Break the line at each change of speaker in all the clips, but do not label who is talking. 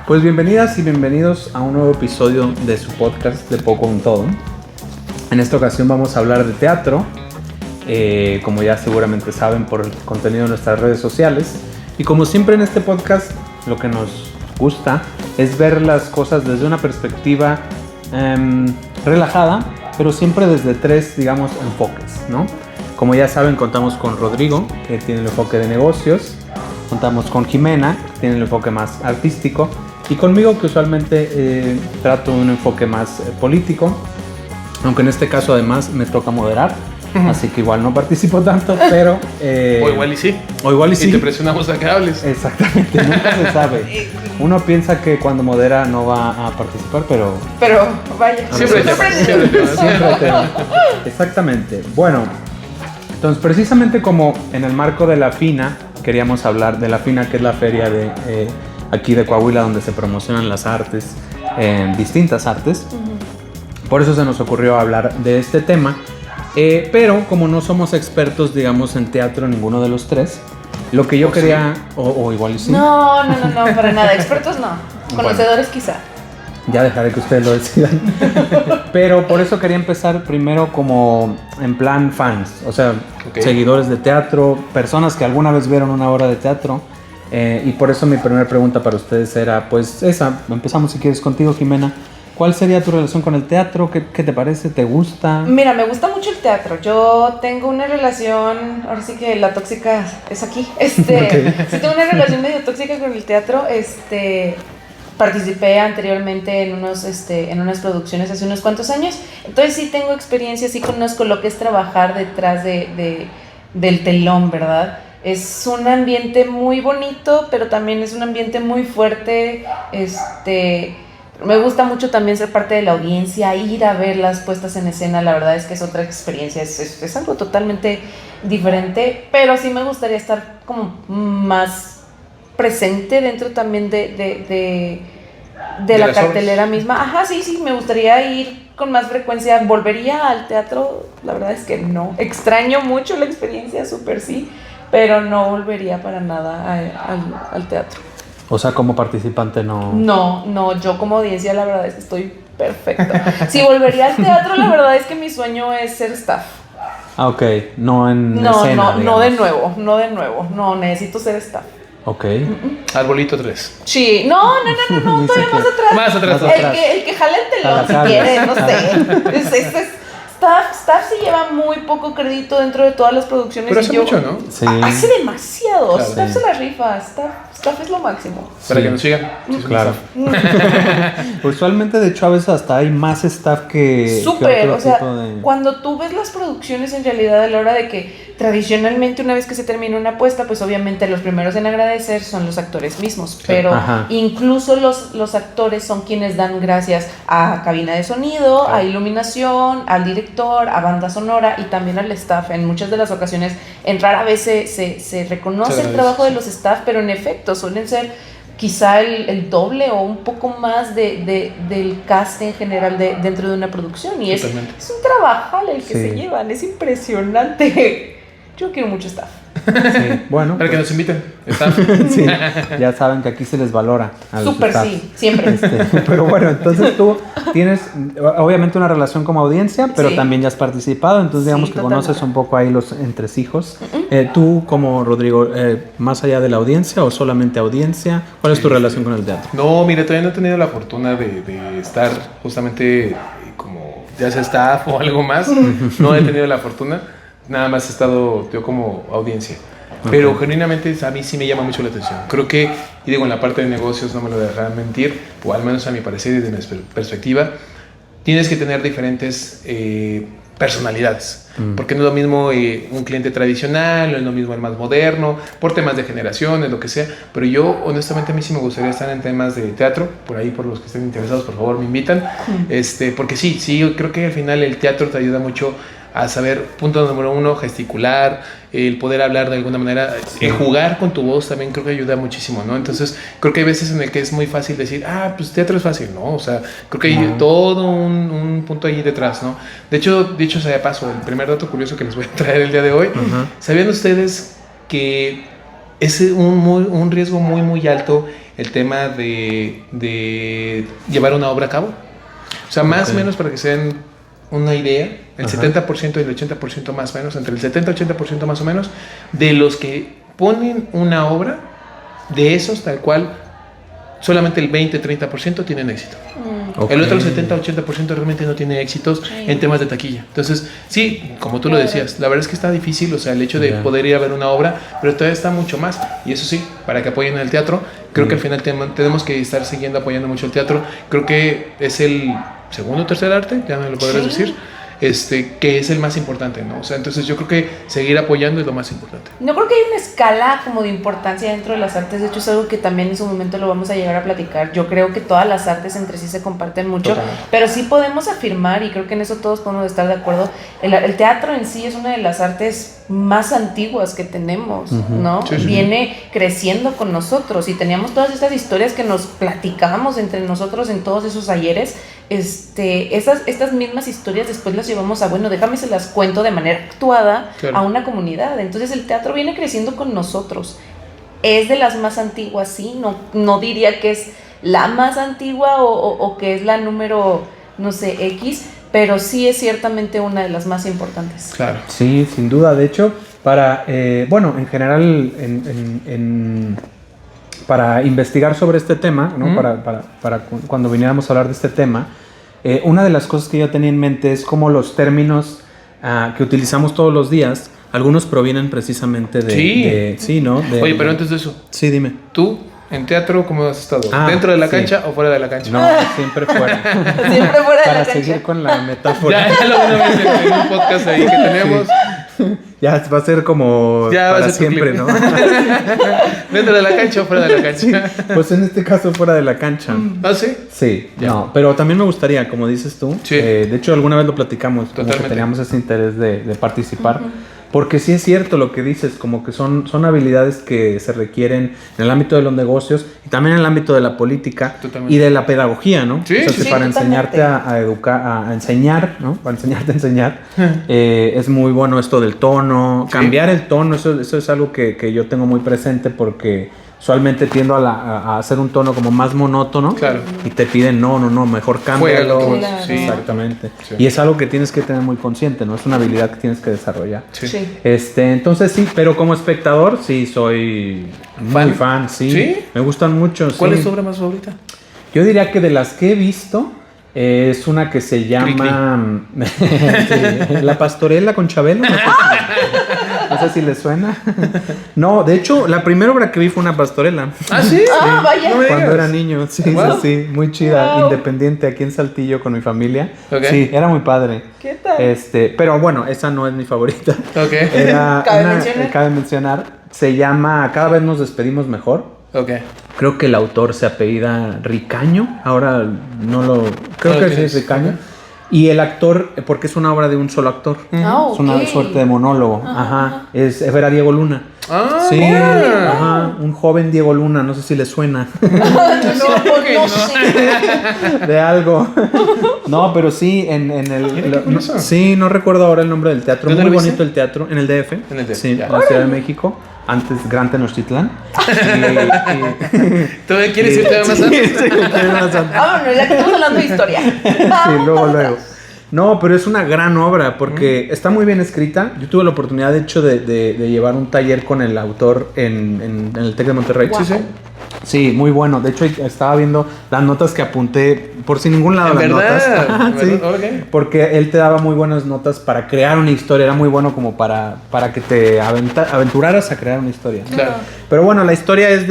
Pues bienvenidas y bienvenidos a un nuevo episodio de su podcast de Poco un Todo. En esta ocasión vamos a hablar de teatro, como ya seguramente saben por el contenido de nuestras redes sociales. Y como siempre en este podcast, lo que nos gusta es ver las cosas desde una perspectiva relajada, pero siempre desde tres, digamos, enfoques, ¿no? Como ya saben, contamos con Rodrigo, que tiene el enfoque de negocios. Contamos con Jimena, que tiene el enfoque más artístico. Y conmigo, que usualmente trato un enfoque más político. Aunque en este caso además me toca moderar. Así que igual no participo tanto, pero...
o igual y sí.
O igual y sí.
Y te presionamos a que hables.
Exactamente, nunca se sabe. Uno piensa que cuando modera no va a participar, pero...
Pero vaya,
Siempre
Siempre tema. Exactamente. Bueno, entonces precisamente como en el marco de la FINA, queríamos hablar de la FINA, que es la feria de aquí de Coahuila, donde se promocionan las artes, distintas artes. Por eso se nos ocurrió hablar de este tema. Pero como no somos expertos, digamos, en teatro ninguno de los tres, lo que yo quería... Sí. O igual sí.
No, para nada. Expertos no. Conocedores quizá.
Ya dejaré que ustedes lo decidan. Pero por eso quería empezar primero como en plan fans. O sea, seguidores de teatro, personas que alguna vez vieron una obra de teatro. Y por eso mi primera pregunta para ustedes era, pues esa. Empezamos si quieres contigo, Jimena. ¿Cuál sería tu relación con el teatro? ¿Qué te parece? ¿Te gusta?
Mira, me gusta mucho el teatro. Yo tengo una relación, ahora sí que la tóxica es aquí. Sí tengo una relación medio tóxica con el teatro. Participé anteriormente en unas producciones hace unos cuantos años. Entonces sí tengo experiencia, sí conozco lo que es trabajar detrás del telón, ¿verdad? Es un ambiente muy bonito, pero también es un ambiente muy fuerte. Me gusta mucho también ser parte de la audiencia, ir a ver las puestas en escena. La verdad es que es otra experiencia, es algo totalmente diferente, pero sí me gustaría estar como más presente dentro también de la cartelera misma. Ajá, sí, me gustaría ir con más frecuencia. ¿Volvería al teatro? La verdad es que no. Extraño mucho la experiencia, súper sí, pero no volvería para nada al teatro.
O sea, como participante no...
No, yo como audiencia la verdad es que estoy perfecta. Si volvería al teatro, la verdad es que mi sueño es ser staff.
Ah, ok, no en escena,
no de nuevo, no, necesito ser staff.
Ok.
Arbolito 3.
Sí, no, todavía más atrás. El que jala el telón si quiere, no sé. Staff sí lleva muy poco crédito dentro de todas las producciones.
Pero hace mucho, ¿no?
Sí.
Hace demasiado.
Claro.
Staff se la rifa. Staff es lo máximo.
Para que nos sigan.
Claro. Usualmente, de hecho, a veces hasta hay más staff que...
Súper, o sea, cuando tú ves las producciones en realidad a la hora de que tradicionalmente una vez que se termina una puesta, pues obviamente los primeros en agradecer son los actores mismos, pero incluso los actores son quienes dan gracias a cabina de sonido, a iluminación, al director, a banda sonora y también al staff. En muchas de las ocasiones, en rara vez se reconoce el trabajo de los staff, pero en efecto suelen ser quizá el doble o un poco más del cast en general dentro de una producción. Y es un trabajo el que se llevan, es impresionante. Yo quiero mucho staff.
Sí, bueno.
Para que nos inviten. ¿Staff?
Sí, ya saben que aquí se les valora.
Súper, sí, siempre.
Pero bueno, entonces tú tienes obviamente una relación como audiencia, pero también ya has participado, entonces digamos que totalmente conoces un poco ahí los entresijos. Tú como Rodrigo, ¿más allá de la audiencia o solamente audiencia? ¿Cuál es tu relación con el teatro?
No, mire, todavía no he tenido la fortuna de estar justamente como ya sea staff o algo más. No he tenido la fortuna. Nada más he estado yo como audiencia. Pero genuinamente a mí sí me llama mucho la atención. Creo que, y digo, en la parte de negocios no me lo dejarán mentir, o al menos a mi parecer y desde mi perspectiva, tienes que tener diferentes personalidades. Porque no es lo mismo un cliente tradicional, no es lo mismo el más moderno, por temas de generaciones, lo que sea. Pero yo, honestamente, a mí sí me gustaría estar en temas de teatro. Por ahí, por los que estén interesados, por favor, me invitan. Porque sí, yo creo que al final el teatro te ayuda mucho a saber, punto número 1, gesticular, el poder hablar de alguna manera, jugar con tu voz también creo que ayuda muchísimo, ¿no? Entonces creo que hay veces en el que es muy fácil decir, pues teatro es fácil, ¿no? O sea, creo que hay todo un punto ahí detrás, ¿no? De hecho, dicho sea de paso, el primer dato curioso que les voy a traer el día de hoy, ¿sabían ustedes que es un riesgo muy, muy alto el tema de llevar una obra a cabo. O sea, más o menos para que se den una idea, el 70% y el 80% más o menos, entre el 70 y 80% más o menos, de los que ponen una obra, de esos tal cual, solamente el 20-30% tienen éxito. El otro 70-80% realmente no tiene éxitos en temas de taquilla. Entonces, sí, como tú lo decías, la verdad es que está difícil, o sea, el hecho de poder ir a ver una obra, pero todavía está mucho más. Y eso sí, para que apoyen el teatro, creo que al final tenemos que estar siguiendo apoyando mucho el teatro. Creo que es el segundo o tercer arte, ya me lo podrás decir, que es el más importante, ¿no? O sea, entonces yo creo que seguir apoyando es lo más importante.
No creo que hay una escala como de importancia dentro de las artes. De hecho, es algo que también en su momento lo vamos a llegar a platicar. Yo creo que todas las artes entre sí se comparten mucho. Totalmente. Pero sí podemos afirmar, y creo que en eso todos podemos estar de acuerdo, el teatro en sí es una de las artes más antiguas que tenemos, ¿no? Sí. Viene creciendo con nosotros, y teníamos todas estas historias que nos platicábamos entre nosotros en todos esos ayeres. Estas mismas historias después las llevamos a, bueno, déjame se las cuento de manera actuada a una comunidad. Entonces el teatro viene creciendo con nosotros. Es de las más antiguas, sí, no diría que es la más antigua o que es la número, no sé, X, pero sí es ciertamente una de las más importantes.
Claro.
Sí, sin duda. De hecho, en general, para investigar sobre este tema, ¿no? Para cuando viniéramos a hablar de este tema, una de las cosas que yo tenía en mente es cómo los términos que utilizamos todos los días, algunos provienen precisamente de ¿no?
Oye, pero antes de eso.
Sí, dime.
¿Tú en teatro cómo has estado? ¿Dentro de la cancha o fuera de la cancha?
No, siempre fuera.
Siempre fuera de la
Para
cancha.
seguir con la metáfora.
Ya lo una vez en un podcast ahí que tenemos.
Ya va a ser como
ya
para siempre, ¿no?
¿Dentro de la cancha o fuera de la cancha?
Sí, pues en este caso fuera de la cancha.
¿Ah, sí?
Sí, no, pero también me gustaría, como dices tú, de hecho alguna vez lo platicamos, como que teníamos ese interés de participar, porque sí es cierto lo que dices, como que son habilidades que se requieren en el ámbito de los negocios y también en el ámbito de la política y de la pedagogía, ¿no?
Sí,
o sea, para enseñarte a educar, a enseñar, ¿no? Para enseñarte a enseñar, es muy bueno esto del tono, cambiar el tono, eso es algo que yo tengo muy presente porque usualmente tiendo a hacer un tono como más monótono y te piden no, mejor cámbialo.
Sí.
Exactamente. Sí. Y es algo que tienes que tener muy consciente, ¿no? Es una habilidad que tienes que desarrollar.
Sí.
Entonces sí, pero como espectador sí soy muy fan, sí. Me gustan mucho.
¿Cuál es tu obra más favorita?
Yo diría que de las que he visto es una que se llama La Pastorela con Chabelo. No sé si le suena. No, de hecho, la primera obra que vi fue una pastorela.
¿Ah, sí?
Vaya.
No
cuando era niño, sí, muy chida, independiente, aquí en Saltillo con mi familia. Sí, era muy padre.
¿Qué tal?
Pero bueno, esa no es mi favorita. Era cabe mencionar, se llama Cada vez nos despedimos mejor. Creo que el autor se apellida Ricaño, ahora creo que sí es Ricaño. Y el actor, porque es una obra de un solo actor, es una suerte de monólogo. Era Diego Luna. Sí, un joven Diego Luna, no sé si le suena.
No sé.
De algo. No, pero sí, sí, no recuerdo ahora el nombre del teatro. Muy bonito el teatro, en el DF. Sí, en la Ciudad de México. Antes Gran Tenochtitlán.
¿Tú quieres irte más antes?
Vámonos, ya que estamos hablando de historia.
Sí, luego. No, pero es una gran obra porque está muy bien escrita. Yo tuve la oportunidad, de hecho, de llevar un taller con el autor en el TEC de Monterrey.
Wow.
Sí, muy bueno. De hecho, estaba viendo las notas que apunté por sin ningún lado.
¿En verdad?
Notas. Sí, porque él te daba muy buenas notas para crear una historia. Era muy bueno como para que te aventuraras a crear una historia.
Claro.
Pero bueno, la historia es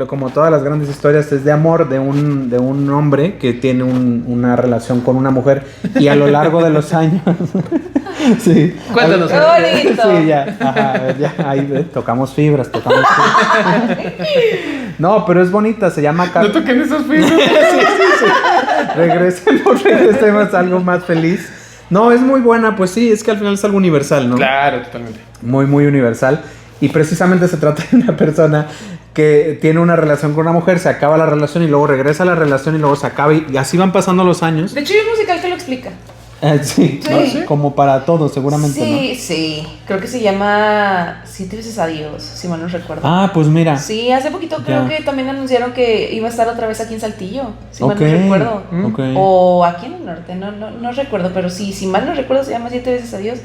como todas las grandes historias, es de amor de un hombre que tiene una relación con una mujer y a lo largo de los años... Sí.
Cuéntanos.
¡Qué bonito!
Sí, ya, ahí tocamos fibras. No, pero es bonita, se llama...
No toquen esos fibras.
Sí. Regresemos a algo más feliz. No, es muy buena, pues sí, es que al final es algo universal, ¿no?
Claro, totalmente.
Muy, muy universal. Y precisamente se trata de una persona que tiene una relación con una mujer, se acaba la relación y luego regresa a la relación y luego se acaba y así van pasando los años.
De hecho hay un musical que lo explica.
Sí,
Sí.
¿no? Sí, como para todos, seguramente,
Sí, sí. Creo que se llama 7 veces adiós, si mal no recuerdo.
¿no? Ah, pues mira.
Sí, hace poquito creo
Ya.
que también anunciaron que iba a estar otra vez aquí en Saltillo, si mal
Ok,
no recuerdo.
ok.
O aquí en el norte, no recuerdo, pero sí, si mal no recuerdo se llama 7 veces adiós.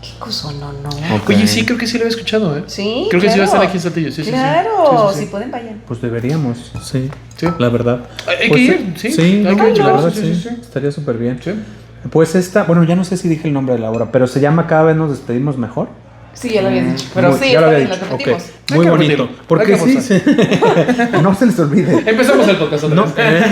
Qué cosa, no.
Ok.
Oye, sí, creo que sí lo había escuchado, ¿eh?
Sí,
Creo que sí va a estar
claro.
aquí en Saltillo, sí, sí, sí.
Claro,
Sí, sí, sí.
si pueden vayan.
Pues deberíamos, sí,
Sí.
la verdad.
Hay
Pues
que ir, sí.
Sí,
Hay
no,
que ir,
la
claro,
verdad
sí,
sí,
sí, sí.
estaría súper bien.
Sí.
Pues bueno, ya no sé si dije el nombre de la obra, pero se llama Cada vez nos despedimos mejor.
Sí, ya lo habías dicho. Pero
Muy-
sí,
ya lo
está
había
bien,
dicho.
lo repetimos.
Ok, muy
Hay que
bonito.
repetirlo,
Porque
hay que
sí,
forzar.
no se les olvide.
Empezamos el podcast otra
No,
vez.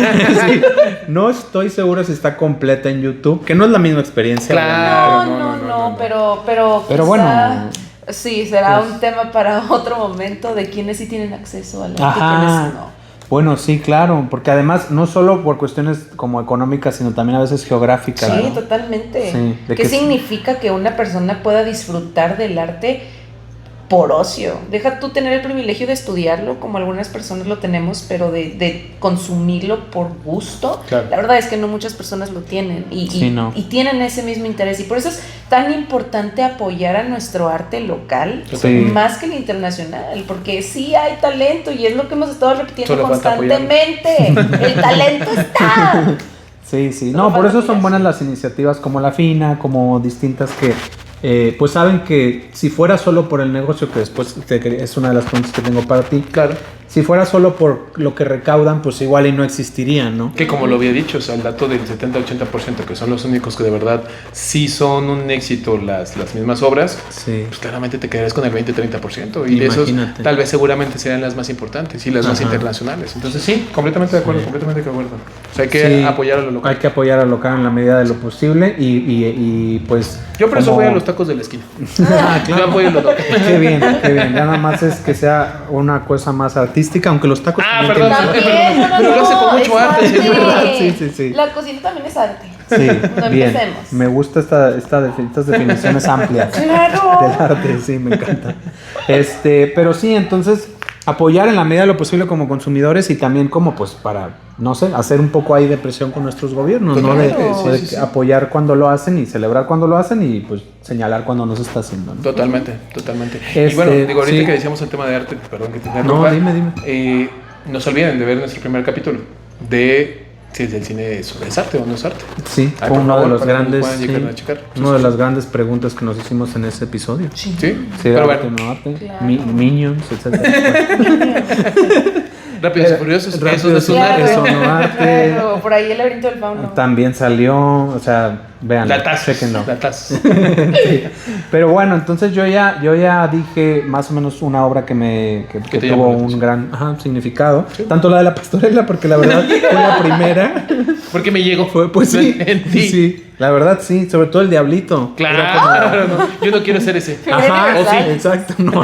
sí, no estoy seguro si está completa en YouTube, que no es la misma experiencia.
Claro.
No,
no.
pero
Pero
quizá,
bueno.
sí, será
Pues-
un tema para otro momento de quienes sí tienen acceso a la y quienes
Ajá.
no.
Bueno, sí, claro, porque además no solo por cuestiones como económicas, sino también a veces geográficas.
Sí,
¿no?
totalmente.
Sí, de
¿Qué
que-
significa que una persona pueda disfrutar del arte por ocio? Deja tú tener el privilegio de estudiarlo, como algunas personas lo tenemos, pero de consumirlo por gusto.
Claro.
La verdad es que no muchas personas lo tienen
Sí, no.
y tienen ese mismo interés. Y por eso es tan importante apoyar a nuestro arte local,
Sí.
más que el internacional, porque sí hay talento y es lo que hemos estado repitiendo
Solo falta
constantemente. El talento está.
Sí, sí.
Solo
No, por
falta
eso son
apoyarse.
buenas las iniciativas como La Fina, como distintas que, pues saben que si fuera solo por el negocio, que después es una de las preguntas que tengo para ti,
Claro.
si fuera solo por lo que recaudan, pues igual y no existirían, ¿no?
Que como lo había dicho, o sea, el dato del 70-80%, que son los únicos que de verdad sí son un éxito las mismas obras,
Sí.
pues claramente te quedarías con el 20-30%. Y de esos,
Imagínate.
tal vez seguramente serían las más importantes y las más
Ajá.
internacionales. Entonces, sí, completamente de acuerdo,
Sí.
completamente de acuerdo. O sea, hay que
Sí,
apoyar a lo local.
Hay que apoyar al local en la medida de lo posible y pues...
Yo por eso
como-
voy a los tacos de la esquina.
Ah,
Yo apoyo lo local.
Qué bien, qué bien. Ya nada más es que sea una cosa más artística, aunque los tacos
Ah,
también
perdón.
tienen-
También,
Pero lo hace con mucho
es
arte, señor.
Sí, sí, sí.
La cocina también es arte.
Sí,
No
bien.
empecemos.
Me gusta estas definiciones amplias
Claro.
del arte, sí, me encanta. Pero sí, entonces apoyar en la medida de lo posible como consumidores y también como pues para, no sé, hacer un poco ahí de presión con nuestros gobiernos, ¿no? De,
Claro.
de
Sí, sí, sí.
apoyar cuando lo hacen y celebrar cuando lo hacen y pues señalar cuando no se está haciendo, ¿no?
Totalmente. Y bueno, digo, ahorita
sí.
que decíamos el tema de arte, perdón que te
No,
interrumpa.
dime.
No se olviden de ver nuestro primer capítulo de si el cine es arte o no es arte.
Sí,
Ay,
fue
por
uno
favor,
de los
para que
grandes,
puedan llegar
sí,
a checar.
una de las grandes preguntas que nos hicimos en ese episodio.
Sí.
Sí,
Sí,
pero
arte,
bueno,
no arte,
Claro.
Minions, etcétera.
Rápidos y Furiosos, eso
Rápidos
es un
y
arte.
Furiosos. no arte.
Claro, por ahí el laberinto del fauno.
También salió, o sea, vean, chequenlo. Pero bueno, entonces yo ya dije más o menos una obra que
te
tuvo
llamó la
un
atención.
gran significado. Tanto la de la pastorela, porque la verdad fue la primera.
Porque me llegó.
Pues sí,
En ti.
sí, la verdad sí, sobre todo el diablito.
Claro, no, yo no quiero ser ese.
Ajá,
¿O sí?
exacto. No.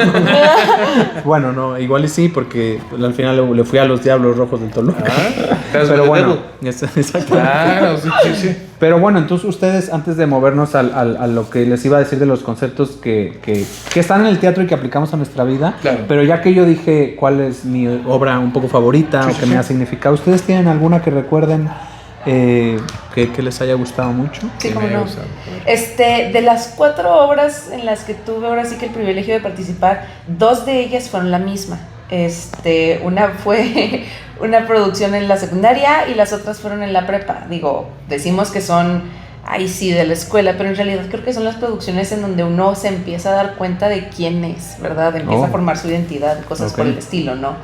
Bueno, no, igual y sí, porque al final le fui a los Diablos Rojos del Toluca.
That's
Pero
the
bueno,
devil.
exacto.
Claro, sí, sí, sí.
Pero bueno, entonces ustedes, antes de movernos a lo que les iba a decir de los conceptos que están en el teatro y que aplicamos a nuestra vida,
Claro.
pero ya que yo dije cuál es mi obra un poco favorita
Sí,
o
sí,
que
sí.
me ha significado, ¿ustedes tienen alguna que recuerden que les haya gustado mucho?
Sí, cómo
Me
no.
gusta.
De las 4 obras en las que tuve ahora sí que el privilegio de participar, 2 de ellas fueron la misma. Una fue una producción en la secundaria y las otras fueron en la prepa. Digo, decimos que son, ahí sí, de la escuela, pero en realidad creo que son las producciones en donde uno se empieza a dar cuenta de quién es, ¿verdad? Empieza a formar su identidad, cosas
Ok.
por el estilo, ¿no?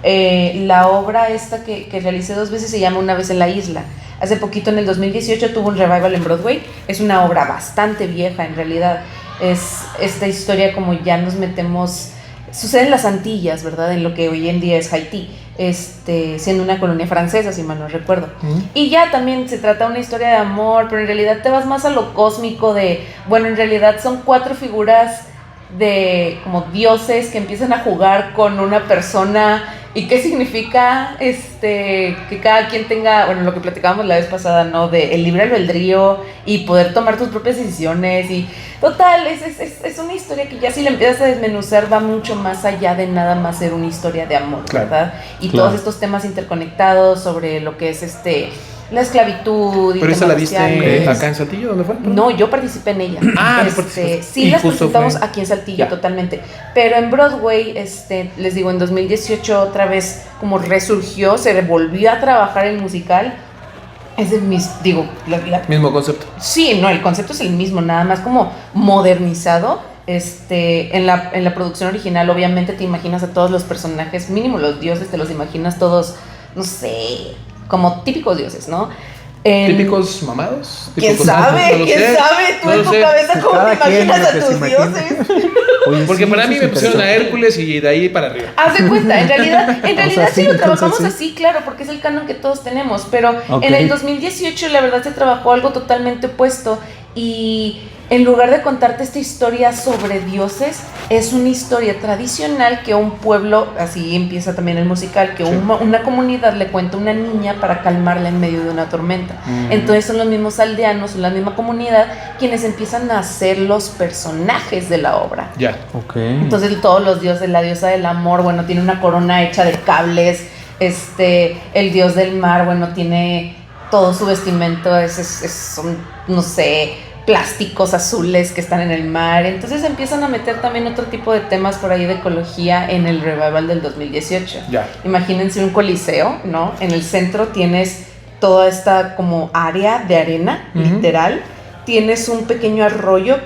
La obra esta que realicé 2 veces se llama Una vez en la isla. Hace poquito, en el 2018, tuvo un revival en Broadway. Es una obra bastante vieja, en realidad. Es esta historia como ya nos metemos... Sucede en las Antillas, ¿verdad? En lo que hoy en día es Haití, siendo una colonia francesa, si mal no recuerdo. Y ya también se trata de una historia de amor, pero en realidad te vas más a lo cósmico bueno, en realidad son 4 figuras de como dioses que empiezan a jugar con una persona. ¿Y qué significa que cada quien tenga, bueno, lo que platicábamos la vez pasada, ¿no? De el libre albedrío y poder tomar tus propias decisiones. Y total, es una historia que ya si la empiezas a desmenuzar va mucho más allá de nada más ser una historia de amor,
Claro,
¿verdad? Y
claro.
todos estos temas interconectados sobre lo que es la esclavitud y
¿Pero esa la viste
marciales.
acá en Saltillo? ¿Dónde fue?
No, yo participé en ella. Sí,
Y
las
justo
presentamos
fue-
aquí en Saltillo
Ya.
totalmente. Pero en Broadway, les digo, en 2018 otra vez como resurgió, se volvió a trabajar el musical. Es de mis, digo,
Mismo concepto.
sí, no, el concepto es el mismo, nada más como modernizado. En la producción original, obviamente te imaginas a todos los personajes, mínimo los dioses, te los imaginas todos, no sé, como típicos dioses, ¿no?
¿Típicos mamados?
¿Quién
¿Típicos
sabe?
no lo
¿Quién
sé,
sabe? Tú
no
en
lo
tu
sé.
cabeza, ¿cómo te
Cada quien
imaginas
lo
a
que se
tus
imagine.
dioses?
Oye,
Porque
sí,
para
eso
mí
es
me pusieron a
interesante.
Hércules y de ahí para arriba.
Haz de cuenta, en realidad
sea,
sí
sí,
lo trabajamos
entonces sí.
así, claro, porque es el canon que todos tenemos, pero
Ok.
en el 2018 la verdad se trabajó algo totalmente opuesto y en lugar de contarte esta historia sobre dioses, es una historia tradicional que un pueblo, así empieza también el musical, que
Sí.
una comunidad le cuenta a una niña para calmarla en medio de una tormenta. Entonces son los mismos aldeanos, son la misma comunidad quienes empiezan a ser los personajes de la obra.
Ya.
Ok.
Entonces todos los dioses, la diosa del amor, bueno, tiene una corona hecha de cables, el dios del mar, bueno, tiene todo su vestimento, son, no sé, plásticos azules que están en el mar. Entonces empiezan a meter también otro tipo de temas por ahí de ecología en el revival del 2018.
Ya.
Imagínense un coliseo, ¿no? En el centro tienes toda esta como área de arena,
Ujú.
literal. Tienes un pequeño arroyo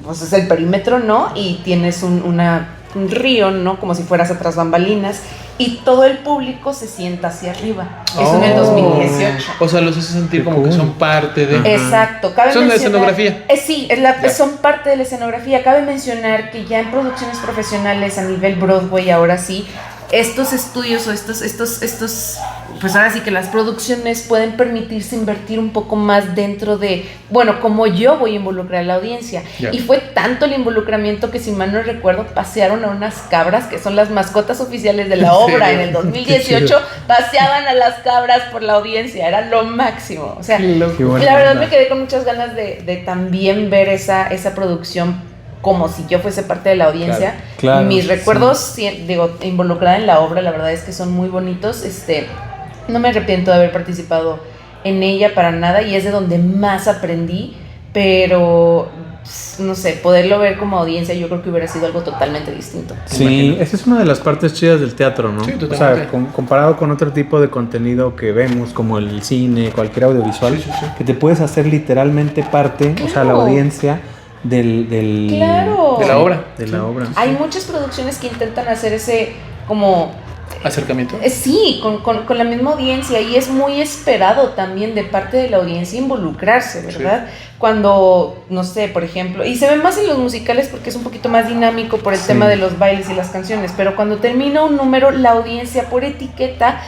pues es el perímetro, ¿no? Y tienes un río, ¿no? Como si fueras atrás bambalinas. Y todo el público se sienta hacia arriba. Eso en el 2018.
O sea, los hace sentir
Qué
como que
cool.
son parte de...
Ajá.
Exacto. Cabe
Son la
mencionar-
escenografía.
Sí,
Ya.
son parte de la escenografía. Cabe mencionar que ya en producciones profesionales a nivel Broadway, ahora sí, estos estudios o pues ahora sí que las producciones pueden permitirse invertir un poco más dentro de, bueno, como yo voy a involucrar a la audiencia.
Ya.
Y fue tanto el involucramiento que, si mal no recuerdo, pasearon a unas cabras que son las mascotas oficiales de la obra. En el 2018 paseaban a las cabras por la audiencia, era lo máximo. O sea,
Qué loco.
Qué buena
la verdad
onda.
me quedé con muchas ganas de también ver esa producción como si yo fuese parte de la audiencia.
Claro,
Mis
sí.
recuerdos, digo, involucrada en la obra, la verdad es que son muy bonitos. No me arrepiento de haber participado en ella para nada y es de donde más aprendí, pero no sé, poderlo ver como audiencia yo creo que hubiera sido algo totalmente distinto.
Sí,
Imagino.
esa es una de las partes chidas del teatro, ¿no?
Sí,
o
totalmente.
sea, comparado con otro tipo de contenido que vemos, como el cine, cualquier audiovisual,
Sí, sí, sí.
que te puedes hacer literalmente parte, o sea, la
Claro.
audiencia del
Claro.
De la obra.
de la obra.
Hay muchas producciones que intentan hacer ese como
Acercamiento.
sí, con la misma audiencia, y es muy esperado también de parte de la audiencia involucrarse, ¿verdad? Cuando, no sé, por ejemplo, y se ve más en los musicales porque es un poquito más dinámico por el
Sí.
tema de los bailes y las canciones, pero cuando termina un número, la audiencia por etiqueta,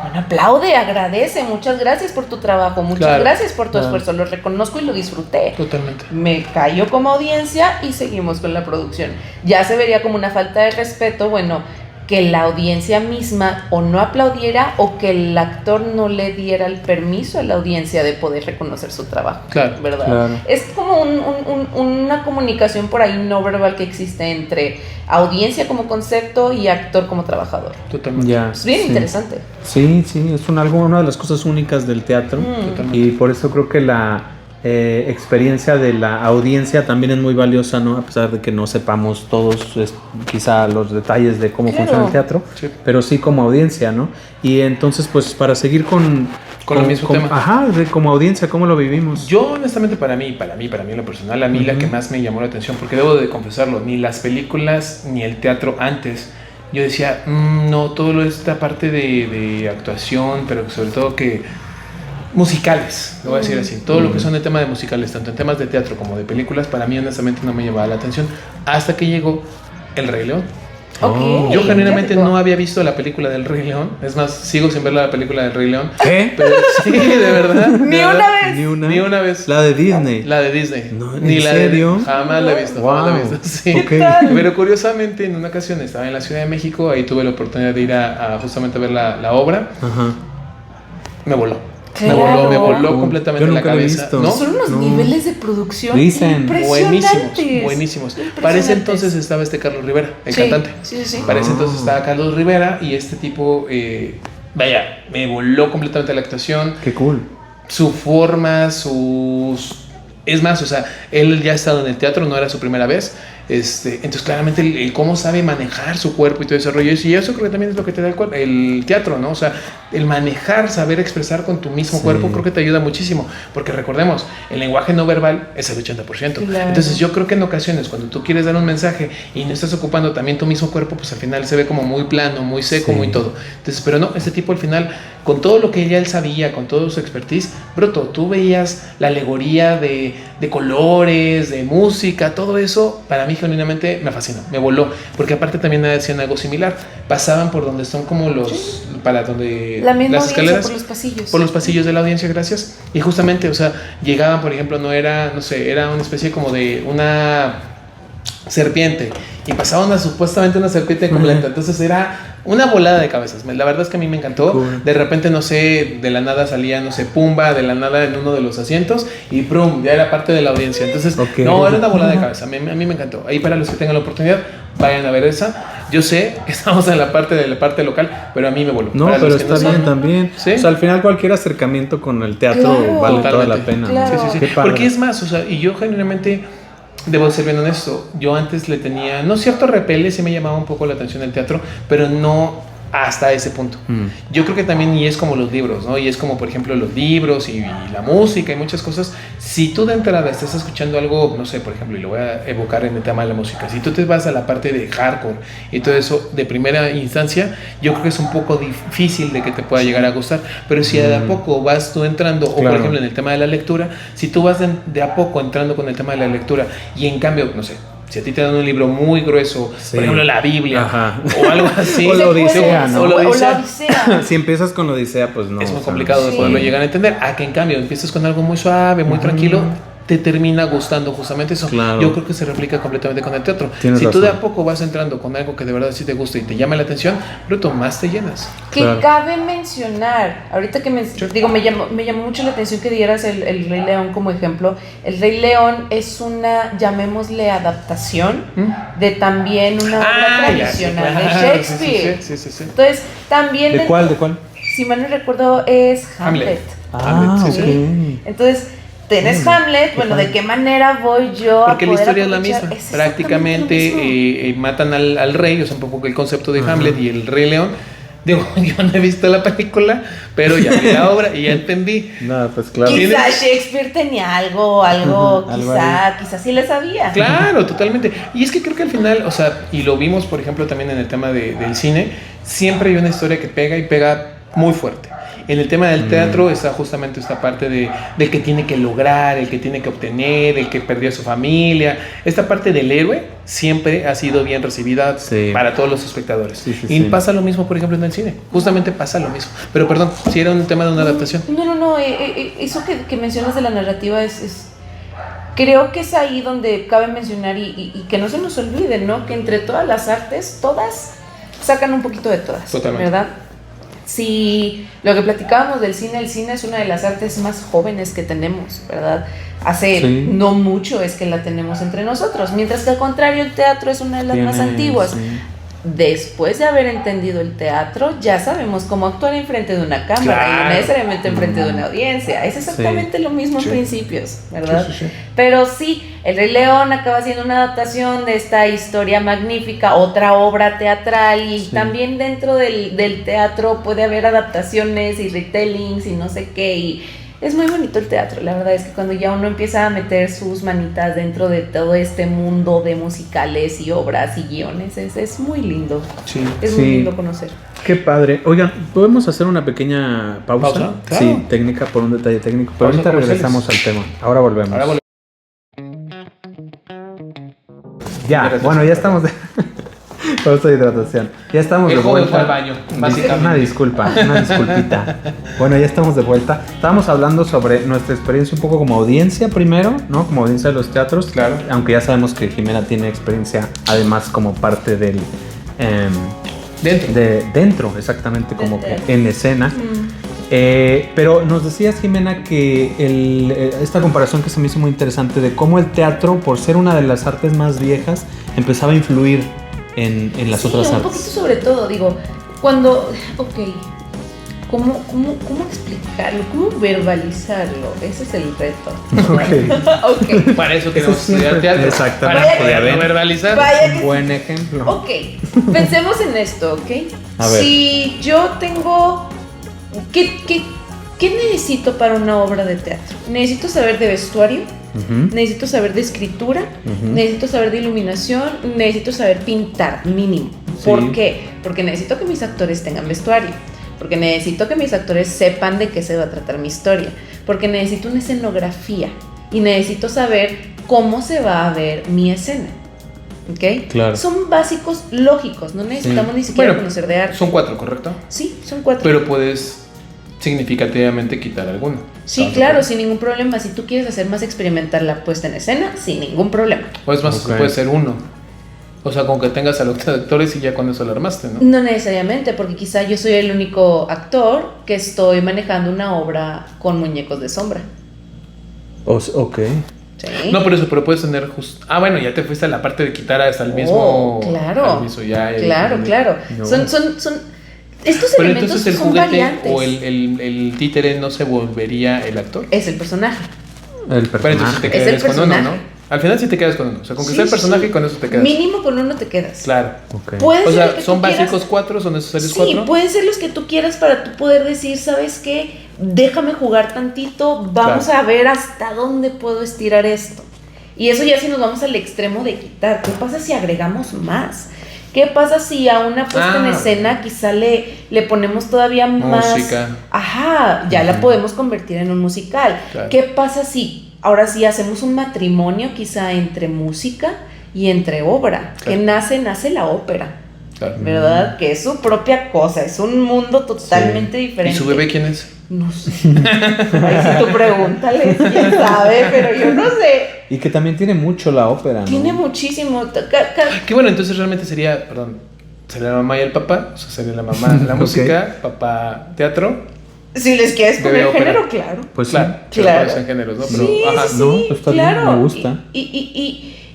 bueno, aplaude, agradece, muchas gracias por tu trabajo, muchas
Claro,
gracias por tu
claro.
esfuerzo, lo reconozco y lo disfruté.
Totalmente.
Me cayó como audiencia y seguimos con la producción. Ya se vería como una falta de respeto, bueno, que la audiencia misma o no aplaudiera o que el actor no le diera el permiso a la audiencia de poder reconocer su trabajo.
Claro,
¿Verdad?
claro.
Es como una comunicación por ahí no verbal que existe entre audiencia como concepto y actor como trabajador.
Totalmente.
Ya,
Es bien
sí.
interesante.
Sí, sí, es una de las cosas únicas del teatro.
Totalmente.
Y por eso creo que la experiencia de la audiencia también es muy valiosa, ¿no? A pesar de que no sepamos todos quizá los detalles de cómo
Claro.
funciona el teatro,
Sí.
pero sí como audiencia, ¿no? Y entonces, pues para seguir con
el mismo tema.
Ajá, como audiencia, ¿cómo lo vivimos?
Yo, honestamente, para mí en lo personal, a mí la que más me llamó la atención, porque debo de confesarlo, ni las películas ni el teatro antes, yo decía, no, todo esta parte de actuación, pero sobre todo que musicales, lo voy a decir así, todo lo que son de tema de musicales, tanto en temas de teatro como de películas, para mí honestamente no me llamaba la atención, hasta que llegó El Rey León.
Ok.
Yo genuinamente
Fíjate.
no había visto la película del Rey León, es más, sigo sin ver la película del Rey León,
¿Qué?
pero sí, de verdad.
Ni
de
una
verdad,
vez.
Ni una
vez.
La de Disney.
La de Disney.
No, ¿en
Ni la
serio?
Jamás la he visto. Jamás la he visto. Sí.
Ok.
Pero curiosamente, en una ocasión estaba en la Ciudad de México, ahí tuve la oportunidad de ir a justamente ver la obra.
Ajá.
Me voló.
Claro.
Me voló completamente
Yo
la
nunca la he
cabeza.
visto.
¿No?
Son unos
No.
niveles de producción
Dicen.
impresionantes.
Buenísimos. Para ese
Impresionantes.
entonces estaba Carlos Rivera, el
Sí,
cantante.
Sí, sí.
Para ese
Ah.
entonces estaba Carlos Rivera y este tipo vaya, me voló completamente la actuación.
Qué cool.
Su forma, es más, o sea, él ya ha estado en el teatro, no era su primera vez. Entonces claramente el cómo sabe manejar su cuerpo y todo ese rollo, y eso creo que también es lo que te da el teatro, ¿no? O sea, el manejar, saber expresar con tu mismo cuerpo, creo que te ayuda muchísimo, porque recordemos, el lenguaje no verbal es el 80%. Claro. Entonces yo creo que en ocasiones cuando tú quieres dar un mensaje y no estás ocupando también tu mismo cuerpo, pues al final se ve como muy plano, muy seco, muy todo. Entonces, pero no, este tipo al final, con todo lo que ya él sabía, con todo su expertise, bruto, tú veías la alegoría de colores, de música, todo eso, para mí genuinamente me fascinó, me voló, porque aparte también hacían algo similar, pasaban por donde son como para donde
la misma
las escaleras,
por los pasillos
de la audiencia, gracias, y justamente, o sea, llegaban, por ejemplo, era una especie como de una serpiente, y pasaba supuestamente una serpiente completa, entonces era una volada de cabezas. La verdad es que a mí me encantó. Cool. De repente, no sé, de la nada salía, no sé, Pumba, de la nada en uno de los asientos y ¡prum! Ya era parte de la audiencia. Entonces, no, era una volada de cabeza. A mí me encantó. Ahí para los que tengan la oportunidad, vayan a ver esa. Yo sé que estamos en la parte local, pero a mí me voló.
No, para pero está bien también. ¿Sí? O sea, al final cualquier acercamiento con el teatro vale toda la pena.
Claro.
Sí. Porque es más, o sea, y yo genuinamente debo ser bien honesto, yo antes le tenía, no cierto repele, sí me llamaba un poco la atención el teatro, pero no hasta ese punto. Yo creo que también, y es como los libros, ¿no? Y es como, por ejemplo, los libros y la música y muchas cosas. Si tú de entrada estás escuchando algo, no sé, por ejemplo, y lo voy a evocar en el tema de la música, si tú te vas a la parte de hardcore y todo eso de primera instancia, yo creo que es un poco difícil de que te pueda llegar a gustar. Pero si de a poco vas tú entrando, o por ejemplo en el tema de la lectura, si tú vas de a poco entrando con el tema de la lectura y en cambio, no sé, si a ti te dan un libro muy grueso, por ejemplo la Biblia, o algo así,
o la Odisea, ¿no?
O la Odisea.
Si empiezas con la Odisea, pues no.
Es muy complicado de poderlo llegar a entender. A que en cambio empiezas con algo muy suave, muy tranquilo, te termina gustando justamente eso. Claro. Yo creo que se replica completamente con el teatro. Tienes si razón. Tú de a poco vas entrando con algo que de verdad sí te gusta y te llama la atención, bruto, más te llenas.
Que cabe mencionar, ahorita que me llamó mucho la atención que dieras el Rey León como ejemplo. El Rey León es una, llamémosle, adaptación de también una obra tradicional de Shakespeare.
Sí.
Entonces, también...
¿De cuál?
Si mal no recuerdo, es Hamlet.
Okay.
Entonces... Tienes Hamlet, bueno, ¿de qué manera voy yo a
porque la historia es la misma, prácticamente matan al rey, o sea, un poco el concepto de Hamlet y el Rey León. Digo, yo no he visto la película, pero ya vi la obra y ya entendí.
No, pues claro.
Quizás Shakespeare tenía algo quizás sí le sabía.
Claro, totalmente. Y es que creo que al final, o sea, y lo vimos, por ejemplo, también en el tema del cine, siempre hay una historia que pega y pega muy fuerte. En el tema del teatro está justamente esta parte del que tiene que lograr, el que tiene que obtener, el que perdió a su familia. Esta parte del héroe siempre ha sido bien recibida para todos los espectadores. Y pasa lo mismo, por ejemplo, en el cine. Justamente pasa lo mismo. Pero perdón, si era un tema de una adaptación.
No. Eso que mencionas de la narrativa es creo que es ahí donde cabe mencionar y que no se nos olvide, ¿no? Que entre todas las artes, todas sacan un poquito de todas. Totalmente. ¿Verdad? Si lo que platicábamos del cine, el cine es una de las artes más jóvenes que tenemos, ¿verdad? Hace no mucho es que la tenemos entre nosotros, mientras que al contrario el teatro es una de las más antiguas. Después de haber entendido el teatro, ya sabemos cómo actuar enfrente de una cámara y no necesariamente enfrente de una audiencia. Es exactamente lo mismo en principios, ¿verdad? Pero sí, El Rey León acaba siendo una adaptación de esta historia magnífica, otra obra teatral, y también dentro del teatro puede haber adaptaciones y retellings y no sé qué, y es muy bonito el teatro. La verdad es que cuando ya uno empieza a meter sus manitas dentro de todo este mundo de musicales y obras y guiones, es muy lindo. Es muy lindo conocer.
Qué padre. Oigan, ¿podemos hacer una pequeña pausa?
Claro.
Sí, técnica, por un detalle técnico. Pero ahorita regresamos al tema. Ahora volvemos. Ya estamos de... Pausa de hidratación. Ya estamos de vuelta.
Fue al baño, básicamente.
Una disculpita. Bueno, ya estamos de vuelta. Estábamos hablando sobre nuestra experiencia un poco como audiencia primero, ¿no? Como audiencia de los teatros. Claro. Aunque ya sabemos que Jimena tiene experiencia, además, como parte del... Dentro, exactamente, como que en escena. Pero nos decías, Jimena, que esta comparación que se me hizo muy interesante de cómo el teatro, por ser una de las artes más viejas, empezaba a influir en las otras artes.
Un poquito sobre todo, digo, cuando, ¿Cómo explicarlo? ¿Cómo verbalizarlo? Ese es el reto.
Ok.
Para eso queremos estudiar teatro.
Exactamente.
Para poder verbalizar.
Vaya que
Un buen ejemplo.
Ok, pensemos en esto, ¿ok?
A ver.
Si yo tengo... ¿Qué necesito para una obra de teatro? Necesito saber de vestuario, necesito saber de escritura, necesito saber de iluminación, necesito saber pintar, mínimo. ¿Por
Sí.
qué? Porque necesito que mis actores tengan vestuario, porque necesito que mis actores sepan de qué se va a tratar mi historia, porque necesito una escenografía y necesito saber cómo se va a ver mi escena. ¿Ok?
Claro.
Son básicos lógicos, no necesitamos ni siquiera conocer de arte.
Son 4, ¿correcto?
Sí, son 4.
Pero puedes significativamente quitar alguno.
Sí, claro, sin ningún problema. Si tú quieres hacer más experimental la puesta en escena, sin ningún problema.
O es más,
Ok.
puede ser 1. O sea, con que tengas a los actores y ya con eso lo armaste, ¿no?
No necesariamente, porque quizá yo soy el único actor que estoy manejando una obra con muñecos de sombra.
Ok.
¿Sí?
No, por eso, pero puedes tener justo... Ah, bueno, ya te fuiste a la parte de quitar hasta el mismo...
Claro.
al mismo, ya,
Claro.
No.
Son estos
Pero
elementos
entonces el
son
juguete
variantes.
o el títere no se volvería el actor.
Es el personaje.
El
Pero entonces te
personaje.
Es el
quedas con uno,
personaje.
¿no? Al final sí te quedas con uno. O sea, con que
Sí,
sea el personaje
sí.
con eso te quedas.
Mínimo con uno te quedas.
Claro.
Ok.
Puede
O
ser el
sea,
que
¿son
tú quieras.
básicos 4? ¿Son necesarios
Sí,
4?
pueden ser los que tú quieras para tú poder decir, ¿sabes qué? Déjame jugar tantito, vamos
Claro.
a ver hasta dónde puedo estirar esto. Y eso ya si nos vamos al extremo de quitar. ¿Qué pasa si agregamos más? ¿Qué pasa si a una puesta en escena quizá le ponemos todavía más...
Música.
Ajá, ya la podemos convertir en un musical.
Claro.
¿Qué pasa si ahora sí hacemos un matrimonio quizá entre música y entre obra?
Claro.
Que nace la ópera.
Claro.
¿Verdad? Que es su propia cosa, es un mundo totalmente
¿Y
diferente.
su bebé quién es?
No sé. Ahí sí tú pregúntale, quién sabe, pero yo no sé.
Y que también tiene mucho la ópera, ¿no?
Tiene muchísimo.
Que bueno, entonces realmente sería, perdón, sería la mamá y el papá. O sea, sería la mamá la
Ok.
música, papá teatro.
Si les quieres
Bebé
poner
ópera.
género, claro.
Pues
Claro,
sí.
Claro.
Claro. En géneros, ¿no? Pero,
Sí,
ajá.
sí,
no,
sí,
pues está bien,
claro.
me gusta.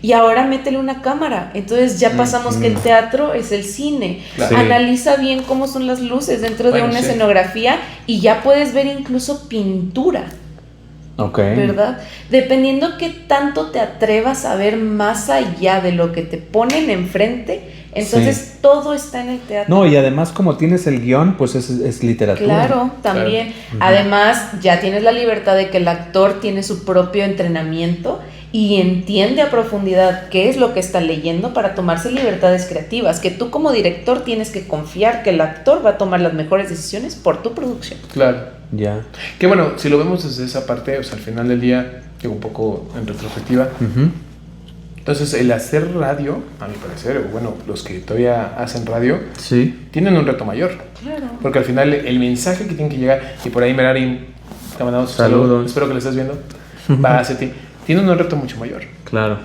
Y ahora métele una cámara. Entonces ya pasamos que el teatro es el cine.
Claro.
Sí.
Analiza bien cómo son las luces dentro de
Bueno,
una
sí.
escenografía y ya puedes ver incluso pintura.
Ok.
¿Verdad? Dependiendo qué tanto te atrevas a ver más allá de lo que te ponen enfrente, entonces todo está en el teatro.
No, y además como tienes el guión, pues es literatura.
Claro, también. Además, ya tienes la libertad de que el actor tiene su propio entrenamiento y entiende a profundidad qué es lo que está leyendo para tomarse libertades creativas, que tú como director tienes que confiar que el actor va a tomar las mejores decisiones por tu producción.
Claro.
Ya.
Que bueno, si lo vemos desde esa parte, o sea, al final del día, digo un poco en retrospectiva.
Ujú.
Entonces, el hacer radio, a mi parecer, o bueno, los que todavía hacen radio,
Sí.
tienen un reto mayor.
Claro.
Porque al final el mensaje que tiene que llegar, y por ahí Merari, te mandamos un saludo,
Saludos.
espero que lo estés viendo, va hacia ti, tiene un reto mucho mayor.
Claro.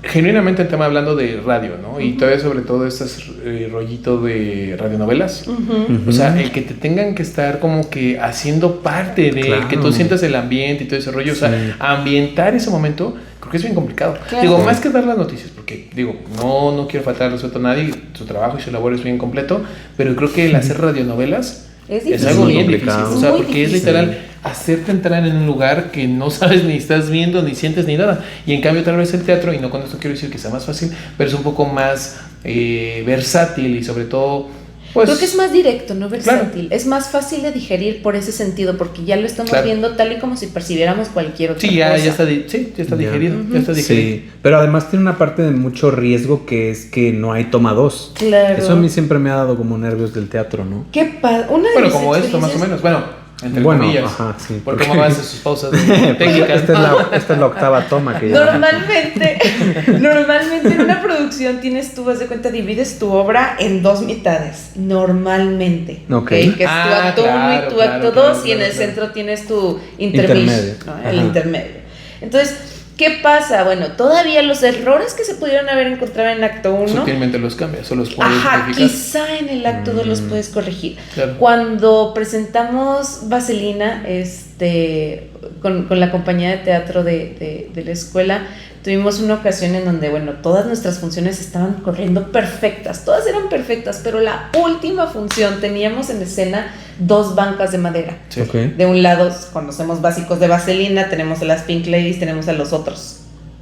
Genuinamente el tema hablando de radio, ¿no? Y todavía sobre todo estos rollito de radionovelas.
Ujú.
O sea, el que te tengan que estar como que haciendo parte de
Claro.
que tú sientas el ambiente y todo ese rollo. O sea,
Sí.
ambientar ese momento, creo que es bien complicado.
Claro.
Digo, más que dar las noticias, porque digo, no quiero faltar respeto a nadie, su trabajo y su labor es bien completo, pero creo que el hacer radionovelas
Es
es
difícil.
algo bien
complicado.
difícil. O sea,
Muy
porque es
difícil.
literal hacerte entrar en un lugar que no sabes ni estás viendo, ni sientes, ni nada. Y en cambio, tal vez el teatro, y no con esto quiero decir que sea más fácil, pero es un poco más versátil y sobre todo, pues...
Creo que es más directo, no versátil. Es más fácil de digerir por ese sentido, porque ya lo estamos
Claro.
viendo tal y como si percibiéramos cualquier otra
Sí,
cosa.
ya está, ya está
Ya.
digerido, ya está digerido.
Sí, pero además tiene una parte de mucho riesgo que es que no hay toma 2.
Claro.
Eso a mí siempre me ha dado como nervios del teatro, ¿no?
Una de
Bueno,
mis
como esto más o
experiencias-
menos, bueno, entre
Bueno,
comillas,
ajá, sí,
porque
porque-
mamá hace sus pausas técnicas.
Esta es la octava toma que ya.
Normalmente en una producción tienes tú, vas de cuenta, divides tu obra en 2 mitades, normalmente.
Ok.
Que es tu
Ah,
acto 1
claro,
y tu
claro,
acto 2,
claro,
y en
claro,
el
claro.
centro tienes tu intermedio,
Intermedio.
¿no? El
Ajá.
intermedio. Entonces, ¿qué pasa? Bueno, todavía los errores que se pudieron haber encontrado en acto 1,
Sutilmente los cambias o los puedes
ajá,
modificar.
quizá en el acto 2 los puedes corregir.
Claro.
Cuando presentamos Vaselina, con la compañía de teatro de la escuela, tuvimos una ocasión en donde, bueno, todas nuestras funciones estaban corriendo perfectas, todas eran perfectas, pero la última función teníamos en escena 2 bancas de madera.
Sí.
Okay.
De un lado conocemos básicos de Vaselina, tenemos a las Pink Ladies, tenemos a los otros.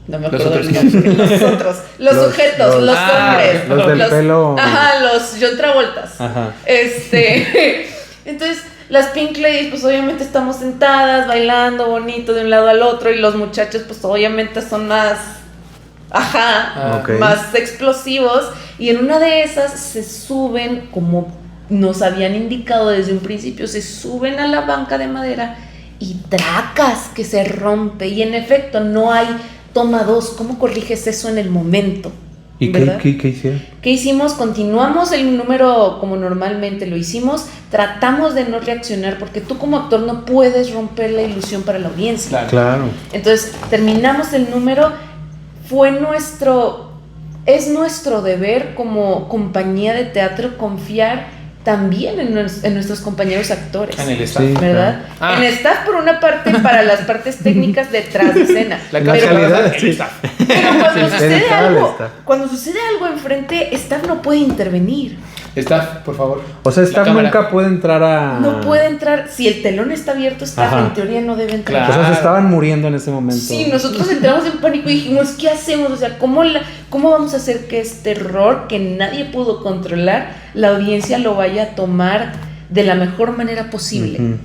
No me acuerdo del nombre. Los otros, los sujetos, los hombres.
Los del pelo.
Ajá, los John Travoltas.
Ajá.
Entonces, las Pink Ladies, pues obviamente estamos sentadas, bailando bonito de un lado al otro, y los muchachos, pues obviamente son más,
Okay.
más explosivos, y en una de esas se suben, como nos habían indicado desde un principio, se suben a la banca de madera y tracas que se rompe, y en efecto no hay toma 2, ¿cómo corriges eso en el momento?
¿Y qué hicieron?
¿Qué hicimos? Continuamos el número como normalmente lo hicimos, tratamos de no reaccionar, porque tú como actor no puedes romper la ilusión para la audiencia.
Claro.
Entonces, terminamos el número, es nuestro deber como compañía de teatro confiar también en nuestros compañeros actores.
En el staff.
Sí,
¿verdad?
claro.
En staff por una parte, para las partes técnicas detrás de escena.
La
La
calidad
calidad,
del
sí.
staff.
Pero
Sí,
cuando sucede algo enfrente, staff no puede intervenir.
Staff, por favor.
O sea, staff
La cámara.
nunca puede entrar a...
No puede entrar, si el telón está abierto, staff
Ajá.
en teoría no debe entrar.
Claro.
O sea, se estaban muriendo en ese momento.
Sí, nosotros entramos en pánico y dijimos, ¿qué hacemos? O sea, ¿cómo vamos a hacer que este error que nadie pudo controlar, la audiencia lo vaya a tomar de la mejor manera posible?
Ujú.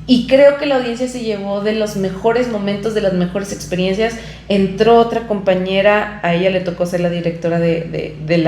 Y creo que la audiencia se llevó de los mejores momentos, de las mejores experiencias. Entró otra compañera, a ella le tocó ser la directora de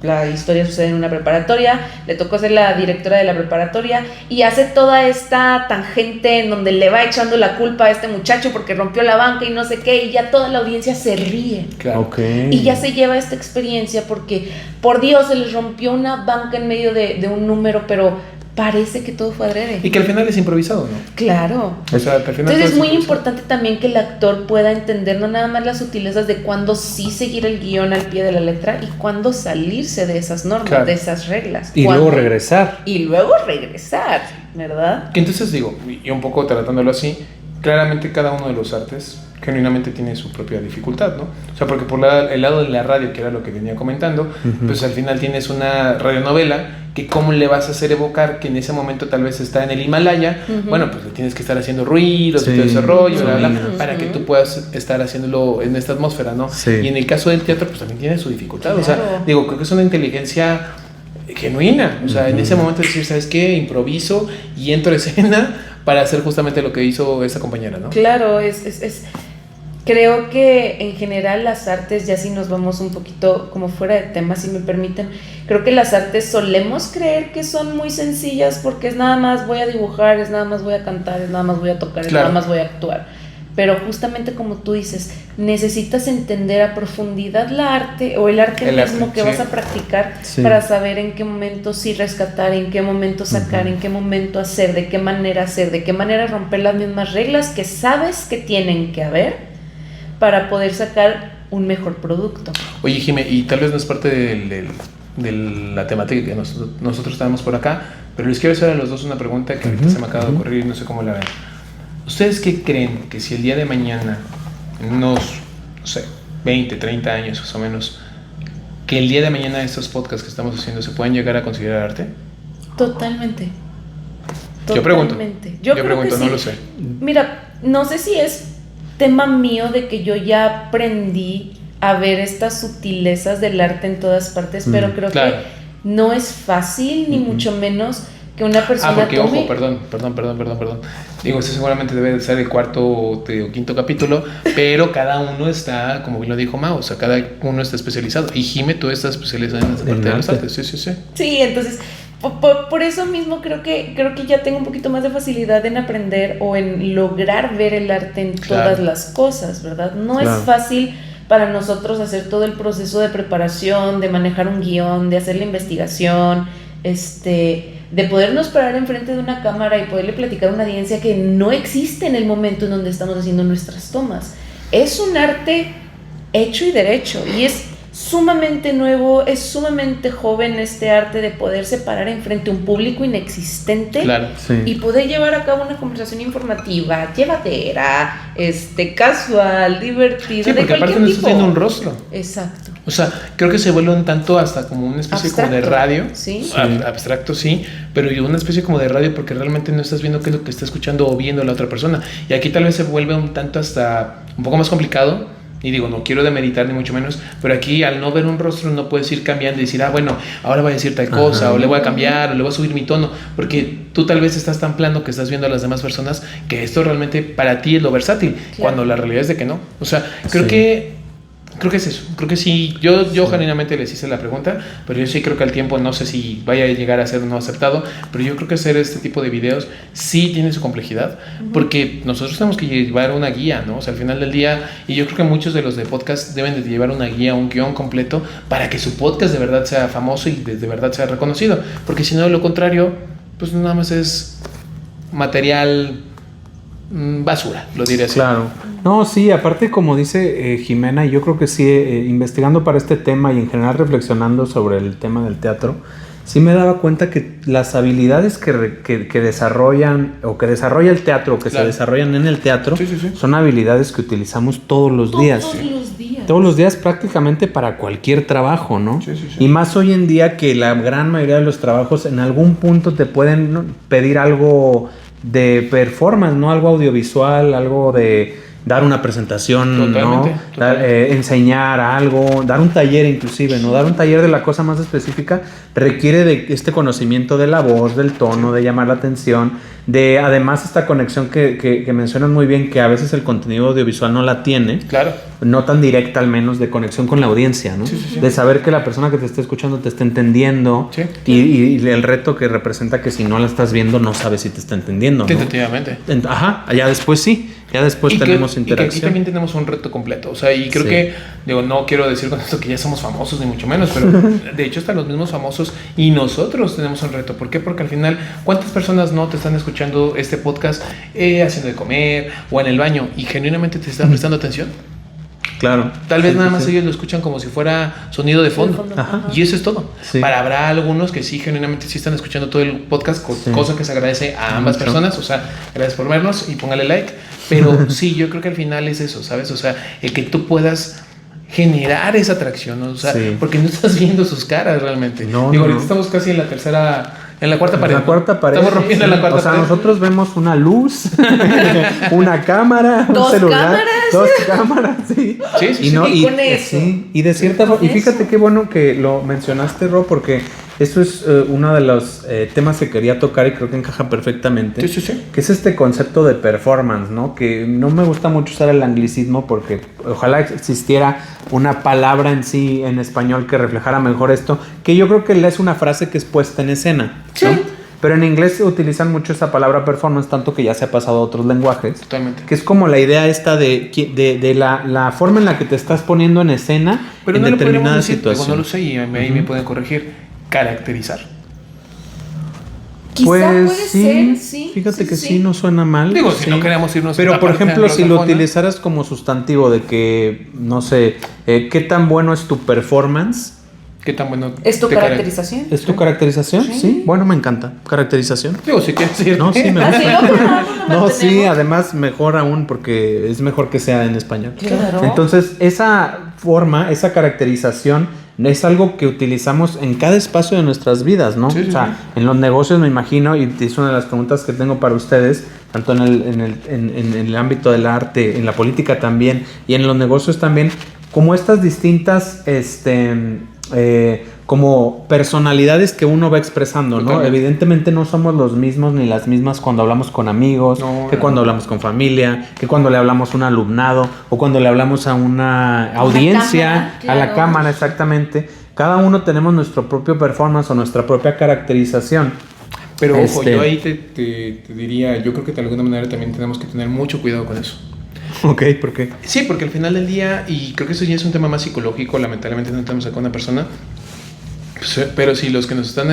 la historia sucede en una preparatoria, le tocó ser la directora de la preparatoria, y hace toda esta tangente en donde le va echando la culpa a este muchacho porque rompió la banca y no sé qué, y ya toda la audiencia se ríe.
Claro.
Ok.
Y ya se lleva esta experiencia porque, por Dios, se les rompió una banca en medio de un número, pero parece que todo fue adrede.
Y que al final es improvisado, ¿no?
Claro.
O sea, que al final
Entonces
todo
es muy
improvisado.
importante también que el actor pueda entender no nada más las sutilezas de cuándo sí seguir el guión al pie de la letra y cuándo salirse de esas normas,
Claro.
de esas reglas.
Y
Cuándo-
luego regresar.
Y luego regresar, ¿verdad?
Que entonces digo, y un poco tratándolo así, claramente cada uno de los artes genuinamente tiene su propia dificultad, ¿no? O sea, porque por el lado de la radio, que era lo que venía comentando, pues al final tienes una radionovela que cómo le vas a hacer evocar que en ese momento tal vez está en el Himalaya,
Ujú.
pues le tienes que estar haciendo ruidos
Sí,
y todo ese rollo, bla, bla, bla,
sonidos.
para que tú puedas estar haciéndolo en esta atmósfera, ¿no?
Sí.
Y en el caso del teatro, pues también tiene su dificultad, o sea,
Claro.
digo, creo que es una inteligencia genuina, o sea, en ese momento decir, ¿sabes qué? Improviso y entro a escena para hacer justamente lo que hizo esa compañera, ¿no?
Claro, creo que en general las artes, ya si nos vamos un poquito como fuera de tema, si me permiten, creo que las artes solemos creer que son muy sencillas porque es nada más voy a dibujar, es nada más voy a cantar, es nada más voy a tocar, es
Claro.
nada más voy a actuar. Pero justamente como tú dices, necesitas entender a profundidad la arte o el arte mismo que
sí.
vas a practicar
Sí.
para saber en qué momento sí rescatar, en qué momento sacar, en qué momento hacer, de qué manera romper las mismas reglas que sabes que tienen que haber para poder sacar un mejor producto.
Oye, Jime, y tal vez no es parte de la temática que nosotros tenemos por acá, pero les quiero hacer a los dos una pregunta que ahorita se me acaba de ocurrir y no sé cómo la ven. ¿Ustedes qué creen que si el día de mañana, en unos, no sé, 20, 30 años más o menos, que el día de mañana estos podcasts que estamos haciendo se pueden llegar a considerar arte?
Totalmente.
Yo pregunto.
Totalmente.
Yo
creo
pregunto,
que
no
sí.
lo sé.
Mira, no sé si es tema mío de que yo ya aprendí a ver estas sutilezas del arte en todas partes, pero creo
claro.
que no es fácil, ni mucho menos que una persona
Porque,
tome...
ojo, perdón. Digo, este seguramente debe de ser el cuarto o quinto capítulo, pero cada uno está, como bien lo dijo Mao, o sea, cada uno está especializado. Y Jime, tú estás especializada en esta parte de los
arte.
artes. Sí.
Sí, entonces, por eso mismo creo que ya tengo un poquito más de facilidad en aprender o en lograr ver el arte en
Claro.
todas las cosas, ¿verdad? No
Claro.
es fácil para nosotros hacer todo el proceso de preparación, de manejar un guión, de hacer la investigación, de podernos parar enfrente de una cámara y poderle platicar a una audiencia que no existe en el momento en donde estamos haciendo nuestras tomas. Es un arte hecho y derecho, y es sumamente nuevo, es sumamente joven este arte de poderse parar enfrente a un público inexistente,
Claro.
Sí.
y poder llevar a cabo una conversación informativa, llevadera, casual, divertida,
Sí,
de
porque aparte
cualquier
no
tipo.
estás viendo un rostro.
Exacto.
O sea, creo que se vuelve un tanto hasta como una especie como de
Abstracto,
radio.
sí.
Abstracto, sí, pero una especie como de radio porque realmente no estás viendo qué es lo que está escuchando o viendo la otra persona. Y aquí tal vez se vuelve un tanto hasta un poco más complicado. Y digo, no quiero demeritar ni mucho menos, pero aquí al no ver un rostro no puedes ir cambiando y decir, bueno, ahora voy a decir tal cosa,
Ajá.
o le voy a cambiar, o le voy a subir mi tono, porque tú tal vez estás tan plano que estás viendo a las demás personas que esto realmente para ti es lo versátil,
Claro.
cuando la realidad es de que no. O sea, creo
Sí.
que es eso. Creo que sí. Yo genuinamente les hice la pregunta, pero yo sí creo que al tiempo no sé si vaya a llegar a ser o no aceptado, pero yo creo que hacer este tipo de videos sí tiene su complejidad, porque nosotros tenemos que llevar una guía, ¿no? O sea, al final del día, y yo creo que muchos de los de podcast deben de llevar una guía, un guión completo para que su podcast de verdad sea famoso y de verdad sea reconocido, porque si no, de lo contrario, pues nada más es material basura, lo diré así.
Claro. No, sí, aparte como dice Jimena, y yo creo que sí, investigando para este tema y en general reflexionando sobre el tema del teatro, sí me daba cuenta que las habilidades que desarrollan o que desarrolla el teatro, que
Claro.
se desarrollan en el teatro,
Sí, sí, sí.
son habilidades que utilizamos todos los días.
Todos los días.
Todos los días prácticamente para cualquier trabajo, ¿no?
Sí, sí, sí.
Y más hoy en día que la gran mayoría de los trabajos en algún punto te pueden, ¿no?, pedir algo de performance, ¿no? Algo audiovisual, algo de dar una presentación,
Totalmente,
¿no?
totalmente.
Enseñar algo, dar un taller inclusive, ¿no? Dar un taller de la cosa más específica requiere de este conocimiento de la voz, del tono, de llamar la atención, de además esta conexión que mencionan muy bien, que a veces el contenido audiovisual no la tiene,
Claro.
no tan directa al menos, de conexión con la audiencia, ¿no?
Sí, sí, sí.
De saber que la persona que te está escuchando te está entendiendo,
Sí.
y el reto que representa que si no la estás viendo no sabes si te está entendiendo, ¿no?
Tentativamente.
Ajá, ya después sí, ya después tenemos
y que aquí
interacción.
también tenemos un reto completo. O sea, y creo
Sí.
que, digo, no quiero decir con esto que ya somos famosos, ni mucho menos, pero de hecho hasta los mismos famosos y nosotros tenemos un reto. ¿Por qué? Porque al final, ¿cuántas personas no te están escuchando este podcast haciendo de comer o en el baño y genuinamente te están prestando atención?
Claro.
Tal vez
Sí,
nada
sí,
más
sí.
ellos lo escuchan como si fuera sonido de fondo.
Ajá.
Y eso es todo.
Sí.
Habrá algunos que sí, genuinamente sí están escuchando todo el podcast,
Sí.
cosa que se agradece a ambas
Mucho.
personas. O sea, gracias por vernos y póngale like. Pero sí, yo creo que al final es eso, ¿sabes? O sea, el que tú puedas generar esa atracción, ¿no? O sea,
Sí.
porque no estás viendo sus caras realmente.
No,
Digo,
no,
ahorita
no.
estamos casi en la cuarta pared.
La
¿no?
cuarta pared.
Estamos rompiendo
sí.
la cuarta
O sea,
pared.
nosotros vemos una luz, una cámara, un
Dos
celular,
cámaras.
dos cámaras, sí.
Sí, sí,
y
sí.
no,
Y con eso.
sí, y de cierta forma, y fíjate qué bueno que lo mencionaste, Ro, porque eso es uno de los temas que quería tocar y creo que encaja perfectamente.
Sí, sí, sí.
Que es este concepto de performance, ¿no? Que no me gusta mucho usar el anglicismo porque ojalá existiera una palabra en sí en español que reflejara mejor esto, que yo creo que es una frase que es puesta en escena, ¿no?
Sí.
Pero en inglés se utilizan mucho esa palabra performance, tanto que ya se ha pasado a otros lenguajes.
Totalmente.
Que es como la idea esta de la forma en la que te estás poniendo en escena
Pero
en
no lo podríamos
determinada
decir, digo,
situación.
no lo sé y ahí me pueden corregir. Caracterizar.
Quizá
Pues
puede
sí,
ser, sí.
fíjate que sí, no suena mal.
Digo, si
sí.
no queremos irnos
Pero
a la
por
parte
ejemplo, si lo
anglosajona.
utilizaras como sustantivo de que, no sé, ¿qué tan bueno es tu performance?
¿Qué tan bueno?
¿Es tu
te
caracterización?
¿Es tu caracterización? Sí.
Sí.
Bueno, me encanta. Caracterización.
Digo, si quieres decir.
No, sí, me
Ah, sí,
gusta.
no, pero no
No, sí,
mantenemos.
además mejor aún porque es mejor que sea en español.
Claro.
Entonces, esa forma, esa caracterización es algo que utilizamos en cada espacio de nuestras vidas, ¿no?
Sí, sí,
o sea, en los negocios me imagino, y es una de las preguntas que tengo para ustedes, tanto en el ámbito del arte, en la política también, y en los negocios también, como estas distintas, como personalidades que uno va expresando, ¿no?
Totalmente.
Evidentemente no somos los mismos ni las mismas cuando hablamos con amigos,
No,
que
no,
cuando
no.
hablamos con familia, que cuando le hablamos a un alumnado o cuando le hablamos a una audiencia,
cámara,
a la
claro.
cámara, exactamente. Cada uno tenemos nuestro propio performance o nuestra propia caracterización.
Pero ojo, yo ahí te diría, yo creo que de alguna manera también tenemos que tener mucho cuidado con eso.
Ok, ¿por qué?
Sí, porque al final del día, y creo que eso ya es un tema más psicológico, lamentablemente no estamos acá con una persona, pues, pero si los que nos están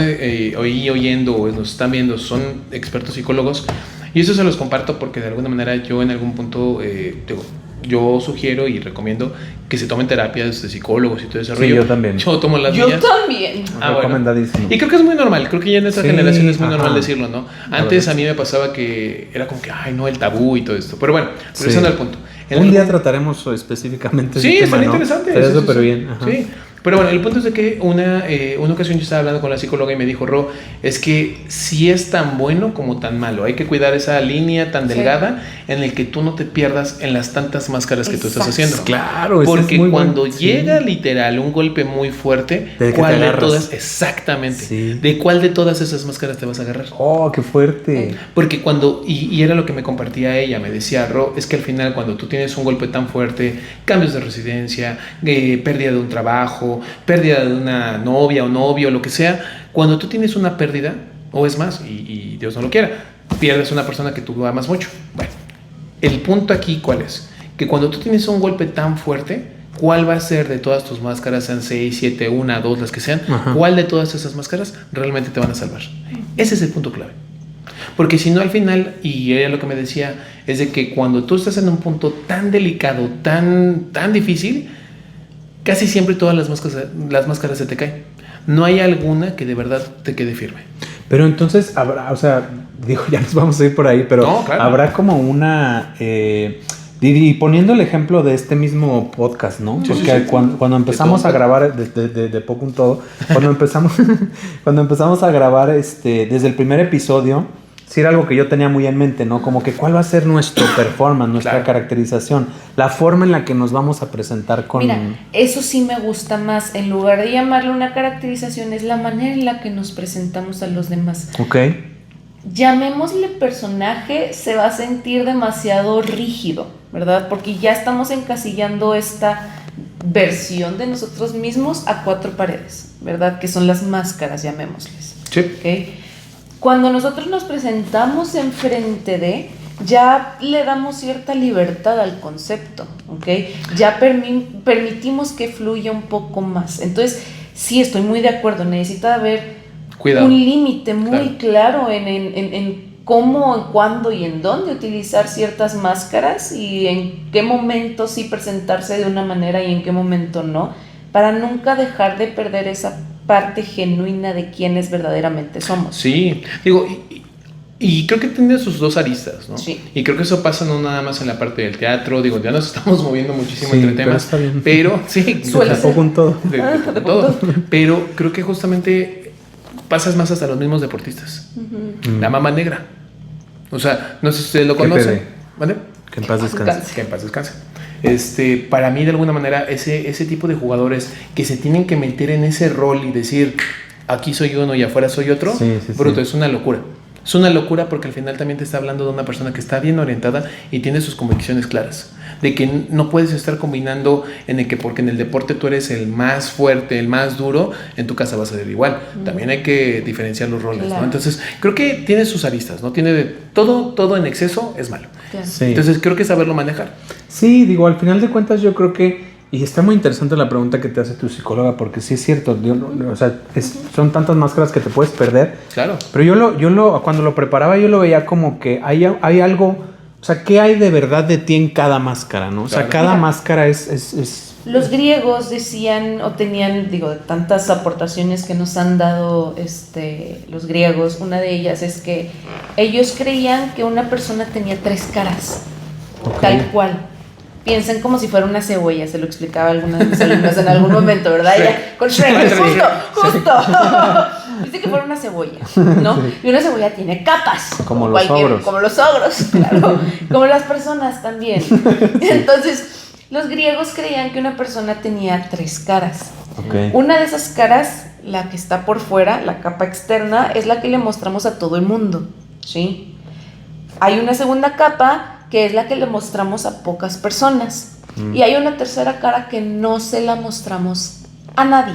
oyendo o nos están viendo son expertos psicólogos, y eso se los comparto porque de alguna manera yo en algún punto, digo, yo sugiero y recomiendo que se tomen terapias de psicólogos y todo ese rollo.
Sí, yo también.
Yo tomo las
Yo
mías.
también.
Recomendadísimo.
Bueno. Y creo que es muy normal, creo que ya en esta generación es muy
ajá.
normal decirlo, ¿no? Antes a mí me pasaba que era como que, ay, no, el tabú y todo esto. Pero bueno, regresando al punto.
Un día trataremos específicamente
sí,
ese tema,
estaría
¿no?
interesante.
Estaría
Sí,
súper
sí,
bien. Ajá.
Sí. Pero bueno, el punto es de que una ocasión yo estaba hablando con la psicóloga y me dijo, Ro, es que sí es tan bueno como tan malo. Hay que cuidar esa línea tan delgada en el que tú no te pierdas en las tantas máscaras que tú estás haciendo.
Claro,
porque
es muy
cuando
bueno.
llega literal un golpe muy fuerte,
¿De qué
¿cuál
te
de
agarras?
todas? Exactamente.
Sí.
¿De cuál de todas esas máscaras te vas a agarrar?
Oh, qué fuerte.
Porque cuando, y era lo que me compartía ella, me decía, Ro, es que al final cuando tú tienes un golpe tan fuerte, cambios de residencia, pérdida de un trabajo, pérdida de una novia o novio, lo que sea, cuando tú tienes una pérdida, o es más, y Dios no lo quiera, pierdes una persona que tú amas mucho. Bueno, el punto aquí, ¿cuál es? Que cuando tú tienes un golpe tan fuerte, ¿cuál va a ser de todas tus máscaras, sean 6, 7, 1, 2, las que sean?
Ajá.
¿Cuál de todas esas máscaras realmente te van a salvar? Ese es el punto clave. Porque si no, al final, y ella lo que me decía, es de que cuando tú estás en un punto tan delicado, tan difícil, casi siempre todas las máscaras se te caen. No hay alguna que de verdad te quede firme.
Pero entonces habrá, o sea, digo, ya nos vamos a ir por ahí, pero
No, claro.
habrá como una... y poniendo el ejemplo de este mismo podcast, ¿no?
Sí,
Porque
sí, sí.
Cuando empezamos a grabar de poco un todo, cuando empezamos a grabar desde el primer episodio, sí era algo que yo tenía muy en mente, ¿no? Como que cuál va a ser nuestro performance, nuestra
Claro.
caracterización, la forma en la que nos vamos a presentar con...
Mira, eso sí me gusta más. En lugar de llamarle una caracterización, es la manera en la que nos presentamos a los demás.
Ok.
Llamémosle personaje, se va a sentir demasiado rígido, ¿verdad? Porque ya estamos encasillando esta versión de nosotros mismos a 4 paredes, ¿verdad? Que son las máscaras, llamémosles.
Sí.
¿Ok? Cuando nosotros nos presentamos enfrente de, ya le damos cierta libertad al concepto, ¿ok? Ya permitimos que fluya un poco más. Entonces, sí, estoy muy de acuerdo, necesita haber
Cuidado.
un límite muy claro en cómo, en cuándo y en dónde utilizar ciertas máscaras y en qué momento sí presentarse de una manera y en qué momento no, para nunca dejar de perder esa parte genuina de quienes verdaderamente somos.
Sí, digo, y creo que tiene sus dos aristas, ¿no?
Sí.
Y creo que eso pasa no nada más en la parte del teatro, digo, ya nos estamos moviendo muchísimo
Sí,
entre
pero
temas,
está bien.
pero sí,
Suele
De poco un todo.
de todo, pero creo que justamente pasas más hasta los mismos deportistas. La Mama Negra, o sea, no sé si ustedes lo
Qué
conocen,
pede.
¿vale?
Que en paz descanse.
Que en paz descanse. Para mí de alguna manera ese tipo de jugadores que se tienen que meter en ese rol y decir aquí soy uno y afuera soy otro,
Sí,
bruto,
sí.
es una locura. Es una locura porque al final también te está hablando de una persona que está bien orientada y tiene sus convicciones claras. De que no puedes estar combinando porque en el deporte tú eres el más fuerte, el más duro, en tu casa va a ser igual. También hay que diferenciar los roles,
Claro.
¿no? Entonces, creo que tiene sus aristas, ¿no? Tiene todo en exceso es malo.
Claro.
Sí.
Entonces, creo que saberlo manejar.
Sí, digo, al final de cuentas yo creo que, y está muy interesante la pregunta que te hace tu psicóloga, porque sí es cierto, o sea, son tantas máscaras que te puedes perder,
Claro.
pero cuando lo preparaba yo lo veía como que hay algo, o sea, ¿qué hay de verdad de ti en cada máscara, no? O sea,
Claro.
cada
Mira.
máscara es
Los griegos decían o tenían, digo, de tantas aportaciones que nos han dado los griegos, una de ellas es que ellos creían que una persona tenía 3 caras,
Ok.
tal cual. Piensen como si fuera una cebolla, se lo explicaba a algunos de mis alumnos en algún momento, ¿verdad? Ella, con Shrek, justo. Dice que fuera una cebolla, ¿no? Y una cebolla tiene capas.
Como los ogros.
Como los ogros, claro. Como las personas también. Entonces, los griegos creían que una persona tenía 3 caras.
Ok.
Una de esas caras, la que está por fuera, la capa externa, es la que le mostramos a todo el mundo, ¿sí? Hay una segunda capa que es la que le mostramos a pocas personas. Y hay una tercera cara que no se la mostramos a nadie.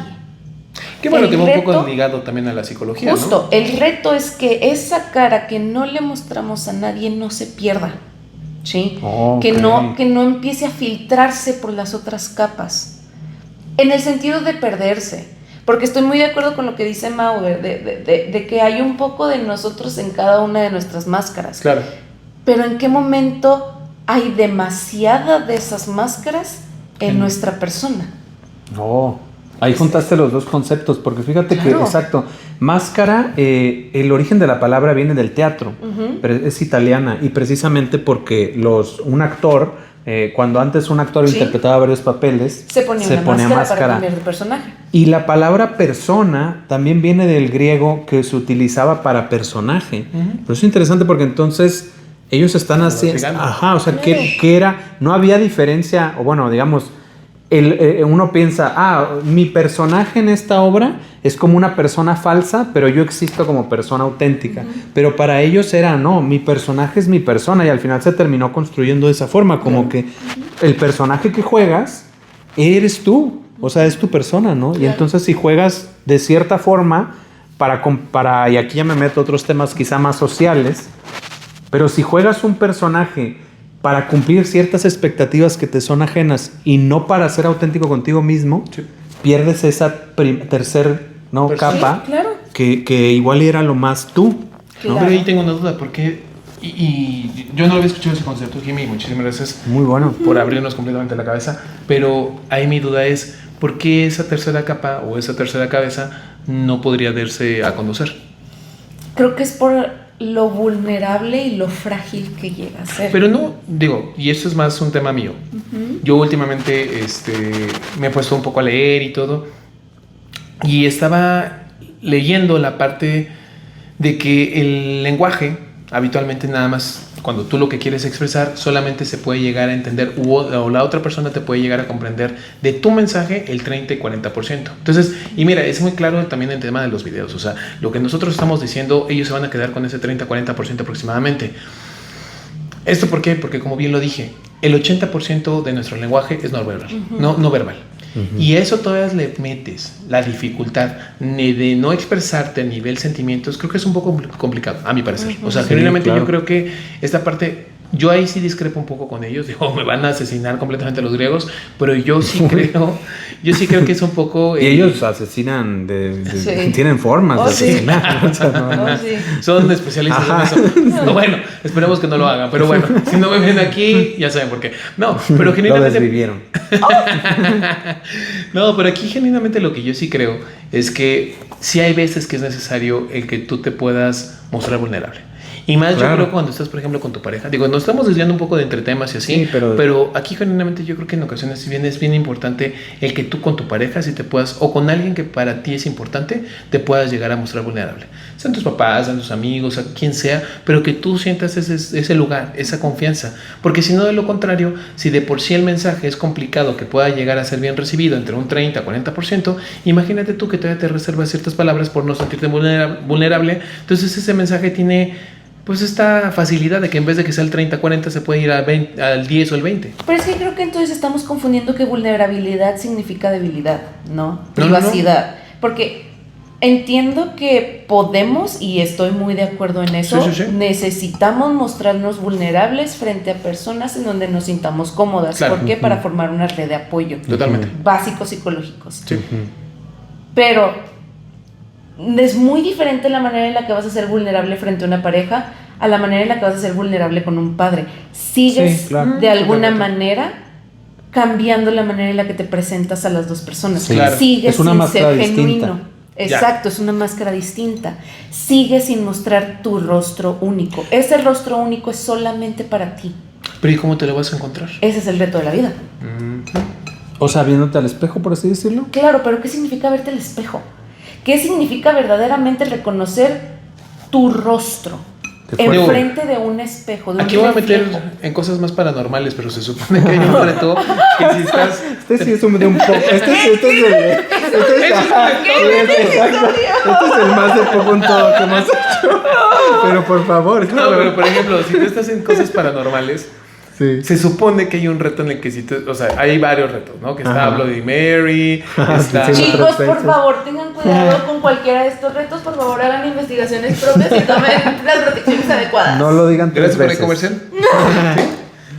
Qué bueno
El
que va un poco
reto-
ligado también a la psicología,
Justo, el reto es que esa cara que no le mostramos a nadie no se pierda, ¿sí?
Ok.
Que no empiece a filtrarse por las otras capas, en el sentido de perderse, porque estoy muy de acuerdo con lo que dice Mauer, de que hay un poco de nosotros en cada una de nuestras máscaras,
Claro.
pero en qué momento hay demasiada de esas máscaras en nuestra persona.
No, ahí juntaste los dos conceptos, porque fíjate que, exacto, máscara, el origen de la palabra viene del teatro, pero es italiana, y precisamente porque un actor, cuando antes un actor interpretaba varios papeles,
se ponía una máscara para cambiar de personaje.
Y la palabra persona también viene del griego, que se utilizaba para personaje. Pero es interesante porque entonces ellos están haciendo... Ajá, o sea, que era... No había diferencia, o bueno, digamos... uno piensa, mi personaje en esta obra es como una persona falsa, pero yo existo como persona auténtica. Pero para ellos era, no, mi personaje es mi persona, y al final se terminó construyendo de esa forma, como que el personaje que juegas eres tú, o sea, es tu persona, ¿no? Y entonces si juegas de cierta forma, y aquí ya me meto a otros temas quizá más sociales, pero si juegas un personaje para cumplir ciertas expectativas que te son ajenas y no para ser auténtico contigo mismo, pierdes esa tercer capa, que igual era lo más tú.
Claro. Pero ahí tengo una duda, porque y yo no había escuchado ese concepto, Jimmy, muchísimas gracias.
Muy bueno.
Por abrirnos completamente la cabeza, pero ahí mi duda es, ¿por qué esa tercera capa o esa tercera cabeza no podría darse a conocer?
Creo que es por lo vulnerable y lo frágil que llega a ser.
Pero no, digo, y esto es más un tema mío. Yo últimamente me he puesto un poco a leer y todo, y estaba leyendo la parte de que el lenguaje habitualmente nada más cuando tú lo que quieres expresar solamente se puede llegar a entender o la otra persona te puede llegar a comprender de tu mensaje el 30 y 40%. Entonces, y mira, es muy claro también el tema de los videos, o sea, lo que nosotros estamos diciendo, ellos se van a quedar con ese 30-40% aproximadamente. ¿Esto por qué? Porque como bien lo dije, el 80% de nuestro lenguaje es no verbal, no verbal. Y a eso todavía le metes la dificultad de no expresarte a nivel sentimientos, creo que es un poco complicado, a mi parecer. O sea, genuinamente yo creo que esta parte, yo ahí sí discrepo un poco con ellos, digo, me van a asesinar completamente los griegos, pero yo sí creo que es un poco...
Y ellos asesinan, tienen formas de asesinar.
Son especialistas en eso. No, bueno, esperemos que no lo hagan, pero bueno, si no me ven aquí, ya saben por qué. No, pero genuinamente...
Lo desvivieron.
No, pero aquí genuinamente lo que yo sí creo es que sí hay veces que es necesario el que tú te puedas mostrar vulnerable. Y más yo creo cuando estás, por ejemplo, con tu pareja. Digo, nos estamos desviando un poco de entre temas y así, pero aquí genuinamente yo creo que en ocasiones es bien importante el que tú con tu pareja, si te puedas, o con alguien que para ti es importante, te puedas llegar a mostrar vulnerable. Sean tus papás, sean tus amigos, a quien sea, pero que tú sientas ese lugar, esa confianza. Porque si no, de lo contrario, si de por sí el mensaje es complicado que pueda llegar a ser bien recibido entre un 30 a 40%, imagínate tú que todavía te reservas ciertas palabras por no sentirte vulnerable. Entonces ese mensaje tiene... pues esta facilidad de que en vez de que sea el 30-40 se puede ir al 10 o el 20.
Pero es que creo que entonces estamos confundiendo que vulnerabilidad significa debilidad, ¿no? Privacidad. No. Porque entiendo que podemos, y estoy muy de acuerdo en eso, necesitamos mostrarnos vulnerables frente a personas en donde nos sintamos cómodas. Claro. ¿Por qué? Para formar una red de apoyo.
Totalmente.
Básicos psicológicos. Sí. Pero... es muy diferente la manera en la que vas a ser vulnerable frente a una pareja a la manera en la que vas a ser vulnerable con un padre. Sigues de alguna manera cambiando la manera en la que te presentas a las dos personas. Sigues sin ser genuino. Exacto, es una máscara distinta. Sigues sin mostrar tu rostro único. Ese rostro único es solamente para ti.
Pero ¿y cómo te lo vas a encontrar?
Ese es el reto de la vida.
O sea, viéndote al espejo, por así decirlo.
Claro, pero ¿qué significa verte al espejo? ¿Qué significa verdaderamente reconocer tu rostro enfrente de un espejo?
Aquí voy a meter en cosas más paranormales, pero se supone que hay un reto que si estás...
Este sí es un de un poco... Este es el más de poco en todo que hemos hecho. Pero por favor.
No, pero por ejemplo, si tú estás en cosas paranormales... Se supone que hay un reto en el que o sea, hay varios retos, ¿no? Que está Bloody Mary, está...
Chicos, por favor, tengan cuidado con cualquiera de estos retos. Por favor, hagan investigaciones propias y tomen las protecciones adecuadas.
No lo digan tres veces.
¿Gracias por el comercial?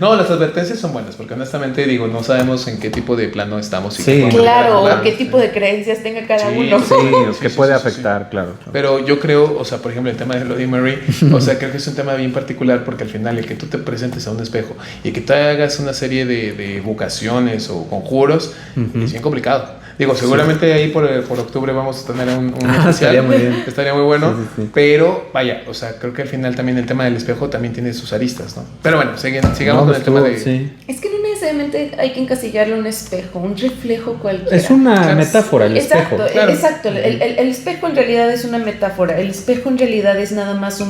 No, las advertencias son buenas, porque honestamente digo, no sabemos en qué tipo de plano estamos. Y
Sí.
Claro, o qué tipo de creencias tenga cada uno.
Sí, o que puede afectar, claro.
Pero yo creo, o sea, por ejemplo, el tema de Bloody Mary, o sea, creo que es un tema bien particular porque al final el que tú te presentes a un espejo y que tú hagas una serie de vocaciones o conjuros es bien complicado. Digo, seguramente ahí por octubre vamos a tener un especial.
Estaría muy bien.
Estaría muy bueno.
Sí.
Pero vaya, o sea, creo que al final también el tema del espejo también tiene sus aristas, ¿no? Pero bueno, sigamos con el tema de...
Sí.
Es que no necesariamente hay que encasillarle un espejo, un reflejo cualquiera.
Es una metáfora el espejo.
Claro.
Exacto. El espejo en realidad es una metáfora. El espejo en realidad es nada más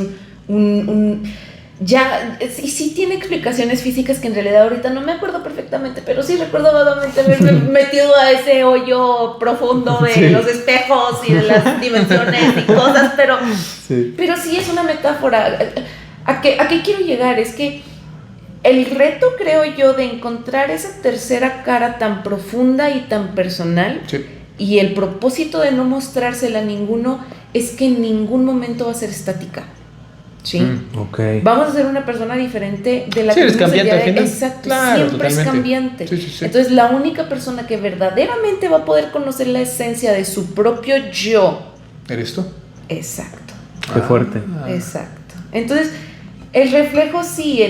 ya, sí tiene explicaciones físicas que en realidad ahorita no me acuerdo perfectamente, pero sí recuerdo vagamente haberme metido a ese hoyo profundo de los espejos y de las dimensiones y cosas, pero sí es una metáfora. ¿A qué quiero llegar? Es que el reto, creo yo, de encontrar esa tercera cara tan profunda y tan personal, y el propósito de no mostrársela a ninguno, es que en ningún momento va a ser estática. ¿Sí?
Okay.
Vamos a ser una persona diferente de la
que es cambiante al final.
Exacto,
claro,
siempre
totalmente.
es cambiante.
Sí.
Entonces, la única persona que verdaderamente va a poder conocer la esencia de su propio yo.
¿Eres tú?
Exacto.
Qué fuerte.
Exacto. Entonces, el reflejo sí,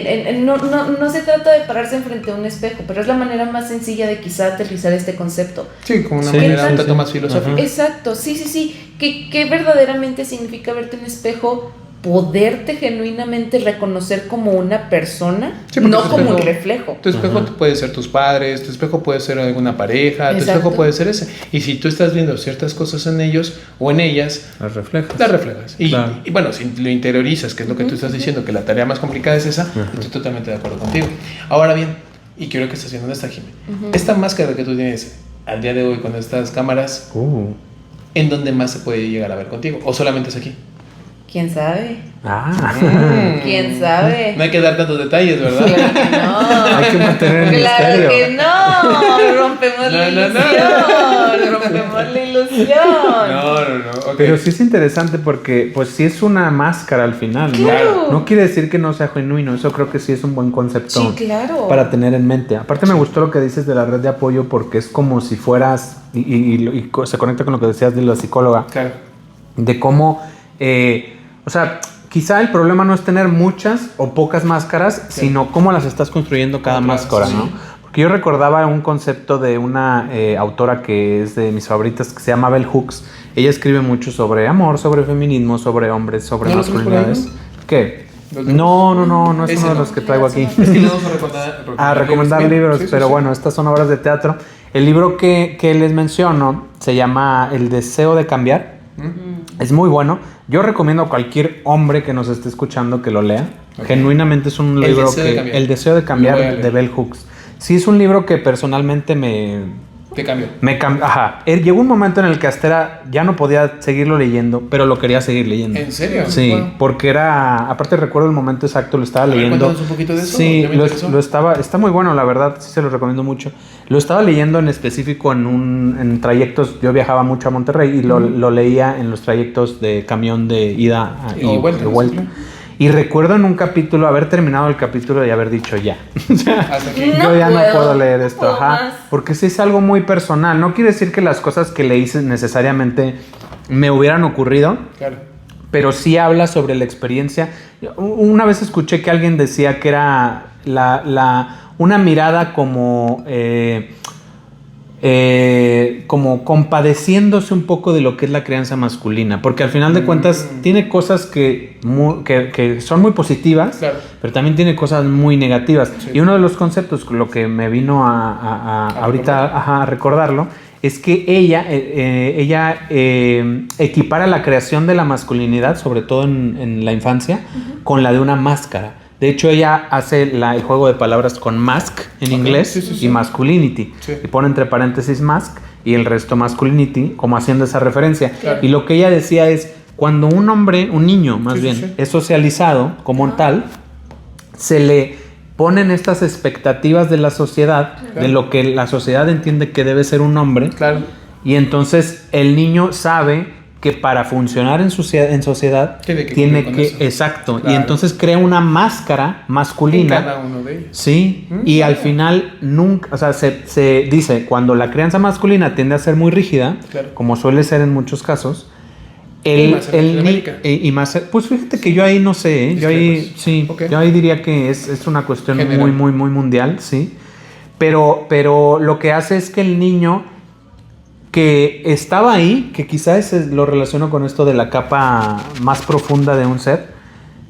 no se trata de pararse enfrente a un espejo, pero es la manera más sencilla de quizá aterrizar este concepto.
Sí, como una manera un tanto más filosófica.
Ajá. Exacto, sí. ¿Qué verdaderamente significa verte en un espejo? Poderte genuinamente reconocer como una persona, no como un reflejo.
Tu espejo puede ser tus padres, tu espejo puede ser alguna pareja, tu espejo puede ser ese. Y si tú estás viendo ciertas cosas en ellos o en ellas,
las reflejas.
Y bueno, si lo interiorizas, que es lo que tú estás diciendo, que la tarea más complicada es esa, estoy totalmente de acuerdo contigo. Ahora bien, y quiero que estés haciendo esta, Jimmy. Esta máscara que tú tienes al día de hoy con estas cámaras, ¿en dónde más se puede llegar a ver contigo? ¿O solamente es aquí?
¿Quién sabe? ¿Quién sabe?
No hay que dar tantos detalles, ¿verdad?
Claro que no.
Hay que mantener el
claro
misterio.
Que no. Rompemos la ilusión. Rompemos la ilusión.
No. Okay.
Pero sí es interesante porque, pues sí es una máscara al final.
Claro.
No quiere decir que no sea genuino. Eso creo que sí es un buen concepto.
Sí, claro.
Para tener en mente. Aparte me gustó lo que dices de la red de apoyo porque es como si fueras, y se conecta con lo que decías de la psicóloga.
Claro.
De cómo, o sea, quizá el problema no es tener muchas o pocas máscaras, sino cómo las estás construyendo cada máscara, ¿no? Porque yo recordaba un concepto de una autora que es de mis favoritas, que se llama Bell Hooks. Ella escribe mucho sobre amor, sobre feminismo, sobre hombres, sobre masculinidades. ¿Qué? No es uno de los que traigo aquí.
Es que no vamos a
recomendar libros, pero bueno, estas son obras de teatro. El libro que les menciono se llama El deseo de cambiar. Es muy bueno. Yo recomiendo a cualquier hombre que nos esté escuchando que lo lea. Genuinamente es un libro El deseo de cambiar de Bell Hooks. Sí, es un libro que personalmente
te cambió.
Ajá. Llegó un momento en el que hasta ya no podía seguirlo leyendo, pero lo quería seguir leyendo.
¿En serio?
Sí,
wow.
Porque aparte recuerdo el momento exacto, lo estaba leyendo.
Cuéntanos un poquito de eso.
Sí, está muy bueno, la verdad, sí se lo recomiendo mucho. Lo estaba leyendo en específico en trayectos, yo viajaba mucho a Monterrey y lo leía en los trayectos de camión de ida y vuelta. Y recuerdo en un capítulo haber terminado el capítulo y haber dicho ya.
Hasta aquí.
Yo ya no puedo leer esto, porque sí es algo muy personal. No quiere decir que las cosas que leí necesariamente me hubieran ocurrido.
Claro.
Pero sí habla sobre la experiencia. Una vez escuché que alguien decía que era una mirada como compadeciéndose un poco de lo que es la crianza masculina, porque al final de cuentas tiene cosas que son muy positivas, pero también tiene cosas muy negativas. Y uno de los conceptos, lo que me vino ahorita a recordarlo, es que ella equipara la creación de la masculinidad, sobre todo en la infancia, con la de una máscara. De hecho, ella hace el juego de palabras con mask en inglés y masculinity. Y pone entre paréntesis mask y el resto masculinity, como haciendo esa referencia. Claro. Y lo que ella decía es, cuando un hombre, un niño más bien, es socializado como tal, se le ponen estas expectativas de la sociedad, de lo que la sociedad entiende que debe ser un hombre. Y entonces el niño sabe que para funcionar en sociedad
Tiene que
tiene
cumplir
que,
con eso.
exacto,
Claro.
y entonces crea una máscara masculina.
En cada uno de ellos.
Sí, y al final nunca, o sea, se dice, cuando la crianza masculina tiende a ser muy rígida,
Claro.
como suele ser en muchos casos,
Y más en Latinoamérica.
y más, pues fíjate que yo ahí no sé, yo ahí, sí,
Ok.
yo ahí diría que es una cuestión
General.
muy, muy, muy mundial, sí, pero lo que hace es que el niño que estaba ahí, que quizás lo relaciono con esto de la capa más profunda de un ser,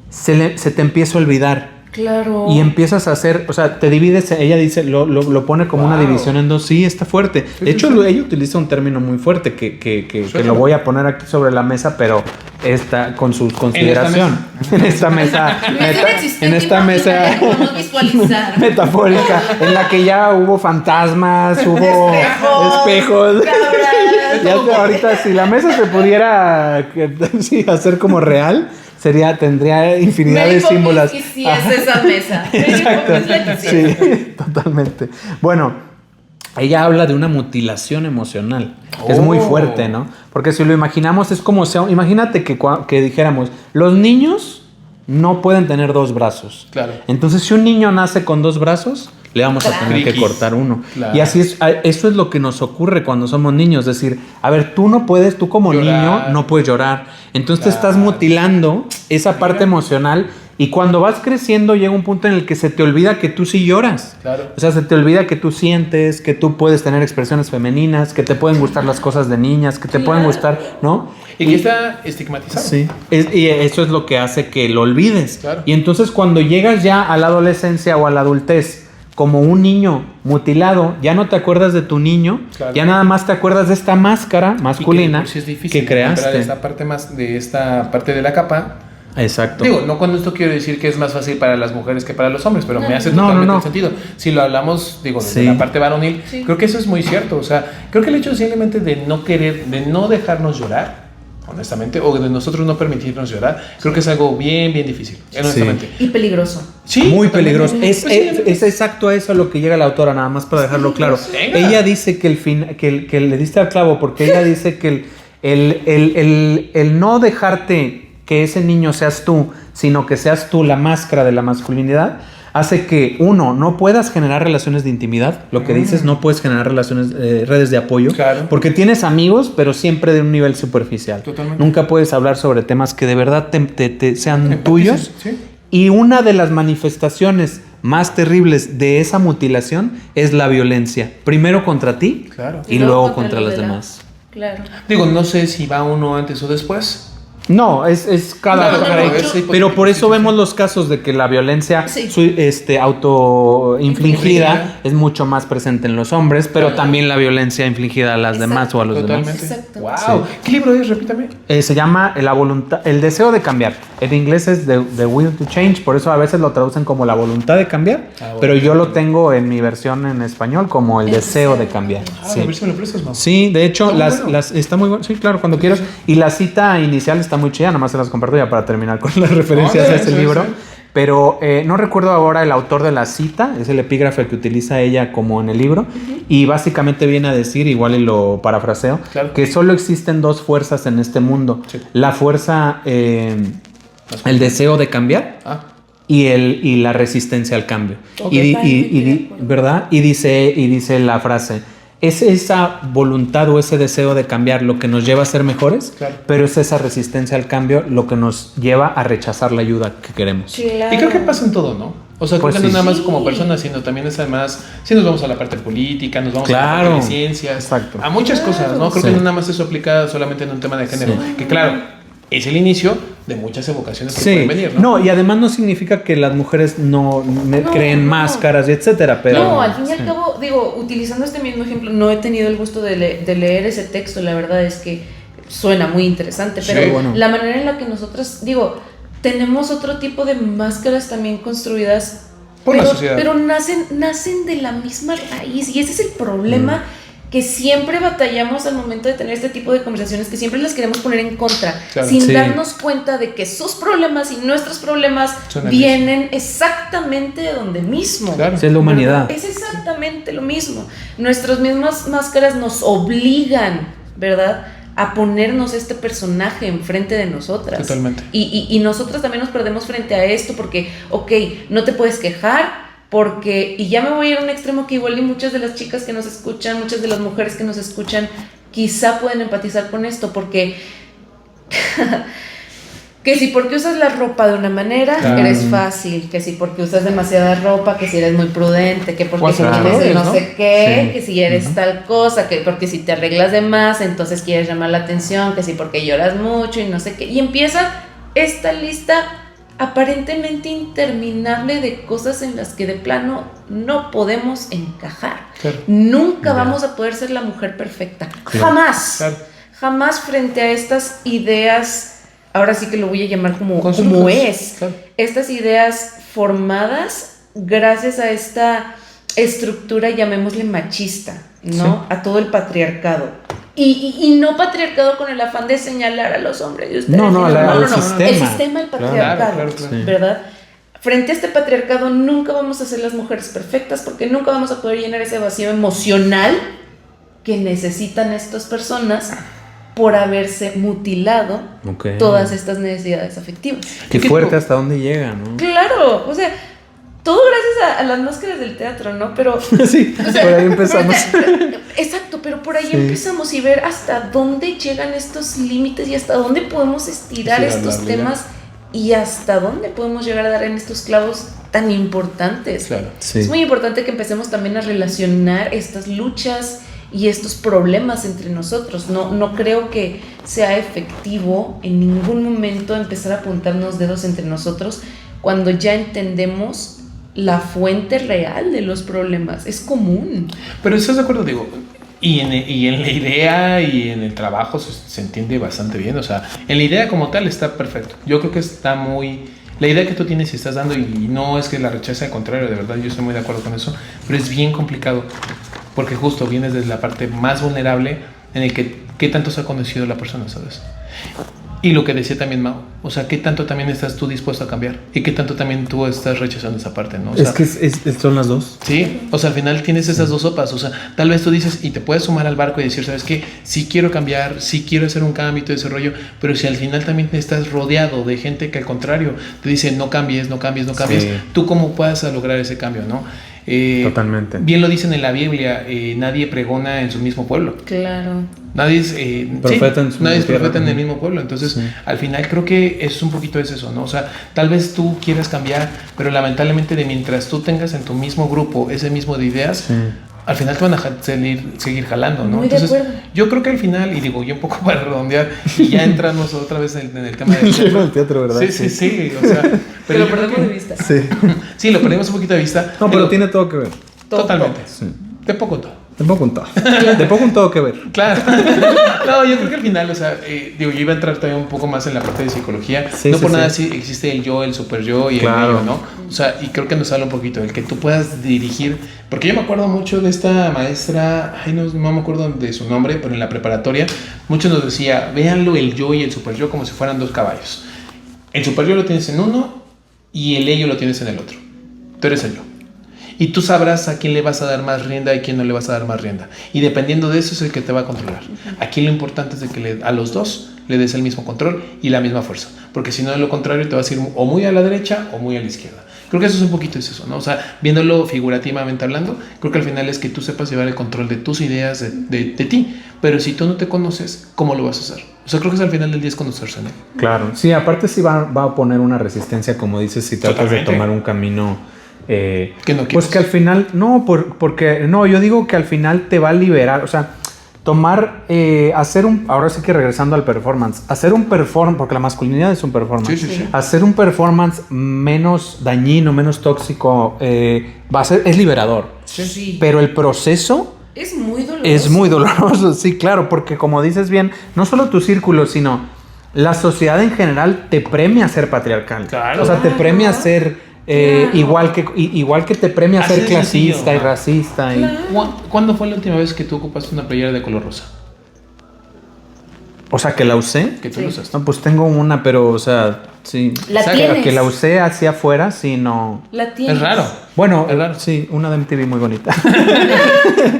se te empieza a olvidar.
Claro.
Y empiezas a hacer, o sea, te divides, ella dice, lo pone como una
Wow.
división en dos, sí, está fuerte.
Sí,
De hecho,
sí, sí.
ella utiliza un término muy fuerte que
Suéltalo.
lo voy a poner aquí sobre la mesa, pero está con su consideración. En esta mesa, en esta mesa
podemos visualizar.
metafórica, en la que ya hubo fantasmas, hubo espejos. Ya ahorita, si la mesa se pudiera sí, hacer como real, tendría infinidad de símbolos.
Y si es esa mesa.
Exacto.
Mary Poppins la quisiera.
Sí, totalmente. Bueno, ella habla de una mutilación emocional, que es muy
Oh.
fuerte, ¿no? Porque si lo imaginamos, es como imagínate que dijéramos, los niños no pueden tener dos brazos.
Claro.
Entonces, si un niño nace con dos brazos, le vamos a
Claro.
tener que
Frikis.
cortar uno.
Claro.
Y así es, eso es lo que nos ocurre cuando somos niños. Es decir, a ver, tú como
Llorar.
niño no puedes llorar. Entonces te estás
Claro.
mutilando esa parte emocional. Y cuando vas creciendo llega un punto en el que se te olvida que tú sí lloras.
Claro.
O sea, se te olvida que tú sientes, que tú puedes tener expresiones femeninas, que te pueden gustar las cosas de niñas, que te pueden gustar, ¿no?
Y que está estigmatizado.
Sí. Y eso es lo que hace que lo olvides.
Claro.
Y entonces cuando llegas ya a la adolescencia o a la adultez como un niño mutilado, ya no te acuerdas de tu niño,
Claro.
ya nada más te acuerdas de esta máscara
Y
masculina
por si es difícil
que
encontrar
creaste.
esta parte más de esta parte de la capa.
Exacto.
Digo, no con esto quiero decir que es más fácil para las mujeres que para los hombres, pero me hace
No,
totalmente
no.
sentido. Si lo hablamos, digo, desde
Sí.
la parte varonil,
Sí.
creo que eso es muy cierto. O sea, creo que el hecho simplemente de no querer, de no dejarnos llorar, honestamente, o de nosotros no permitirnos llorar, creo que es algo bien, bien difícil, honestamente.
Y peligroso.
Sí,
Muy
totalmente.
peligroso. Es
Pues sí,
exacto a eso a lo que llega la autora, nada más para dejarlo claro.
venga.
Ella dice que que le diste al clavo, porque ella dice que el no dejarte que ese niño seas tú, sino que seas tú la máscara de la masculinidad, hace que uno, no puedas generar relaciones de intimidad. Lo que dices, no puedes generar relaciones, redes de apoyo.
Claro.
Porque tienes amigos, pero siempre de un nivel superficial.
Totalmente.
Nunca puedes hablar sobre temas que de verdad te sean
Empaticen,
tuyos.
sí.
Y una de las manifestaciones más terribles de esa mutilación es la violencia. Primero contra ti
Claro.
y luego contra
lo
los
de la-
demás.
Claro.
Digo, no sé si va uno antes o después.
No, es cada...
Claro,
claro,
es
pero
hipotético,
por eso
sí, sí,
vemos
sí.
los casos de que la violencia
Sí.
autoinfligida
Infligida.
es mucho más presente en los hombres, pero también la violencia infligida a las
Exacto.
demás o a los demás.
Totalmente.
Exacto.
Wow. ¿Qué libro es? Repítame.
Se llama la voluntad, el deseo de cambiar. En inglés es the will to change, por eso a veces lo traducen como la voluntad de cambiar,
bueno.
pero yo lo tengo en mi versión en español como el deseo de cambiar.
Ah,
Sí.
a ver si me lo prestas, Mau.
Sí, de hecho,
Está muy bueno.
está muy bueno. Sí, claro, cuando quieras. Y la cita inicial está muy chida, nada más se las comparto ya para terminar con las referencias
No,
a ese
sí,
libro.
sí.
Pero no recuerdo ahora el autor de la cita, es el epígrafe que utiliza ella como en el libro. Y básicamente viene a decir, igual y lo parafraseo,
Claro.
que solo existen dos fuerzas en este mundo.
Sí.
La fuerza, el deseo de cambiar
Ah,
y la resistencia al cambio.
Ok.
Totalmente de acuerdo.
¿Verdad? Y dice la frase, es esa voluntad o ese deseo de cambiar lo que nos lleva a ser mejores,
Claro.
pero es esa resistencia al cambio lo que nos lleva a rechazar la ayuda que queremos.
Claro.
y creo que pasa en todo, ¿no? O sea,
Pues
creo que
sí.
no nada más
Sí.
como personas, sino también es además, si nos vamos a la parte política, nos vamos a la
Claro.
parte de ciencias,
Exacto.
a muchas cosas, ¿no? Creo
Sí.
que no nada más eso aplica solamente en un tema de género, que claro, es el inicio de muchas evocaciones que
Sí,
pueden venir, ¿no?
no, y además no significa que las mujeres no creen
no.
máscaras y etcétera, pero...
No, al fin y al
sí.
cabo, digo, utilizando este mismo ejemplo, no he tenido el gusto de leer ese texto, la verdad es que suena muy interesante, pero
Sí, bueno.
la manera en la que nosotros, digo, tenemos otro tipo de máscaras también construidas,
Por la sociedad.
pero nacen de la misma raíz y ese es el problema. Que siempre batallamos al momento de tener este tipo de conversaciones, que siempre las queremos poner en contra,
Claro.
sin
Sí.
darnos cuenta de que sus problemas y nuestros problemas
Son el
vienen exactamente de donde mismo.
Claro.
Sí, es la humanidad.
Es exactamente lo mismo. Nuestras mismas máscaras nos obligan, ¿verdad?, a ponernos este personaje enfrente de nosotras.
Totalmente.
Y nosotras también nos perdemos frente a esto porque, ok, no te puedes quejar porque, y ya me voy a ir a un extremo que igual y muchas de las chicas que nos escuchan, muchas de las mujeres que nos escuchan, quizá pueden empatizar con esto porque... que si porque usas la ropa de una manera, eres fácil, que si porque usas demasiada ropa, que si eres muy prudente, que porque si tienes no sé qué, que si eres tal cosa, que porque si te arreglas de más, entonces quieres llamar la atención, que si porque lloras mucho y no sé qué. Y empieza esta lista aparentemente interminable de cosas en las que de plano no podemos encajar.
Claro.
Nunca vamos a poder ser la mujer perfecta. Claro. Jamás. Claro. Jamás frente a estas ideas... Ahora sí que lo voy a llamar como es. Claro. Estas ideas formadas gracias a esta estructura, llamémosle machista, ¿no? Sí. A todo el patriarcado. Y no patriarcado con el afán de señalar a los hombres. Y ustedes,
no, el sistema.
El sistema del patriarcado, claro. ¿Verdad? Frente a este patriarcado nunca vamos a ser las mujeres perfectas porque nunca vamos a poder llenar ese vacío emocional que necesitan estas personas por haberse mutilado todas estas necesidades afectivas.
Qué fuerte hasta dónde llega, ¿no?
Claro, o sea, todo gracias a las máscaras del teatro, ¿no? Pero
sí, o sea, por ahí empezamos.
Exacto, pero por ahí empezamos y ver hasta dónde llegan estos límites y hasta dónde podemos estirar estos temas y hasta dónde podemos llegar a dar en estos clavos tan importantes.
Claro.
Sí.
Es muy importante que empecemos también a relacionar estas luchas y estos problemas entre nosotros. No creo que sea efectivo en ningún momento empezar a apuntarnos dedos entre nosotros cuando ya entendemos la fuente real de los problemas. Es común.
Pero ¿estás de acuerdo? Digo, y en la idea y en el trabajo se entiende bastante bien. O sea, en la idea como tal está perfecto. Yo creo que está muy... La idea que tú tienes y estás dando, y no es que la rechace, al contrario, de verdad, yo estoy muy de acuerdo con eso, pero es bien complicado. Porque justo vienes desde la parte más vulnerable en el que qué tanto se ha conocido la persona, ¿sabes? Y lo que decía también Mau, o sea, qué tanto también estás tú dispuesto a cambiar y qué tanto también tú estás rechazando esa parte, ¿no? O sea,
es que son las dos.
Sí, o sea, al final tienes esas dos sopas, o sea, tal vez tú dices y te puedes sumar al barco y decir, ¿sabes qué? Sí quiero cambiar, sí quiero hacer un cambio y todo ese rollo, pero si al final también estás rodeado de gente que al contrario te dice no cambies, sí. ¿Tú cómo puedas lograr ese cambio, no?
Totalmente.
Bien lo dicen en la Biblia, nadie pregona en su mismo pueblo.
Claro.
Nadie es
profeta
en el mismo pueblo. Entonces, al final creo que es un poquito es eso, ¿no? O sea, tal vez tú quieras cambiar, pero lamentablemente de mientras tú tengas en tu mismo grupo ese mismo de ideas, al final te van a seguir jalando, ¿no?
Muy
Entonces,
de acuerdo.
yo creo que al final, y digo, yo un poco para redondear, y ya entramos otra vez en el tema del
teatro, ¿verdad?
Sí, o sea,
pero lo perdemos de vista.
Sí, lo perdemos un poquito de vista.
No, pero tiene todo que ver.
Totalmente. De poco todo.
De poco un todo que ver.
Claro. No, yo creo que al final, o sea, digo, yo iba a entrar todavía un poco más en la parte de psicología. Nada sí existe el yo, el super yo y el medio, ¿no? O sea, y creo que nos habla un poquito el que tú puedas dirigir. Porque yo me acuerdo mucho de esta maestra, no me acuerdo de su nombre, pero en la preparatoria, muchos nos decía, véanlo el yo y el super yo como si fueran dos caballos. El super yo lo tienes en uno y el ello lo tienes en el otro. Tú eres el yo. Y tú sabrás a quién le vas a dar más rienda y a quién no le vas a dar más rienda. Y dependiendo de eso es el que te va a controlar. Aquí lo importante es de que a los dos le des el mismo control y la misma fuerza. Porque si no, de lo contrario, te vas a ir o muy a la derecha o muy a la izquierda. Creo que eso es un poquito eso, ¿no? O sea, viéndolo figurativamente hablando, creo que al final es que tú sepas llevar el control de tus ideas, de ti. Pero si tú no te conoces, ¿cómo lo vas a hacer? O sea, creo que es al final del día es conocerse, ¿no?
Claro. Sí, aparte sí va a poner una resistencia, como dices, si tratas de tomar un camino...
que no quieres.
Pues que al final, yo digo que al final te va a liberar, o sea, ahora sí que regresando al performance, hacer un performance, porque la masculinidad es un performance,
sí.
Hacer un performance menos dañino, menos tóxico, es liberador, pero el proceso
es muy doloroso.
Es muy doloroso, sí, claro, porque como dices bien, no solo tu círculo, sino la sociedad en general te premia a ser patriarcal,
claro.
O sea, te premia a ser... igual que te premia a ser clasista y racista.
Claro.
¿Cuándo fue la última vez que tú ocupaste una playera de color rosa?
O sea, que la usé.
Que tú la usaste.
No, pues tengo una, pero, o sea, Sí.
La
O sea,
tienes.
que la usé hacia afuera, sí, no.
La tienes.
Es raro.
Bueno,
Es raro.
sí, una de MTV muy bonita.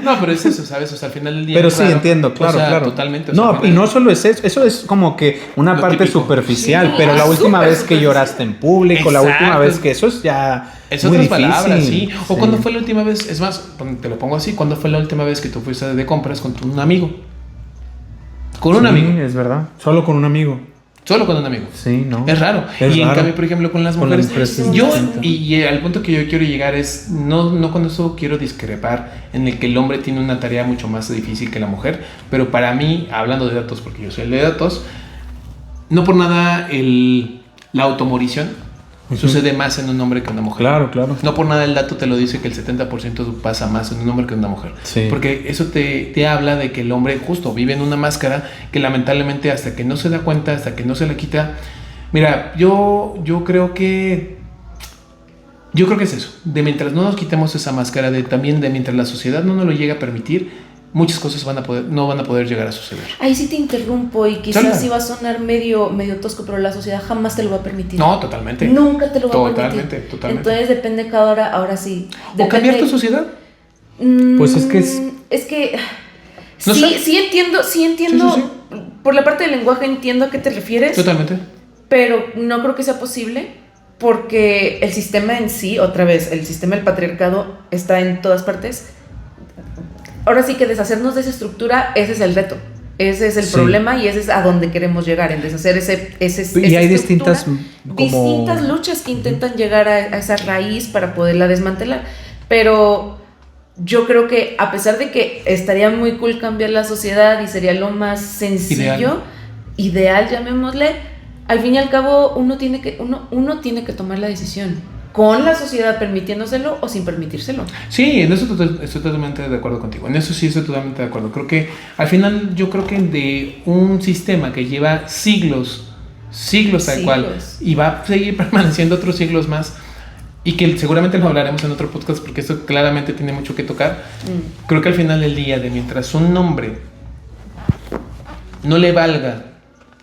No, pero es eso, ¿sabes? O sea, al final del día.
Pero
es
sí,
raro.
entiendo, claro,
O sea,
claro.
totalmente. O sea,
No,
al
y
final-
no solo es eso es como que una
Lo
parte
típico.
superficial,
Sí,
pero la última
súper
vez que lloraste en público, la
Exacto.
última vez que eso es ya
Es
muy
otras
difícil.
palabras, sí. O
Sí.
cuando fue la última vez, es más, te lo pongo así, ¿cuándo fue la última vez que tú fuiste de compras con un amigo? Con un
Sí,
amigo.
es verdad, solo con un amigo.
Solo con un amigo.
Sí, ¿no?
Es raro.
Es
y en
raro.
cambio, por ejemplo, con las
Con las
mujeres,
mujeres es
yo,
distinto.
y al punto que yo quiero llegar es, no con eso quiero discrepar en el que el hombre tiene una tarea mucho más difícil que la mujer, pero para mí, hablando de datos, porque yo soy el de datos, no por nada la automorición sucede más en un hombre que en una mujer.
Claro, claro.
No por nada el dato te lo dice que el 70% pasa más en un hombre que en una mujer.
Sí.
Porque eso te habla de que el hombre justo vive en una máscara que lamentablemente hasta que no se da cuenta, hasta que no se la quita. Mira, yo creo que es eso. De mientras no nos quitemos esa máscara, también de mientras la sociedad no nos lo llega a permitir, muchas cosas no van a poder llegar a suceder.
Ahí sí te interrumpo y quizás
Salta.
sí va a sonar medio tosco, pero la sociedad jamás te lo va a permitir.
No, totalmente.
Nunca te lo va a permitir.
Totalmente.
Entonces depende cada hora, ahora sí.
¿O cambiar tu sociedad?
Pues es que es-
Es que...
No
sí,
sé.
sí entiendo,
Sí.
por la parte del lenguaje entiendo a qué te refieres,
Totalmente.
pero no creo que sea posible porque el sistema en sí, otra vez, el sistema del patriarcado está en todas partes. Ahora sí que deshacernos de esa estructura, ese es el reto, ese es el
Sí.
problema y ese es a donde queremos llegar, en deshacer ese
Y
esa
hay
estructura.
distintas
Luchas que intentan llegar a esa raíz para poderla desmantelar, pero yo creo que a pesar de que estaría muy cool cambiar la sociedad y sería lo más sencillo, ideal llamémosle, al fin y al cabo uno tiene que tomar la decisión con la sociedad permitiéndoselo o sin permitírselo.
Sí, en eso estoy totalmente de acuerdo contigo. En eso sí estoy totalmente de acuerdo. Creo que al final yo creo que de un sistema que lleva siglos tal cual, y va a seguir permaneciendo otros siglos más, y que seguramente lo hablaremos en otro podcast porque esto claramente tiene mucho que tocar. Creo que al final del día, de mientras un hombre no le valga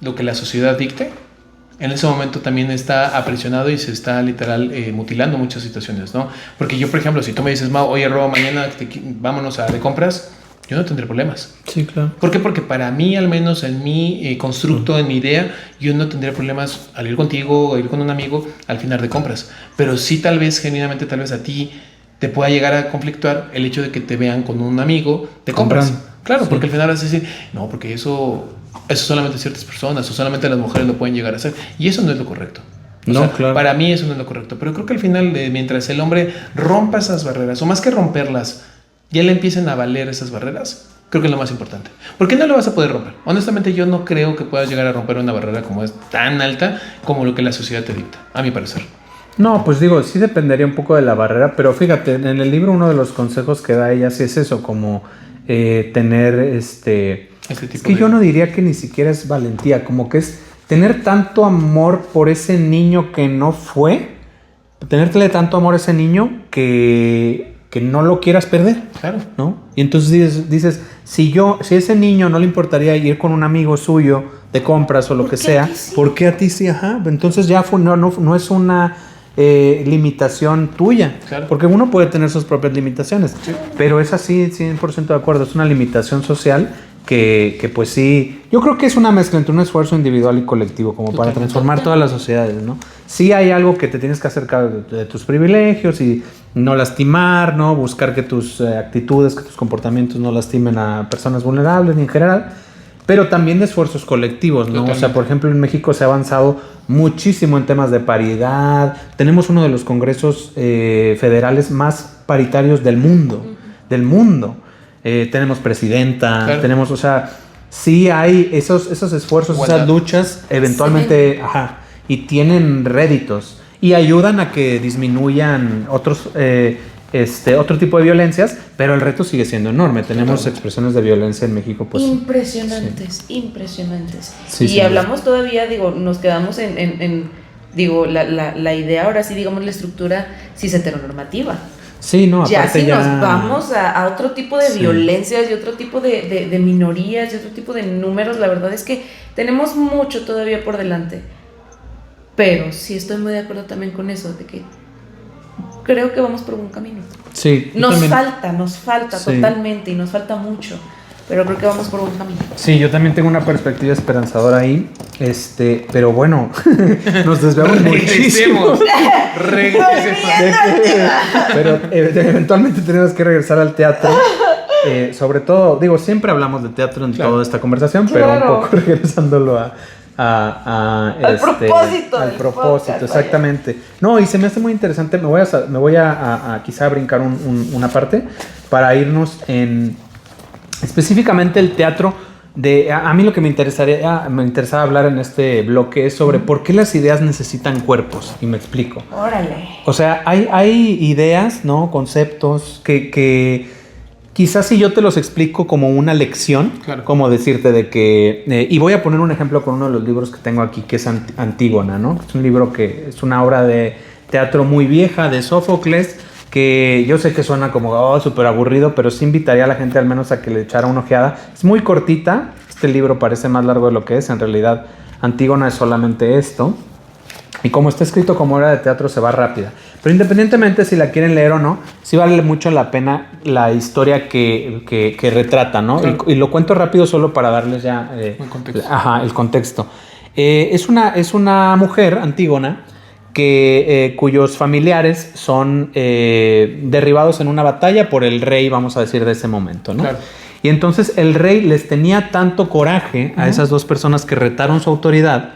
lo que la sociedad dicte, en ese momento también está aprisionado y se está literal mutilando muchas situaciones, ¿no? Porque yo, por ejemplo, si tú me dices, Mau, oye, Robo, mañana vámonos a de compras, yo no tendré problemas.
Sí, claro.
¿Por qué? Porque para mí, al menos en mi constructo, en mi idea, yo no tendría problemas al ir contigo o ir con un amigo al final de compras. Pero sí, tal vez, genuinamente, tal vez a ti te pueda llegar a conflictuar el hecho de que te vean con un amigo de compras.
Comprando.
Claro,
Sí.
porque al final vas a decir, no, porque eso solamente ciertas personas o solamente las mujeres lo pueden llegar a hacer. Y eso no es lo correcto. O
No,
sea,
claro.
Para mí eso no es lo correcto. Pero creo que al final, mientras el hombre rompa esas barreras, o más que romperlas, ya le empiecen a valer esas barreras, creo que es lo más importante. ¿Por qué no lo vas a poder romper? Honestamente, yo no creo que puedas llegar a romper una barrera como es tan alta como lo que la sociedad te dicta, a mi parecer.
No, pues digo, sí dependería un poco de la barrera, pero fíjate, en el libro uno de los consejos que da ella sí es eso, como tener
Este tipo
Es que
de-
yo no diría que ni siquiera es valentía, como que es tener tanto amor por ese niño que no fue, tenerle tanto amor a ese niño que no lo quieras perder,
Claro.
¿no? Y entonces dices, si ese niño no le importaría ir con un amigo suyo de compras o lo
¿Por
que
qué
sea,
a ti sí?
¿por qué a ti sí? Ajá, entonces ya no es una limitación tuya,
Claro.
porque uno puede tener sus propias limitaciones,
Sí.
pero es así, 100% de acuerdo, es una limitación social que pues sí, yo creo que es una mezcla entre un esfuerzo individual y colectivo como para
Totalmente.
transformar todas las sociedades, ¿no? Sí hay algo que te tienes que acercar de tus privilegios y no lastimar, ¿no? Buscar que tus actitudes, que tus comportamientos no lastimen a personas vulnerables ni en general, pero también de esfuerzos colectivos, ¿no?
Totalmente.
O sea, por ejemplo, en México se ha avanzado muchísimo en temas de paridad, tenemos uno de los congresos federales más paritarios del mundo, tenemos presidenta,
Claro.
tenemos, o sea, sí hay esos esfuerzos,
Igualdad.
esas luchas, eventualmente, ajá, y tienen réditos y ayudan a que disminuyan otro tipo de violencias, pero el reto sigue siendo enorme. Tenemos
Totalmente.
expresiones de violencia en México, pues.
Impresionantes.
Sí,
Y
sí,
hablamos todavía, digo, nos quedamos en la idea, ahora sí, digamos, la estructura cis heteronormativa.
Sí, no,
Ya
aparte
si
ya.
nos vamos a otro tipo de
Sí.
violencias y otro tipo de minorías y otro tipo de números, la verdad es que tenemos mucho todavía por delante. pero sí estoy muy de acuerdo también con eso, de que creo que vamos por un camino.
Sí.
Nos falta
Sí.
totalmente y nos falta mucho, pero creo que vamos por un camino.
Sí, yo también tengo una perspectiva esperanzadora ahí, pero bueno, nos desviamos muchísimo. Pero eventualmente tenemos que regresar al teatro. Sobre todo, digo, siempre hablamos de teatro en toda esta conversación, pero un poco regresándolo
al propósito.
Al propósito, exactamente. No, y se me hace muy interesante. Me voy a quizá brincar una parte para irnos en específicamente el teatro. A mí lo que me interesaba hablar en este bloque es sobre por qué las ideas necesitan cuerpos, y me explico.
Órale.
O sea, hay ideas, ¿no? Conceptos que quizás si yo te los explico como una lección,
claro,
como decirte de que... y voy a poner un ejemplo con uno de los libros que tengo aquí, que es Antígona, ¿no? Es un libro que es una obra de teatro muy vieja, de Sófocles, que yo sé que suena como súper aburrido, pero sí invitaría a la gente al menos a que le echara una ojeada. Es muy cortita, este libro parece más largo de lo que es, en realidad Antígona es solamente esto. Y como está escrito como obra de teatro, se va rápida. Pero independientemente si la quieren leer o no, sí vale mucho la pena la historia que retrata, ¿no?
Claro.
Y lo cuento rápido solo para darles ya
el contexto.
El contexto. Es una mujer, Antígona, cuyos familiares son derribados en una batalla por el rey, vamos a decir, de ese momento, ¿no?
Claro.
Y entonces el rey les tenía tanto coraje a esas dos personas que retaron su autoridad,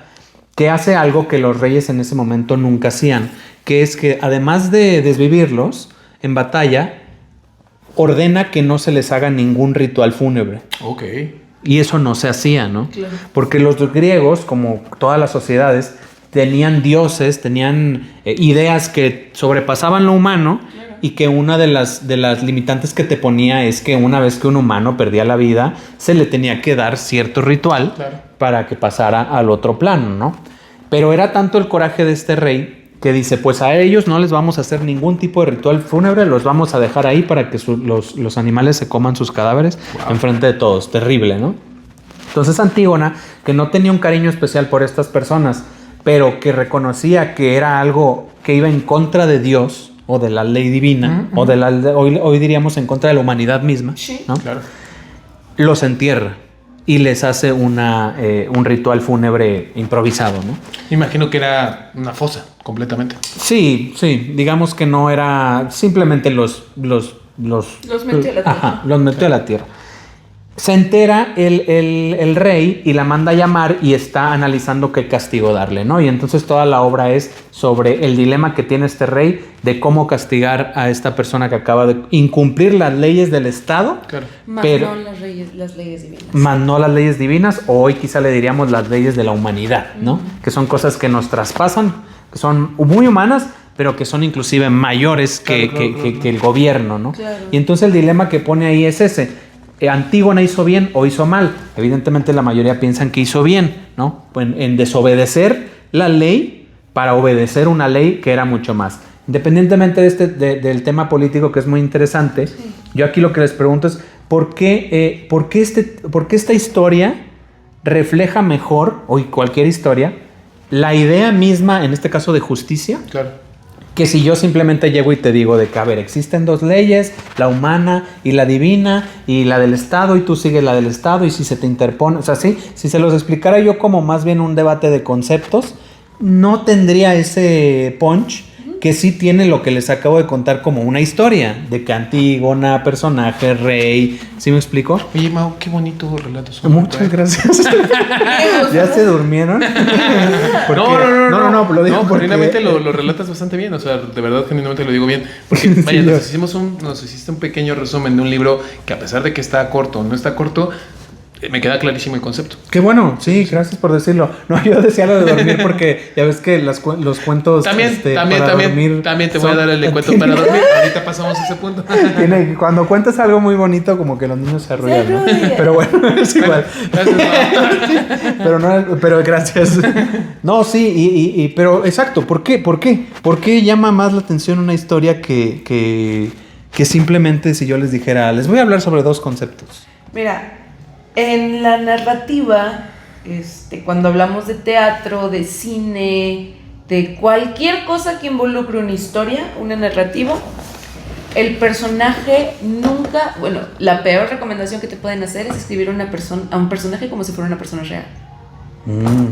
que hace algo que los reyes en ese momento nunca hacían, que es que además de desvivirlos en batalla, ordena que no se les haga ningún ritual fúnebre.
Ok.
Y eso no se hacía, ¿no?
Claro.
Porque los griegos, como todas las sociedades, tenían dioses, tenían ideas que sobrepasaban lo humano, y que una de las limitantes que te ponía es que una vez que un humano perdía la vida, se le tenía que dar cierto ritual, claro, para que pasara al otro plano, ¿no? Pero era tanto el coraje de este rey que dice, pues a ellos no les vamos a hacer ningún tipo de ritual fúnebre, los vamos a dejar ahí para que los animales se coman sus cadáveres enfrente de todos. Terrible, ¿no? Entonces Antígona, que no tenía un cariño especial por estas personas, pero que reconocía que era algo que iba en contra de Dios o de la ley divina, o hoy diríamos en contra de la humanidad misma,
sí,
¿no?
Claro.
Los entierra y les hace un ritual fúnebre improvisado, ¿no?
Imagino que era una fosa, completamente.
Sí, digamos que no era, simplemente los
metió a la tierra.
Ajá, los metió a la tierra. Se entera el rey y la manda a llamar y está analizando qué castigo darle, ¿no? Y entonces toda la obra es sobre el dilema que tiene este rey de cómo castigar a esta persona que acaba de incumplir las leyes del Estado.
Claro.
Más
pero,
no las leyes divinas.
Más no las leyes divinas, o hoy quizá le diríamos las leyes de la humanidad, ¿no? Que son cosas que nos traspasan, que son muy humanas, pero que son inclusive mayores que el gobierno, ¿no?
Claro.
Y entonces el dilema que pone ahí es ese. ¿Antígona hizo bien o hizo mal? Evidentemente la mayoría piensan que hizo bien, ¿no? En desobedecer la ley para obedecer una ley que era mucho más. Independientemente del tema político, que es muy interesante, sí, yo aquí lo que les pregunto es ¿por qué esta historia refleja mejor, o cualquier historia, la idea misma, en este caso de justicia?
Claro.
Que si yo simplemente llego y te digo de que, a ver, existen dos leyes, la humana y la divina, y la del Estado, y tú sigues la del Estado, y si se te interpone, o sea, sí, si se los explicara yo como más bien un debate de conceptos, no tendría ese punch que sí tiene lo que les acabo de contar como una historia, de que Antígona, personaje, rey, ¿sí me explico?
Oye, Mau, qué bonito relato.
Muchas gracias. ¿Ya se durmieron?
No,
lo digo porque
genuinamente lo relatas bastante bien, o sea, de verdad genuinamente lo digo bien, porque vaya, nos hiciste un pequeño resumen de un libro que a pesar de que está corto o no está corto, me queda clarísimo el concepto.
Qué bueno, sí, gracias por decirlo. No, yo decía lo de dormir porque ya ves que los cuentos
también te voy a dar el de cuento para dormir. Ahorita pasamos a ese punto.
Cuando cuentas algo muy bonito, como que los niños se arrullan, ¿no? Pero bueno, es igual. Pero gracias. No, sí, pero exacto, ¿por qué? ¿Por qué llama más la atención una historia que simplemente si yo les dijera, les voy a hablar sobre dos conceptos?
Mira, en la narrativa, cuando hablamos de teatro, de cine, de cualquier cosa que involucre una historia, una narrativa, el personaje nunca, bueno, la peor recomendación que te pueden hacer es escribir a un personaje como si fuera una persona real.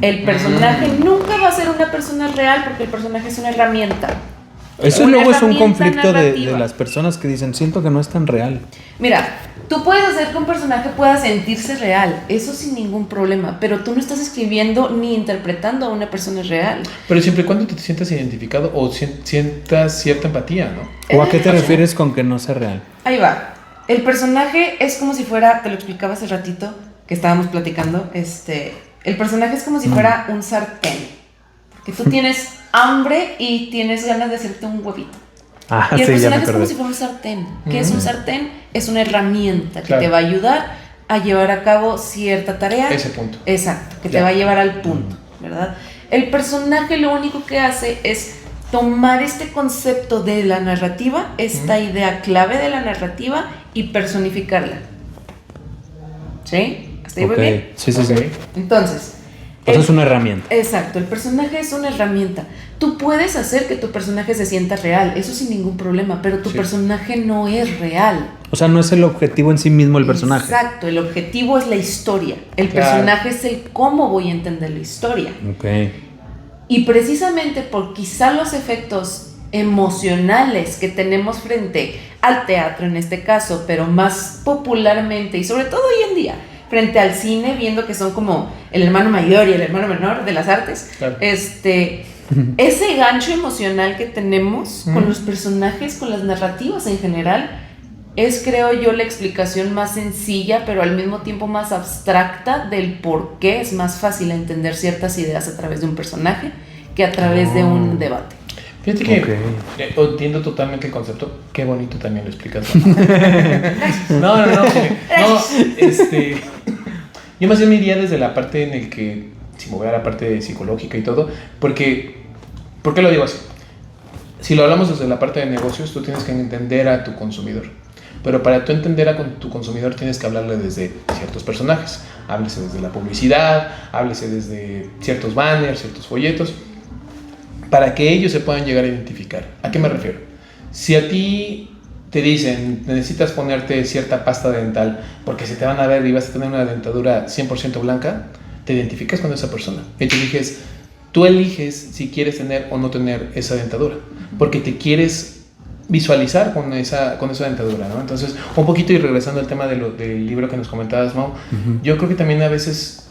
El personaje nunca va a ser una persona real porque el personaje es una herramienta.
Eso luego es un conflicto de las personas que dicen, siento que no es tan real.
Mira, tú puedes hacer que un personaje pueda sentirse real, eso sin ningún problema, pero tú no estás escribiendo ni interpretando a una persona real.
Pero siempre y cuando te sientas identificado o sientas cierta empatía, ¿no?
¿O a qué te refieres con que no sea real?
Ahí va. El personaje es como si fuera, te lo explicaba hace ratito que estábamos platicando, el personaje es como si fuera un sartén. Que tú tienes hambre y tienes ganas de hacerte un huevito. Y el personaje es como si fuera un sartén. ¿Qué es un sartén? Es una herramienta que te va a ayudar a llevar a cabo cierta tarea.
Ese punto.
Exacto, que te va a llevar al punto, ¿verdad? El personaje lo único que hace es tomar este concepto de la narrativa, esta idea clave de la narrativa y personificarla. ¿Sí? ¿Hasta ahí voy bien?
Sí.
Entonces...
es una herramienta.
Exacto, el personaje es una herramienta. Tú puedes hacer que tu personaje se sienta real, eso sin ningún problema, pero tu personaje no es real.
O sea, no es el objetivo en sí mismo el personaje.
Exacto, el objetivo es la historia. El personaje es el cómo voy a entender la historia. Y precisamente por quizá los efectos emocionales que tenemos frente al teatro en este caso, pero más popularmente y sobre todo hoy en día, frente al cine, viendo que son como el hermano mayor y el hermano menor de las artes, ese gancho emocional que tenemos con los personajes, con las narrativas en general, es, creo yo, la explicación más sencilla, pero al mismo tiempo más abstracta del por qué es más fácil entender ciertas ideas a través de un personaje que a través de un debate.
Fíjate que entiendo totalmente el concepto. Qué bonito también lo explicas. No. Yo más bien me iría desde la parte en el que, si me voy a la parte psicológica y todo, ¿por qué lo digo así? Si lo hablamos desde la parte de negocios, tú tienes que entender a tu consumidor. Pero para tú entender a tu consumidor tienes que hablarle desde ciertos personajes. Háblese desde la publicidad, háblese desde ciertos banners, ciertos folletos, para que ellos se puedan llegar a identificar. ¿A qué me refiero? Si a ti te dicen, necesitas ponerte cierta pasta dental porque se te van a ver y vas a tener una dentadura 100% blanca, te identificas con esa persona. Tú eliges si quieres tener o no tener esa dentadura, porque te quieres visualizar con esa dentadura, ¿no? Entonces, un poquito y regresando al tema del libro que nos comentabas, Mau, yo creo que también a veces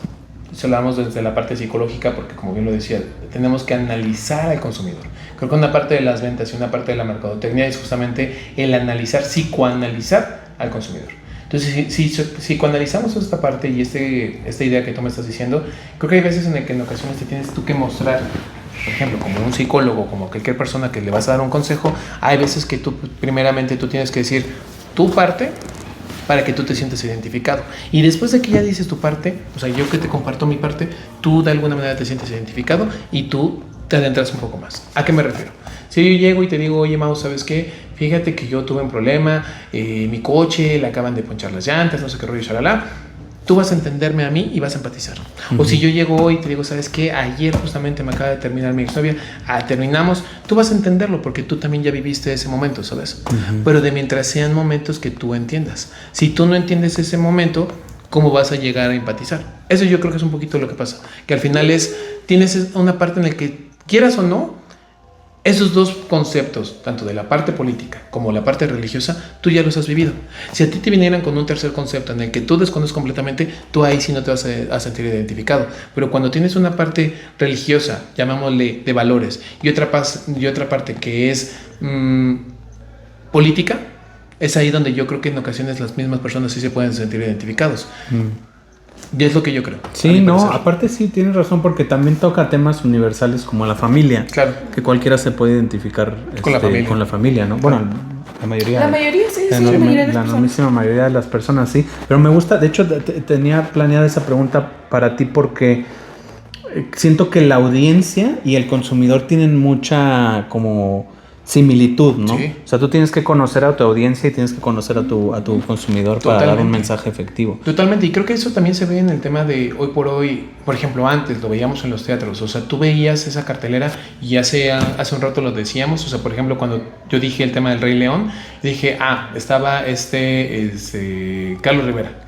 si hablamos desde la parte psicológica, porque como bien lo decía, tenemos que analizar al consumidor. Creo que una parte de las ventas y una parte de la mercadotecnia es justamente el analizar, psicoanalizar al consumidor. Entonces, si psicoanalizamos esta parte y esta idea que tú me estás diciendo, creo que hay veces en que en ocasiones te tienes tú que mostrar, por ejemplo, como un psicólogo, como cualquier persona que le vas a dar un consejo, hay veces que tú primeramente tú tienes que decir tu parte para que tú te sientas identificado. Y después de que ya dices tu parte, o sea, yo que te comparto mi parte, tú de alguna manera te sientes identificado y tú te adentras un poco más. ¿A qué me refiero? Si yo llego y te digo, oye, Mau, ¿sabes qué? Fíjate que yo tuve un problema, mi coche, le acaban de ponchar las llantas, no sé qué rollo, shalala. Tú vas a entenderme a mí y vas a empatizar. O si yo llego hoy y te digo, ¿sabes qué? Ayer justamente me acaba de terminar mi exnovia, terminamos, tú vas a entenderlo porque tú también ya viviste ese momento, ¿sabes? Pero de mientras sean momentos que tú entiendas. Si tú no entiendes ese momento, ¿cómo vas a llegar a empatizar? Eso yo creo que es un poquito lo que pasa. Que al final tienes una parte en la que, quieras o no, esos dos conceptos, tanto de la parte política como la parte religiosa, tú ya los has vivido. Si a ti te vinieran con un tercer concepto en el que tú desconoces completamente, tú ahí sí no te vas a sentir identificado. Pero cuando tienes una parte religiosa, llamámosle de valores, y otra parte que es política, es ahí donde yo creo que en ocasiones las mismas personas sí se pueden sentir identificados. Y es lo que yo creo.
Sí, no, aparte sí, tienes razón, porque también toca temas universales como la familia. Claro. Que cualquiera se puede identificar con la familia, ¿no? Bueno, la mayoría.
La mayoría, sí, la
misma mayoría de las personas, sí. Pero me gusta, de hecho, tenía planeada esa pregunta para ti porque siento que la audiencia y el consumidor tienen mucha como similitud, ¿no?
Sí.
O sea, tú tienes que conocer a tu audiencia y tienes que conocer a tu consumidor para dar un mensaje efectivo.
Totalmente, y creo que eso también se ve en el tema de hoy por hoy. Por ejemplo, antes lo veíamos en los teatros, o sea, tú veías esa cartelera y hace un rato lo decíamos, o sea, por ejemplo, cuando yo dije el tema del Rey León, dije, estaba Carlos Rivera.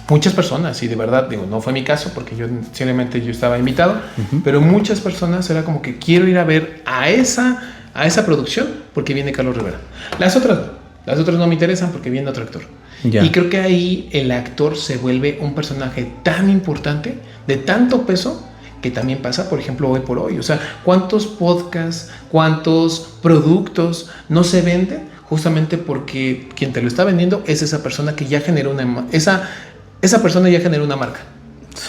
Muchas personas, y de verdad, digo, no fue mi caso porque yo simplemente yo estaba invitado, pero muchas personas era como que quiero ir a ver a esa producción porque viene Carlos Rivera. Las otras no me interesan porque viene otro actor.
Ya.
Y creo que ahí el actor se vuelve un personaje tan importante, de tanto peso, que también pasa, por ejemplo, hoy por hoy. O sea, ¿cuántos podcasts, cuántos productos no se venden justamente porque quien te lo está vendiendo es esa persona que ya generó esa persona ya generó una marca?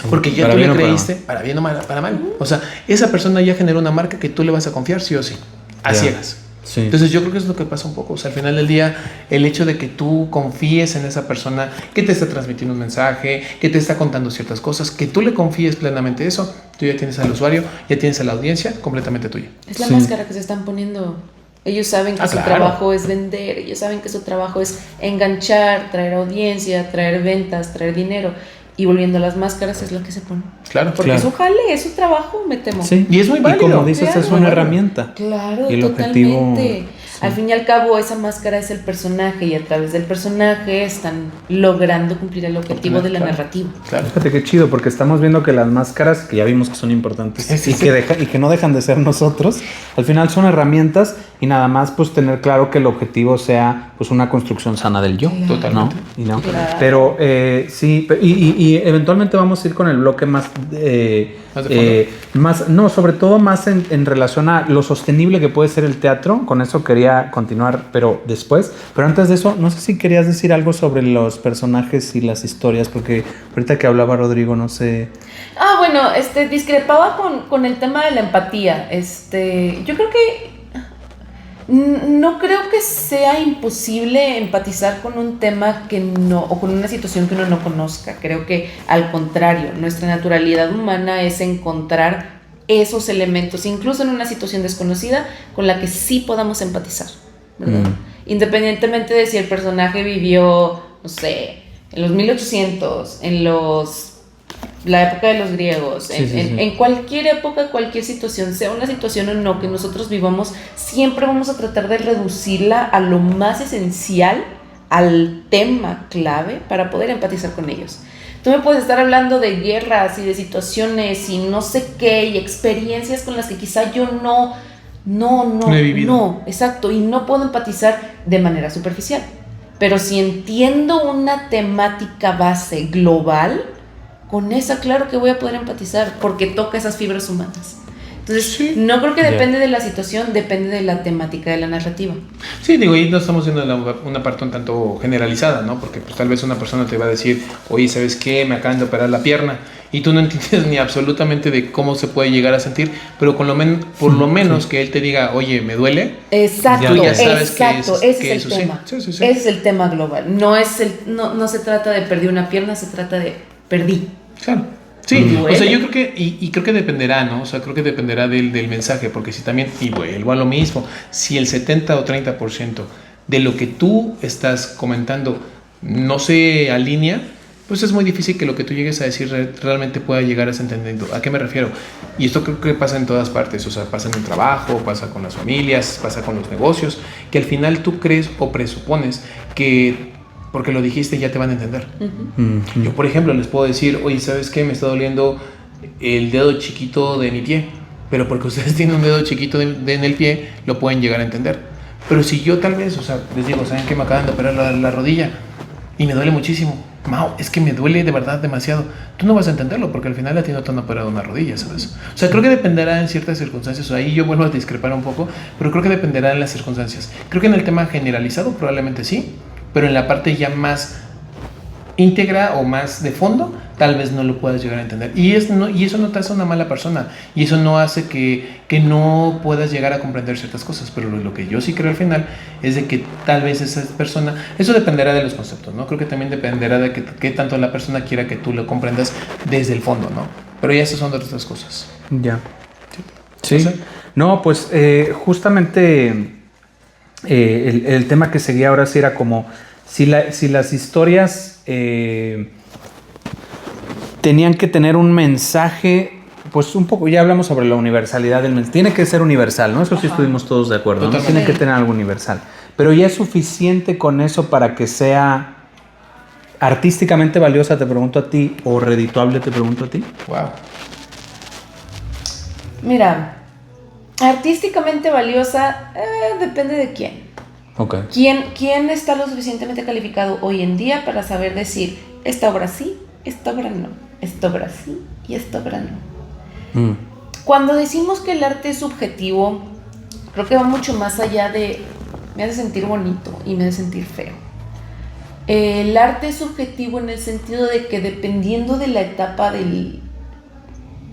Porque ya tú le creíste, para bien o para mal. O sea, esa persona ya generó una marca que tú le vas a confiar sí o sí, a ciegas.
Sí.
Entonces yo creo que eso es lo que pasa un poco. O sea, al final del día, el hecho de que tú confíes en esa persona que te está transmitiendo un mensaje, que te está contando ciertas cosas, que tú le confíes plenamente eso, tú ya tienes al usuario, ya tienes a la audiencia completamente tuya.
Es la máscara que se están poniendo. Ellos saben que su trabajo es vender, ellos saben que su trabajo es enganchar, traer audiencia, traer ventas, traer dinero. Y volviendo a las máscaras es lo que se pone.
Claro.
Porque es su jale, es su trabajo, me temo.
Sí.
Y es muy válido.
Y como dices,
Claro,
es una herramienta.
Claro,
y el
totalmente.
objetivo,
Al fin y al cabo, esa máscara es el personaje y a través del personaje están logrando cumplir el objetivo de la narrativa.
Claro.
Fíjate qué chido, porque estamos viendo que las máscaras, que ya vimos que son importantes y que no dejan de ser nosotros, al final son herramientas y nada más pues tener claro que el objetivo sea pues una construcción sana del yo.
Totalmente.
¿No?
Claro.
Pero sí, y eventualmente vamos a ir con el bloque más... sobre todo más en relación a lo sostenible que puede ser el teatro. Con eso quería continuar, pero después. Pero antes de eso, no sé si querías decir algo sobre los personajes y las historias, porque ahorita que hablaba Rodrigo, no sé...
Bueno, discrepaba con el tema de la empatía. Yo creo que no creo que sea imposible empatizar con un tema o con una situación que uno no conozca. Creo que al contrario, nuestra naturalidad humana es encontrar esos elementos, incluso en una situación desconocida, con la que sí podamos empatizar, ¿verdad? Independientemente de si el personaje vivió, no sé, en los 1800, la época de los griegos, en cualquier época, cualquier situación, sea una situación o no que nosotros vivamos, siempre vamos a tratar de reducirla a lo más esencial, al tema clave para poder empatizar con ellos. Tú me puedes estar hablando de guerras y de situaciones y no sé qué, y experiencias con las que quizá yo no he vivido. No, exacto, y no puedo empatizar de manera superficial. Pero si entiendo una temática base global, con esa claro que voy a poder empatizar porque toca esas fibras humanas. Entonces, no creo que depende de la situación, depende de la temática de la narrativa.
Sí, digo, ahí no estamos viendo una parte un tanto generalizada, ¿no? Porque pues tal vez una persona te va a decir, oye, ¿sabes qué? Me acaban de operar la pierna. Y tú no entiendes ni absolutamente de cómo se puede llegar a sentir, pero por lo menos que él te diga, oye, ¿me duele?
Exacto,
ya sabes
ese es el tema.
Sí.
Ese es el tema global. No se trata de perdí una pierna, se trata de perdí.
Claro. Sí, o sea, yo creo que, y creo que dependerá, ¿no? O sea, creo que dependerá del mensaje, porque si también, y vuelvo a lo mismo, si el 70 o 30% de lo que tú estás comentando no se alinea, pues es muy difícil que lo que tú llegues a decir realmente pueda llegar a ser entendido. ¿A qué me refiero? Y esto creo que pasa en todas partes, o sea, pasa en el trabajo, pasa con las familias, pasa con los negocios, que al final tú crees o presupones que porque lo dijiste ya te van a entender. Yo, por ejemplo, les puedo decir, oye, ¿sabes qué? Me está doliendo el dedo chiquito de mi pie, pero porque ustedes tienen un dedo chiquito en el pie, lo pueden llegar a entender. Pero si yo tal vez, o sea, les digo, ¿saben qué? Me acaban de operar la rodilla y me duele muchísimo. Mau, es que me duele de verdad demasiado. Tú no vas a entenderlo porque al final a ti no te han operado una rodilla, ¿sabes? O sea, creo que dependerá en ciertas circunstancias. Ahí yo vuelvo a discrepar un poco, pero creo que dependerá en las circunstancias. Creo que en el tema generalizado probablemente sí, pero en la parte ya más íntegra o más de fondo, tal vez no lo puedas llegar a entender. Y eso no te hace una mala persona. Y eso no hace que no puedas llegar a comprender ciertas cosas. Pero lo que yo sí creo al final es de que tal vez esa persona... Eso dependerá de los conceptos, ¿no? Creo que también dependerá de qué tanto la persona quiera que tú lo comprendas desde el fondo, ¿no? Pero ya esas son otras cosas.
Ya. Sí. No, pues justamente... el tema que seguía ahora sí era como si las historias tenían que tener un mensaje, pues un poco, ya hablamos sobre la universalidad del mensaje. Tiene que ser universal, ¿no? Eso sí estuvimos todos de acuerdo, ¿no? Tiene que tener algo universal. Pero ya es suficiente con eso para que sea artísticamente valiosa, te pregunto a ti, o redituable, te pregunto a ti.
Wow.
Mira, artísticamente valiosa depende de quién.
Okay.
¿Quién está lo suficientemente calificado hoy en día para saber decir esta obra sí, esta obra no, esta obra sí y esta obra no? Cuando decimos que el arte es subjetivo, creo que va mucho más allá de me hace sentir bonito y me hace sentir feo. El arte es subjetivo en el sentido de que dependiendo de la etapa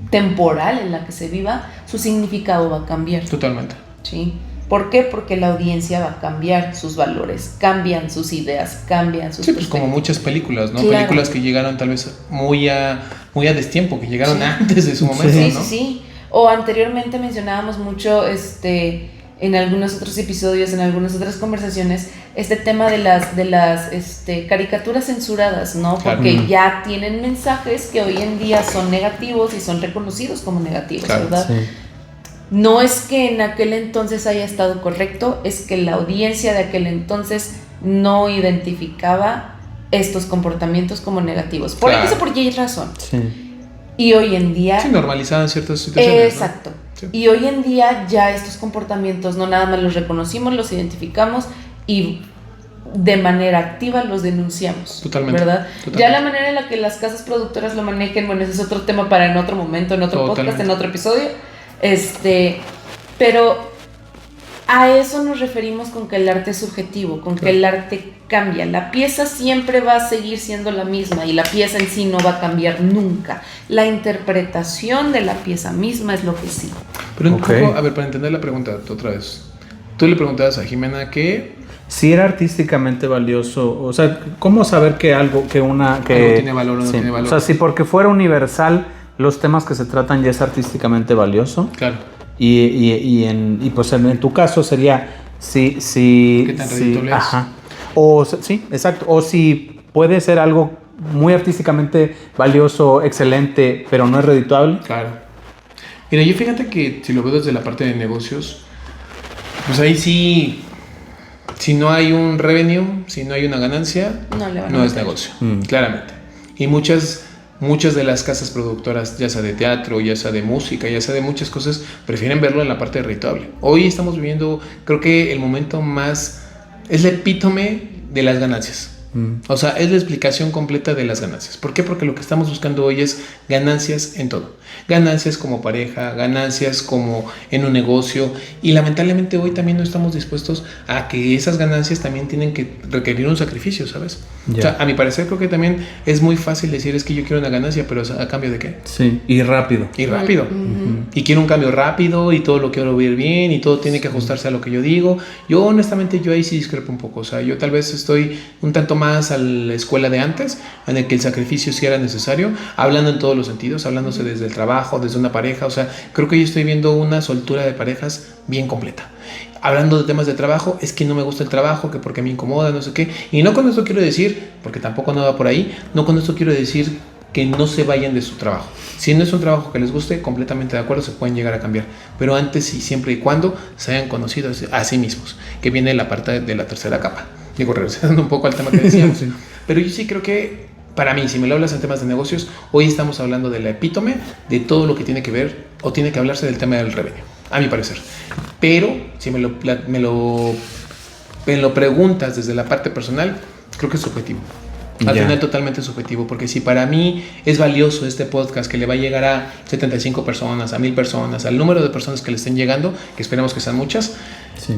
temporal en la que se viva, su significado va a cambiar.
Totalmente.
¿Sí? ¿Por qué? Porque la audiencia va a cambiar, sus valores cambian, sus ideas cambian, sus
pues como muchas películas, ¿no?
Claro.
Películas que llegaron tal vez muy a destiempo, que llegaron antes de su momento,
sí,
¿no?
Sí. O anteriormente mencionábamos mucho en algunos otros episodios, en algunas otras conversaciones, este tema de las caricaturas censuradas, ¿no? Porque ya tienen mensajes que hoy en día son negativos y son reconocidos como negativos,
claro,
¿verdad?
Sí.
No es que en aquel entonces haya estado correcto, es que la audiencia de aquel entonces no identificaba estos comportamientos como negativos. Por
claro.
X o por Y razón.
Sí.
Y hoy en día...
Sí, normalizaban ciertas situaciones.
Exacto.
¿No? Sí.
Y hoy en día ya estos comportamientos no nada más los reconocimos, los identificamos y de manera activa los denunciamos.
Totalmente.
¿Verdad?
Totalmente.
Ya la manera en la que las casas productoras lo manejen, bueno, ese es otro tema para en otro momento, en otro podcast, en otro episodio. Pero a eso nos referimos con que el arte es subjetivo, con que el arte cambia. La pieza siempre va a seguir siendo la misma y la pieza en sí no va a cambiar nunca. La interpretación de la pieza misma es lo que sí.
Pero un poco, a ver, para entender la pregunta otra vez. Tú le preguntabas a Jimena que...
Si era artísticamente valioso, o sea, ¿cómo saber que algo
tiene valor o no tiene valor?
O sea, si porque fuera universal, los temas que se tratan ya es artísticamente valioso.
Claro.
Y pues en tu caso sería
¿Qué tan redituable es?
Ajá. O sí, exacto. O si puede ser algo muy artísticamente valioso, excelente, pero no es redituable.
Claro. Mira, yo fíjate que si lo veo desde la parte de negocios, pues ahí sí, si no hay un revenue, si no hay una ganancia, no es negocio, claramente. Y muchas de las casas productoras, ya sea de teatro, ya sea de música, ya sea de muchas cosas, prefieren verlo en la parte redituable. Hoy estamos viviendo, creo que el momento más, es el epítome de las ganancias. O sea, es la explicación completa de las ganancias. ¿Por qué? Porque lo que estamos buscando hoy es ganancias en todo. Ganancias como pareja, ganancias como en un negocio. Y lamentablemente hoy también no estamos dispuestos a que esas ganancias también tienen que requerir un sacrificio, ¿sabes? Yeah. O sea, a mi parecer creo que también es muy fácil decir es que yo quiero una ganancia, pero ¿a cambio de qué?
Sí, y rápido.
Y rápido. Y quiero un cambio rápido y todo lo quiero ver bien y todo tiene que ajustarse a lo que yo digo. Yo honestamente ahí sí discrepo un poco. O sea, yo tal vez estoy un tanto más a la escuela de antes, en el que el sacrificio sí era necesario, hablando en todos los sentidos, hablándose desde el trabajo, desde una pareja. O sea, creo que yo estoy viendo una soltura de parejas bien completa. Hablando de temas de trabajo, es que no me gusta el trabajo, que porque me incomoda, no sé qué. Y no con esto quiero decir, porque tampoco no va por ahí, no con esto quiero decir que no se vayan de su trabajo. Si no es un trabajo que les guste, completamente de acuerdo, se pueden llegar a cambiar. Pero antes y siempre y cuando se hayan conocido a sí mismos, que viene la parte de la tercera capa. Digo, regresando un poco al tema que decíamos. Sí. Pero yo sí creo que, para mí, si me lo hablas en temas de negocios, hoy estamos hablando de la epítome de todo lo que tiene que ver o tiene que hablarse del tema del revenue, a mi parecer. Pero, si me lo preguntas desde la parte personal, creo que es subjetivo. Al final totalmente subjetivo, porque si para mí es valioso este podcast que le va a llegar a 75 personas, a 1000 personas, al número de personas que le estén llegando, que esperemos que sean muchas,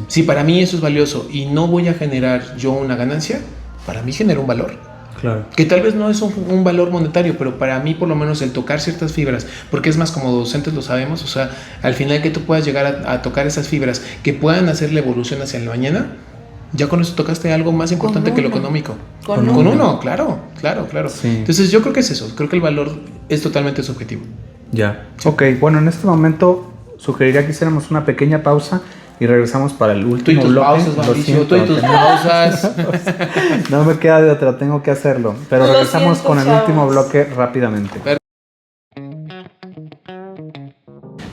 si para mí eso es valioso y no voy a generar yo una ganancia, para mí genera un valor.
Claro.
Que tal vez no es un valor monetario, pero para mí por lo menos el tocar ciertas fibras, porque es más, como docentes lo sabemos, o sea, al final que tú puedas llegar a tocar esas fibras que puedan hacer la evolución hacia el mañana, ya con eso tocaste algo más importante que lo económico. Con uno, claro. Sí. Entonces yo creo que es eso, creo que el valor es totalmente subjetivo.
Ya. Sí. Ok, bueno, en este momento sugeriría que hiciéramos una pequeña pausa y regresamos para el
Tú y
último
tus
bloque.
pausas,
Lo
Mauricio,
siento,
tú y tus
tengo-
pausas.
no me queda de otra, tengo que hacerlo. Pero
Lo
regresamos
siento,
con el
chavos.
último bloque rápidamente.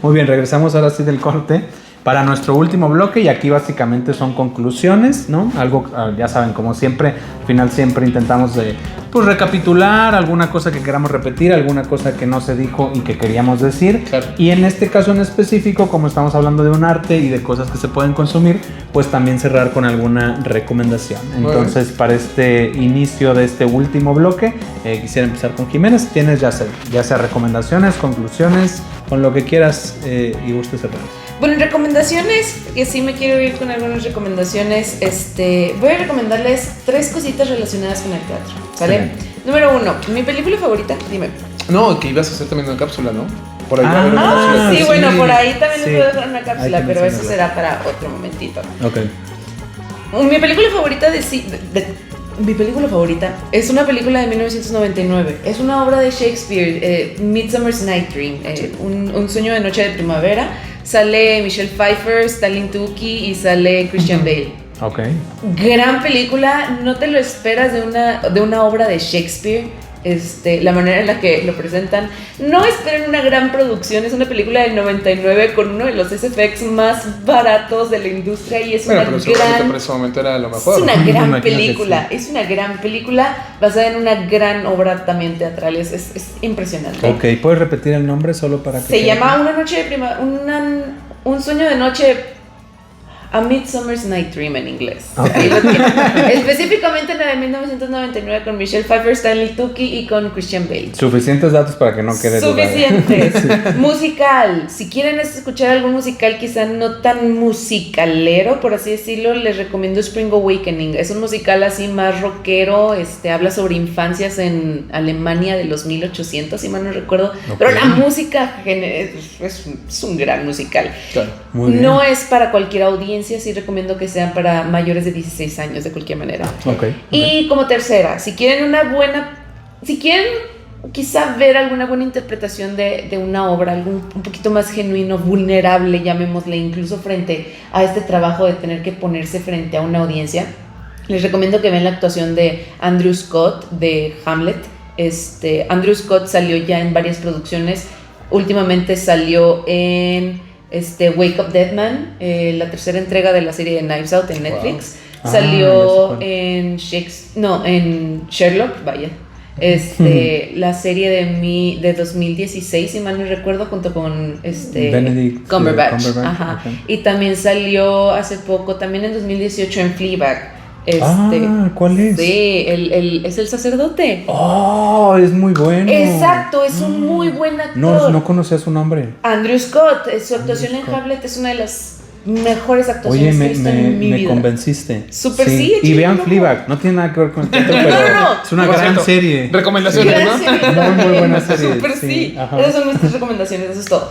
Muy bien, regresamos ahora sí del corte para nuestro último bloque y aquí básicamente son conclusiones, ¿no? Algo, ya saben, como siempre, al final siempre intentamos pues recapitular alguna cosa que queramos repetir, alguna cosa que no se dijo y que queríamos decir.
Claro.
Y en este caso en específico, como estamos hablando de un arte y de cosas que se pueden consumir, pues también cerrar con alguna recomendación. Entonces, para este inicio de este último bloque, quisiera empezar con Jiménez. Tienes ya sea recomendaciones, conclusiones, con lo que quieras y gustes cerrar.
Bueno, recomendaciones, y sí me quiero ir con algunas recomendaciones. Voy a recomendarles 3 cositas relacionadas con el teatro, ¿sale?
Excelente.
Número 1, mi película favorita, dime.
No, que ibas a hacer también una cápsula, ¿no? Por ahí
Ah,
va a haber una cápsula.
Sí,
sí,
bueno, por ahí también
sí.
les puedo dejar una
Hay
cápsula,
que
pero eso
mencionarla.
será para otro momentito.
Ok.
Mi película favorita mi película favorita es una película de 1999. Es una obra de Shakespeare, Midsummer's Night Dream, un sueño de noche de primavera. Sale Michelle Pfeiffer, Stanley Tucci y sale Christian Bale.
Ok.
Gran película, no te lo esperas de una obra de Shakespeare. La manera en la que lo presentan. No esperen una gran producción, es una película del 99 con uno de los SFX más baratos de la industria y es
Bueno,
una
pero seguramente
gran...
para ese momento era lo mejor.
Es una
Me
gran
imagino que
película, es una gran película basada en una gran obra también teatral, es impresionante.
Ok, ¿puedes repetir el nombre solo para que...
Se llama Una noche de un sueño de noche, A Midsummer's Night Dream en inglés.
Ok.
Ahí lo tienen. Específicamente la de 1999 con Michelle Pfeiffer, Stanley Tucci y con Christian Bale.
Suficientes datos para que no quede duda.
Suficientes. Musical. Si quieren escuchar algún musical quizá no tan musicalero, por así decirlo, les recomiendo Spring Awakening. Es un musical así más rockero, habla sobre infancias en Alemania de los 1800, si mal no recuerdo.
Ok.
Pero la música es un gran musical.
Claro.
Muy bien.
No es para cualquier audiencia, sí recomiendo que sean para mayores de 16 años de cualquier manera.
Ok.
Y como tercera, si quieren quizá ver alguna buena interpretación de una obra, algo un poquito más genuino, vulnerable, llamémosle, incluso frente a este trabajo de tener que ponerse frente a una audiencia, les recomiendo que vean la actuación de Andrew Scott de Hamlet. Andrew Scott salió ya en varias producciones, últimamente salió en Wake Up Dead Man, la tercera entrega de la serie de Knives Out en Netflix.
Wow.
Salió
Ya sé
en Sherlock, vaya. La serie de 2016, si mal no recuerdo, junto con
Benedict
Cumberbatch.
Cumberbatch,
Ajá.
ok.
Y también salió hace poco, también en 2018 en Fleabag.
¿Cuál es?
Sí, es el sacerdote.
Oh, es muy bueno.
Exacto, es un muy buen actor.
No conocía su nombre.
Andrew Scott, su actuación
Andrew
en
Scott.
Hamlet es una de las mejores
Oye,
actuaciones que he visto en mi
me
vida.
convenciste.
Súper sí,
Y vean
chico.
Fleabag. No tiene nada que ver con el teatro, pero
No.
es una
Por
gran
cierto,
serie.
Recomendaciones,
Gran
¿no?
serie
Muy, muy
también.
buena serie,
Súper
sí,
sí.
ajá.
Esas son nuestras recomendaciones, eso es todo.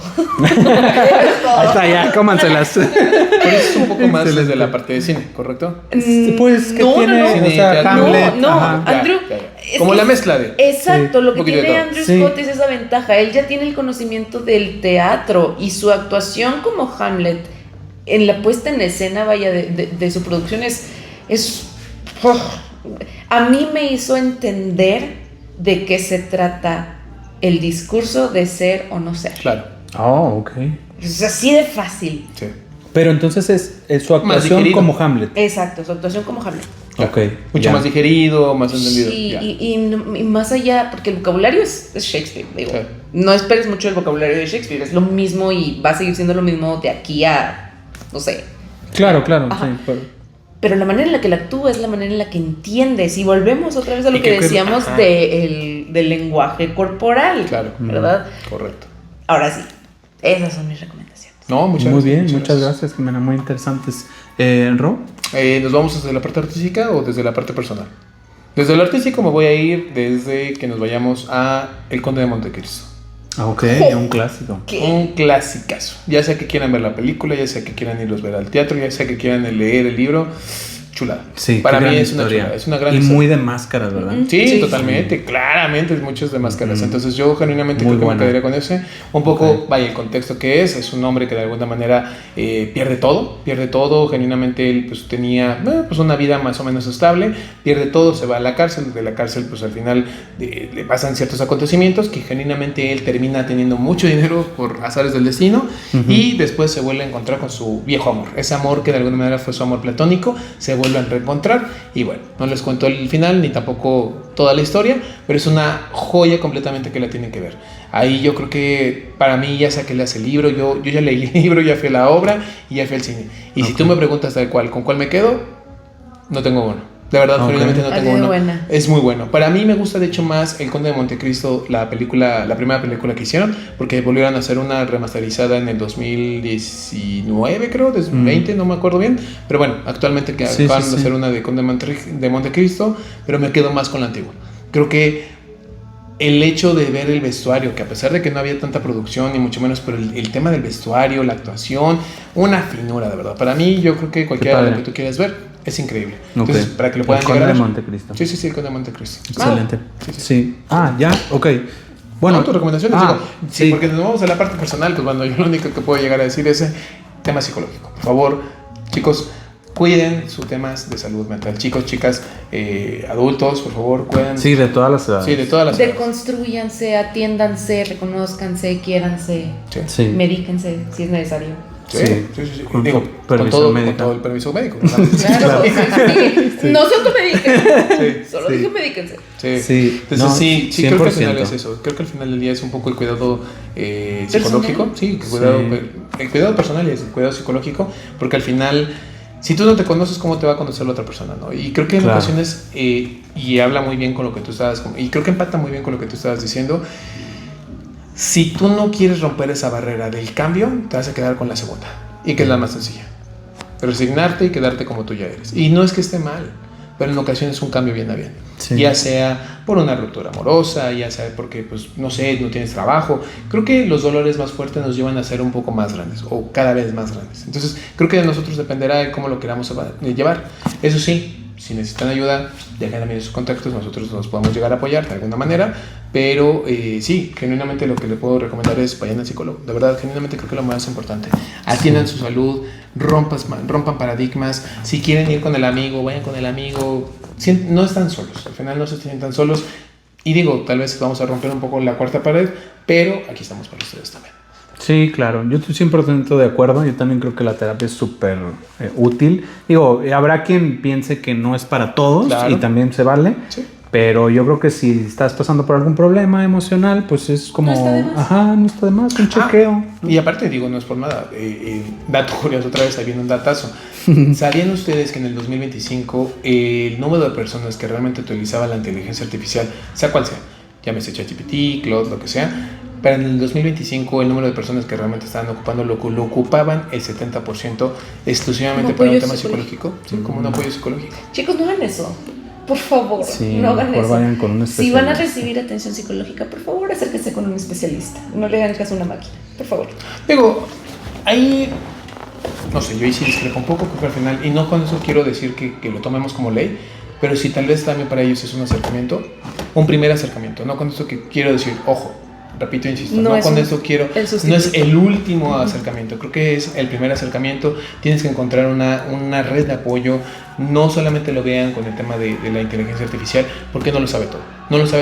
Ahí está, ya, cómanselas.
Pero es un poco más
Excelente.
desde la parte de cine, ¿correcto?
Pues, ¿qué
No,
tiene?
no, no.
O sea,
Teatro.
Hamlet.
No,
ajá.
Ya,
Andrew,
ya, ya.
es
Como
que-
la mezcla de...
Exacto, lo
un
que
poquito de
tiene
todo.
Andrew
Sí.
Scott es esa ventaja. Él ya tiene el conocimiento del teatro y su actuación como Hamlet en la puesta en escena, vaya, de su producción a mí me hizo entender de qué se trata el discurso de ser o no ser.
Claro,
Oh, ok.
Es así de fácil.
sí.
Pero entonces es su
Más
actuación
digerido.
como Hamlet.
Exacto, su actuación como Hamlet.
Ok.
Mucho
ya.
más digerido, más entendido.
Sí,
ya.
y más allá, porque el vocabulario es Shakespeare, digo.
Sí.
No esperes mucho del vocabulario de Shakespeare, es lo mismo y va a seguir siendo lo mismo de aquí a, no sé.
Claro,
Ajá.
sí.
Pero la manera en la que la actúa es la manera en la que entiendes. Y volvemos otra vez a lo
Y
que
que-
decíamos
ajá.
del lenguaje corporal.
Claro.
¿Verdad?
Correcto.
Ahora sí, esas son mis recomendaciones.
No, muchas
Muy
gracias.
bien, muchas gracias, Jimena. Muy interesantes. Ro.
¿Nos vamos desde la parte artística o desde la parte personal? Desde lo artístico me voy a ir desde que nos vayamos a El Conde de Montecristo.
Ah, ok, un clásico.
¿Qué?
Un clasicazo. Ya sea que quieran ver la película, ya sea que quieran irlos a ver al teatro, ya sea que quieran leer el libro. chulada.
Sí,
para
qué
mí
gran
es una
historia.
chulada, es una gran
y
historia.
muy de máscaras, ¿verdad?
Sí,
Sí.
totalmente, claramente, muchos de máscaras. Entonces yo genuinamente
Muy
creo que
buena.
me quedaría con ese. Un poco,
Ok.
vaya, el contexto que es un hombre que de alguna manera pierde todo, genuinamente él pues tenía pues una vida más o menos estable, pierde todo, se va a la cárcel, de la cárcel pues al final le pasan ciertos acontecimientos que genuinamente él termina teniendo mucho dinero por azares del destino y después se vuelve a encontrar con su viejo amor, ese amor que de alguna manera fue su amor platónico, se vuelven a reencontrar y bueno, no les cuento el final ni tampoco toda la historia, pero es una joya completamente que la tienen que ver. Ahí yo creo que para mí ya sé que le hace el libro, yo ya leí el libro, ya fui a la obra y ya fui al cine. Y si tú me preguntas tal cual, ¿con cuál me quedo? No tengo uno. De verdad, genuinamente no tengo uno.
Buena.
Es muy bueno. Para mí me gusta de hecho más El Conde de Montecristo, la primera película que hicieron, porque volvieron a hacer una remasterizada en el 2019, creo, 2020, no me acuerdo bien. Pero bueno, actualmente que acaban de hacer una de Conde de Montecristo, pero me quedo más con la antigua. Creo que el hecho de ver el vestuario, que a pesar de que no había tanta producción, ni mucho menos, pero el tema del vestuario, la actuación, una finura, de verdad. Para mí, yo creo que cualquiera de lo que tú quieras ver es increíble. Entonces, para que lo puedan llegar a ver.
El Conde de Montecristo.
Sí, el Conde de Montecristo.
Excelente. Sí. Ah, ya, ok.
Bueno, ¿tu recomendación?
Sí,
porque nos vamos a la parte personal, pues bueno, yo lo único que puedo llegar a decir es tema psicológico. Por favor, chicos, cuiden sus temas de salud mental. Chicos, chicas, adultos, por favor, cuiden.
Sí, de todas las edades.
Sí, de todas las edades.
Deconstrúyanse, atiéndanse, reconózcanse, quiéranse, medíquense si es necesario.
Sí.
Digo,
con todo el permiso médico.
Claro, sí. No se automediquen. Solo dije medíquense.
Sí. Entonces, sí, creo que al final es eso. Creo que al final del día es un poco el cuidado psicológico. Sí, el cuidado personal y el cuidado psicológico. Porque al final, si tú no te conoces, ¿cómo te va a conocer la otra persona? ¿No? Y creo que en ocasiones, y habla muy bien con lo que tú estabas, y creo que empata muy bien con lo que tú estabas diciendo. Si tú no quieres romper esa barrera del cambio, te vas a quedar con la segunda, y que es la más sencilla. Resignarte y quedarte como tú ya eres. Y no es que esté mal, pero en ocasiones un cambio viene a bien. Sí. Ya sea por una ruptura amorosa, ya sea porque, pues, no sé, no tienes trabajo. Creo que los dolores más fuertes nos llevan a ser un poco más grandes, o cada vez más grandes. Entonces, creo que de nosotros dependerá de cómo lo queramos llevar. Eso sí, si necesitan ayuda, dejen también sus contactos, nosotros nos podemos llegar a apoyar de alguna manera, pero sí, genuinamente lo que le puedo recomendar es vayan al psicólogo. De verdad, genuinamente creo que lo más importante, atiendan su salud, rompan paradigmas. Si quieren ir con el amigo, vayan con el amigo. No están solos, al final no se sientan solos. Y digo, tal vez vamos a romper un poco la cuarta pared, pero aquí estamos para ustedes también.
Sí, claro, yo estoy 100% de acuerdo. Yo también creo que la terapia es súper útil. Digo, habrá quien piense que no es para todos, claro, y también se vale. Sí. Pero yo creo que si estás pasando por algún problema emocional, pues es como... No está de más. Ajá, no está de más, un chequeo.
Y aparte, digo, no es por nada. Dato curioso, otra vez, ahí viene un datazo. ¿Sabían ustedes que en el 2025 el número de personas que realmente utilizaban la inteligencia artificial, sea cual sea, llámese ChatGPT, Claude, lo que sea, pero en el 2025 el número de personas que realmente estaban ocupando lo ocupaban el 70% exclusivamente para un tema psicológico, sí, como un apoyo psicológico.
Chicos, no hagan eso. Por favor,
sí,
no hagan eso.
Vayan con un
si van a recibir atención psicológica, por favor, acérquense con un especialista. No le hagan caso a una máquina, por favor.
Digo, ahí, no sé, yo ahí sí discrepo un poco, porque al final, y no con eso quiero decir que lo tomemos como ley, pero sí tal vez también para ellos es un acercamiento, un primer acercamiento. No con eso que quiero decir, ojo, repito, insisto, no con esto quiero, no es el último acercamiento, creo que es el primer acercamiento. Tienes que encontrar una red de apoyo. No solamente lo vean con el tema de la inteligencia artificial, porque no lo sabe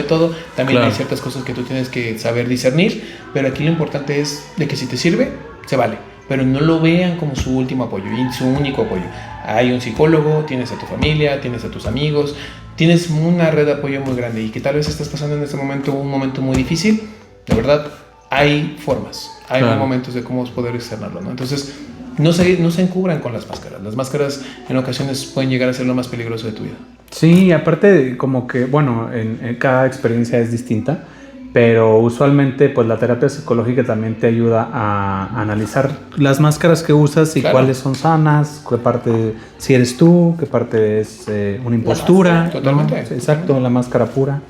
todo, también claro, hay ciertas cosas que tú tienes que saber discernir, pero aquí lo importante es de que si te sirve, se vale, pero no lo vean como su último apoyo y su único apoyo. Hay un psicólogo, tienes a tu familia, tienes a tus amigos, tienes una red de apoyo muy grande, y que tal vez estás pasando en este momento un momento muy difícil. De verdad, hay formas, hay momentos de cómo poder externarlo, ¿no? Entonces, no se encubran con las máscaras. Las máscaras en ocasiones pueden llegar a ser lo más peligroso de tu vida.
Sí, aparte como que, bueno, en cada experiencia es distinta, pero usualmente pues la terapia psicológica también te ayuda a analizar las máscaras que usas y cuáles son sanas, qué parte si eres tú, qué parte es una impostura.
Totalmente.
¿No? Exacto, la máscara pura.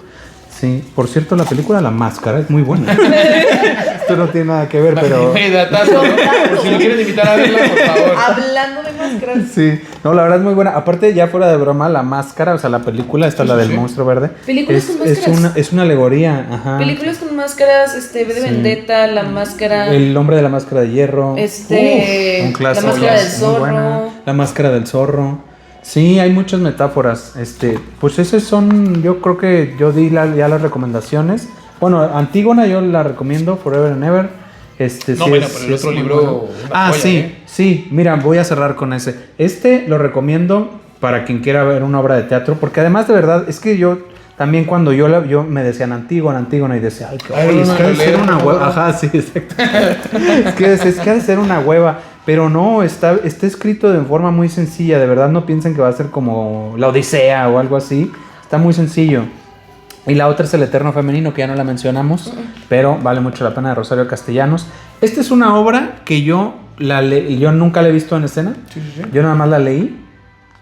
Sí, por cierto, la película La Máscara es muy buena. Esto no tiene nada que ver, pero...
Datazo, ¿no? Por si lo quieres invitar a verla, por favor.
Hablando de máscaras.
Sí, no, la verdad es muy buena. Aparte, ya fuera de broma, La Máscara, o sea, la película, esta, la del monstruo verde.
Películas con máscaras.
Es una alegoría, ajá.
Películas con máscaras, V de Vendetta, La Máscara.
El hombre de la máscara de hierro.
Un
clásico.
La Máscara del
Muy
Zorro.
buena. La Máscara del Zorro. Sí, hay muchas metáforas. Pues esos son, yo creo que yo di ya las recomendaciones. Bueno, Antígona yo la recomiendo, Forever and Ever.
No,
sí
bueno, pero el otro libro...
Joya, sí, mira, voy a cerrar con ese. Lo recomiendo para quien quiera ver una obra de teatro, porque además de verdad, es que yo también cuando yo me decían Antígona, y decía, ay, es que ha de ser una hueva. Ajá, sí, exacto. es que ha de ser una hueva. Pero no, está escrito de forma muy sencilla. De verdad no piensen que va a ser como La Odisea o algo así. Está muy sencillo. Y la otra es El Eterno Femenino, que ya no la mencionamos, pero vale mucho la pena, de Rosario Castellanos. Esta es una obra que yo nunca la he visto en escena. Sí. Yo nada más la leí.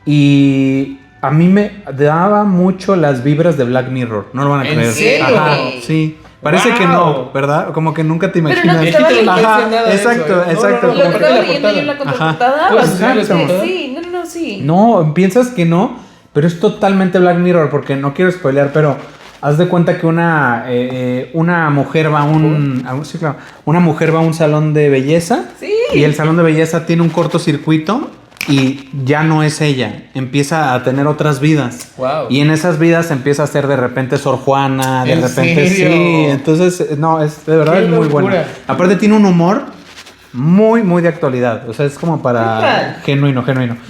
Y a mí me daba mucho las vibras de Black Mirror. No lo van a creer.
¿En serio?
Ajá, sí. Parece que no, ¿verdad? Como que nunca te imaginas.
Pero no te estaba leyendo.
Ajá, exacto.
Lo que estaba leyendo yo en la contraportada. Sí.
No, piensas que no, pero es totalmente Black Mirror, porque no quiero spoilear, pero haz de cuenta que una mujer va una mujer va a un salón de belleza.
Sí.
Y el salón de belleza tiene un cortocircuito. Y ya no es ella, empieza a tener otras vidas.
Wow.
Y en esas vidas empieza a ser de repente Sor Juana, de repente
serio?
Sí. Entonces, no, es de verdad es muy buena. Aparte tiene un humor muy, muy de actualidad. O sea, es como para genuino.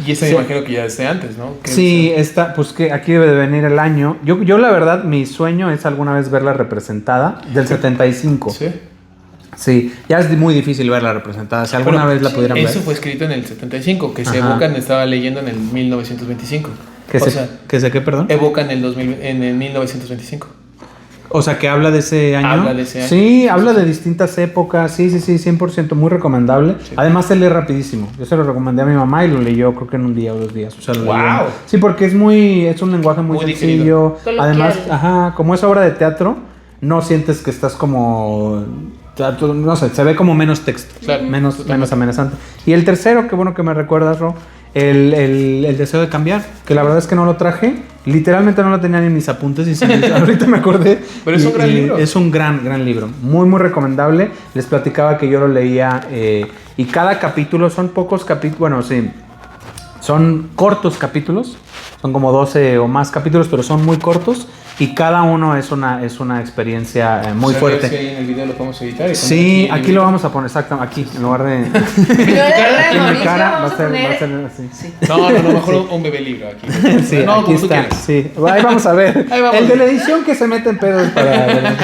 Y esa me imagino que ya desde antes, ¿no?
Sí, pues que aquí debe de venir el año. Yo la verdad, mi sueño es alguna vez verla representada del 75.
Sí.
Sí, ya es muy difícil verla representada. Si alguna vez la pudieran ver.
Eso fue escrito en el 75, que se evocan, estaba leyendo en el 1925.
¿Qué, perdón?
Evocan en el 1925.
O sea, que habla de ese año.
Habla de ese año.
Sí, habla de distintas épocas. Sí, 100%, muy recomendable. Sí. Además, se lee rapidísimo. Yo se lo recomendé a mi mamá y lo leyó creo que en un día o 2 días. O sea, lo leyó. Sí, porque es un lenguaje muy sencillo. Además, como es obra de teatro, no sientes que estás como... No sé, se ve como menos texto, claro, menos amenazante. Y el tercero, qué bueno que me recuerdas, Ro, el deseo de cambiar, que la verdad es que no lo traje, literalmente no lo tenía ni en mis apuntes y ahorita me acordé.
Pero es un gran libro.
Es un gran libro, muy, muy recomendable. Les platicaba que yo lo leía y cada capítulo, son pocos capítulos, bueno, sí, son cortos capítulos, son como 12 o más capítulos, pero son muy cortos. Y cada uno es una experiencia muy fuerte.
Si ahí en el video lo podemos editar.
Sí, aquí lo vamos a poner, exacto, aquí, en lugar de...
en mi cara va a ser
así.
Sí. No, mejor un bebé libro aquí.
Sí, no, aquí está. Sí. Ahí vamos a ver. El de la edición que se mete en pedos para...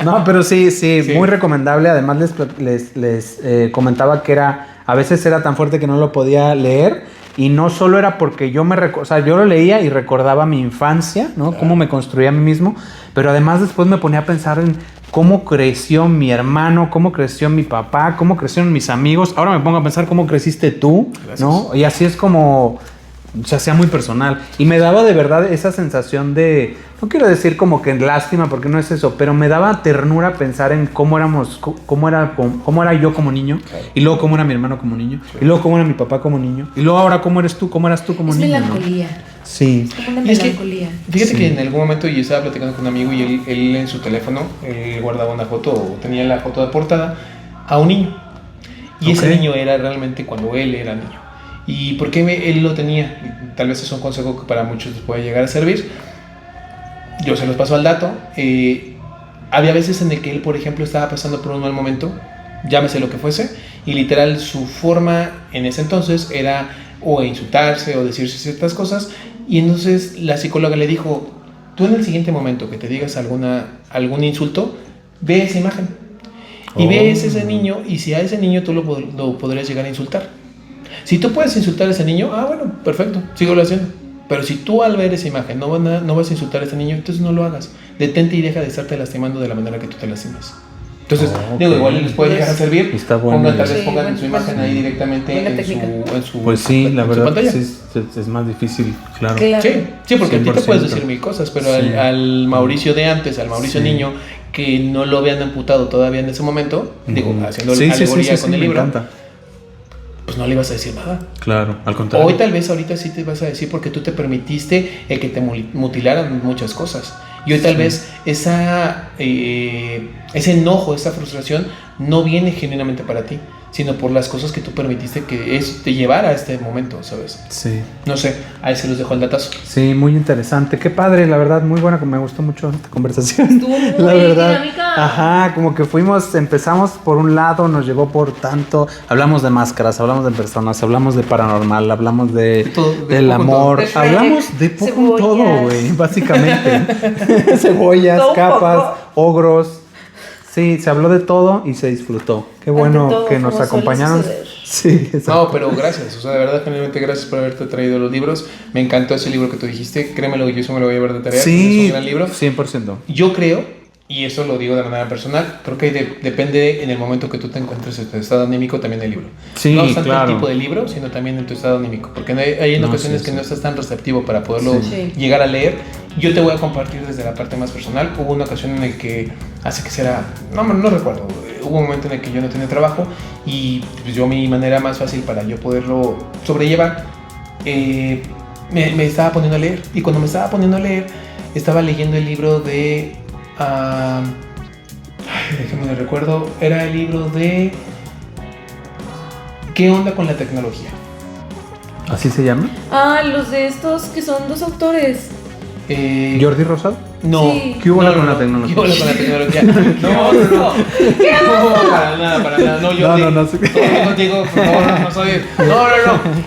No, pero sí, muy recomendable. Además les comentaba que a veces era tan fuerte que no lo podía leer. Y no solo era porque yo yo lo leía y recordaba mi infancia, ¿no? Claro. Cómo me construía a mí mismo, pero además después me ponía a pensar en cómo creció mi hermano, cómo creció mi papá, cómo crecieron mis amigos. Ahora me pongo a pensar cómo creciste tú, gracias. ¿No? Y así es como se hacía muy personal. Y me daba de verdad esa sensación de, no quiero decir como que lástima, porque no es eso, pero me daba ternura pensar en cómo era yo como niño, claro. Y luego cómo era mi hermano como niño, claro. Y luego cómo era mi papá como niño, y luego ahora cómo eras tú como niño.
Es melancolía.
¿No? Sí.
Es como una melancolía.
Fíjate que en algún momento yo estaba platicando con un amigo y él en su teléfono guardaba una foto, o tenía la foto de portada a un niño. Y ese niño era realmente cuando él era niño. ¿Y por qué él lo tenía? Tal vez es un consejo que para muchos les puede llegar a servir. Yo se los paso al dato. Había veces en el que él, por ejemplo, estaba pasando por un mal momento, llámese lo que fuese, y literal su forma en ese entonces era o insultarse o decirse ciertas cosas, y entonces la psicóloga le dijo, tú en el siguiente momento que te digas algún insulto, ve esa imagen y ves ese niño, y si a ese niño tú lo podrías llegar a insultar. Si tú puedes insultar a ese niño, bueno, perfecto, síguelo haciendo. Pero si tú al ver esa imagen no vas a insultar a ese niño, entonces no lo hagas. Detente y deja de estarte lastimando de la manera que tú te lastimas. Entonces, digo,
ok.
igual les puede llegar a servir.
Está bueno.
Pongan, tal vez
Sí,
pongan
buen-
su imagen ahí directamente
buena
en
técnica.
su
Pues sí, la
en su
verdad
pantalla.
sí, es más difícil, claro.
Claro.
Sí, porque a ti te
100%.
puedes decir mil cosas, pero
Sí.
al Mauricio de antes, al Mauricio
Sí.
niño, que no lo habían amputado todavía en ese momento, digo,
Ujú.
haciendo
Sí, sí,
alegoría
sí,
con
sí,
el
me
libro,
encanta.
pues no le ibas a decir nada.
Claro, al contrario.
Hoy tal vez ahorita sí te vas a decir porque tú te permitiste el que te mutilaran muchas cosas. Y hoy tal
Sí.
vez ese enojo, esa frustración no viene genuinamente para ti, sino por las cosas que tú permitiste que te llevara a este momento, ¿sabes?
Sí.
No sé, ahí se los dejo el datazo.
Sí, muy interesante. Qué padre, la verdad, muy buena. Me gustó mucho esta conversación.
Estuvo muy
La verdad.
dinámica.
Ajá, como que empezamos por un lado, nos llevó por tanto. Hablamos de máscaras, hablamos de personas, hablamos de paranormal, hablamos
De todo, de
del
poco en
amor.
todo. De
Hablamos de poco en todo,
cebollas.
güey, básicamente. Cebollas,
Todo un
capas,
poco.
ogros. Sí, se habló de todo y se disfrutó. Qué bueno
Ante todo,
que nos
como suele
acompañaron.
suceder.
Sí, exacto.
No, pero gracias, o sea, de verdad, genuinamente gracias por haberte traído los libros. Me encantó ese libro que tú dijiste, créemelo, yo eso me lo voy a llevar de tarea.
Sí,
Es un gran libro.
100%.
Yo creo, y eso lo digo de manera personal, creo que depende en el momento que tú te encuentres en tu estado anímico también del libro.
Sí,
No obstante
claro.
el tipo de libro, sino también en tu estado anímico. Porque hay en
No,
ocasiones
sí,
que
sí.
no estás tan receptivo para poderlo
Sí.
llegar a leer. Yo te voy a compartir desde la parte más personal. Hubo una ocasión en la que, hace que será, no recuerdo, hubo un momento en el que yo no tenía trabajo y pues, yo mi manera más fácil para yo poderlo sobrellevar, me estaba poniendo a leer. Y cuando me estaba poniendo a leer, estaba leyendo el libro de... déjame lo recuerdo. Era el libro de... ¿Qué onda con la tecnología?
¿Así se llama?
Ah, los de estos que son dos autores.
¿Jordi Rosado?
No.
Sí.
¿Qué hubo con la tecnología?
¿Qué hubo con la tecnología? No, para nada. No, yo
No, sí.
contigo, por favor, no soy. No.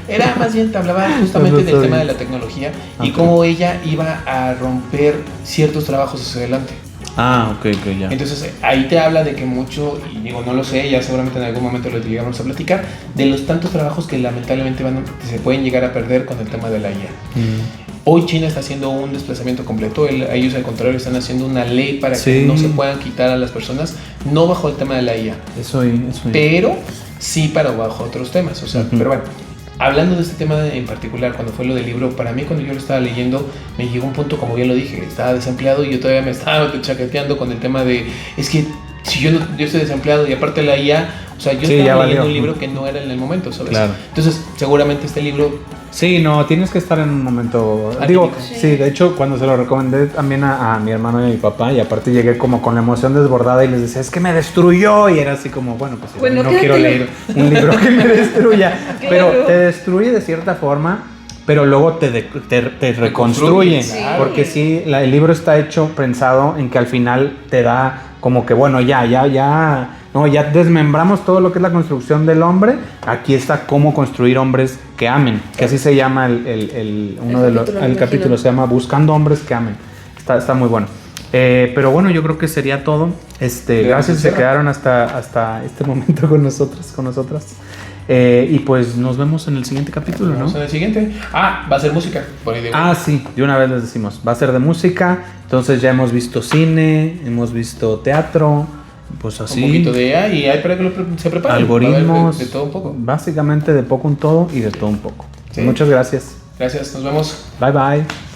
Era más bien, te hablaba justamente
No
del
soy.
tema de la tecnología y
Ok.
cómo ella iba a romper ciertos trabajos hacia adelante.
Ah, ok, ya.
Entonces ahí te habla de que mucho, y digo, no lo sé, ya seguramente en algún momento lo llegamos a platicar, de los tantos trabajos que lamentablemente se pueden llegar a perder con el tema de la IA. Hoy China está haciendo un desplazamiento completo, ellos al contrario están haciendo una ley para que
Sí.
no se puedan quitar a las personas, no bajo el tema de la IA,
Eso.
pero sí para bajo otros temas. O sea,
Ujú.
pero bueno, hablando de este tema en particular, cuando fue lo del libro, para mí cuando yo lo estaba leyendo, me llegó un punto, como bien lo dije, estaba desempleado y yo todavía me estaba chaqueteando con el tema de, es que si yo estoy desempleado y aparte la IA, o sea, yo
Sí, ya
estaba
valió.
leyendo un libro que no era en el momento, ¿sabes?
Claro.
Entonces, seguramente este libro
Sí, no, tienes que estar en un momento. Digo,
Atípico.
sí, de hecho, cuando se lo recomendé también a mi hermano y a mi papá, y aparte llegué como con la emoción desbordada y les decía, es que me destruyó. Y era así como, bueno, pues
Bueno,
no
quédatelo.
quiero leer un libro que me destruya. Pero
Claro.
te destruye de cierta forma, pero luego te reconstruye.
Sí.
Porque sí, el libro está hecho pensado en que al final te da como que, bueno, ya desmembramos todo lo que es la construcción del hombre. Aquí está cómo construir hombres que amen, que así se llama el capítulo, se llama Buscando hombres que amen. Está muy bueno. Pero bueno, yo creo que sería todo. Gracias que se quedaron hasta este momento con nosotras. Y pues nos vemos en el siguiente capítulo, ¿no?
vamos en el siguiente. Va a ser música. Por ahí digo.
Sí, de una vez les decimos, va a ser de música. Entonces ya hemos visto cine, hemos visto teatro, pues así.
Un poquito de AI y hay para que se preparen.
Algoritmos,
Va a haber de todo un poco.
básicamente de poco en todo y de todo un poco.
Sí.
Muchas gracias.
Gracias, nos vemos.
Bye bye.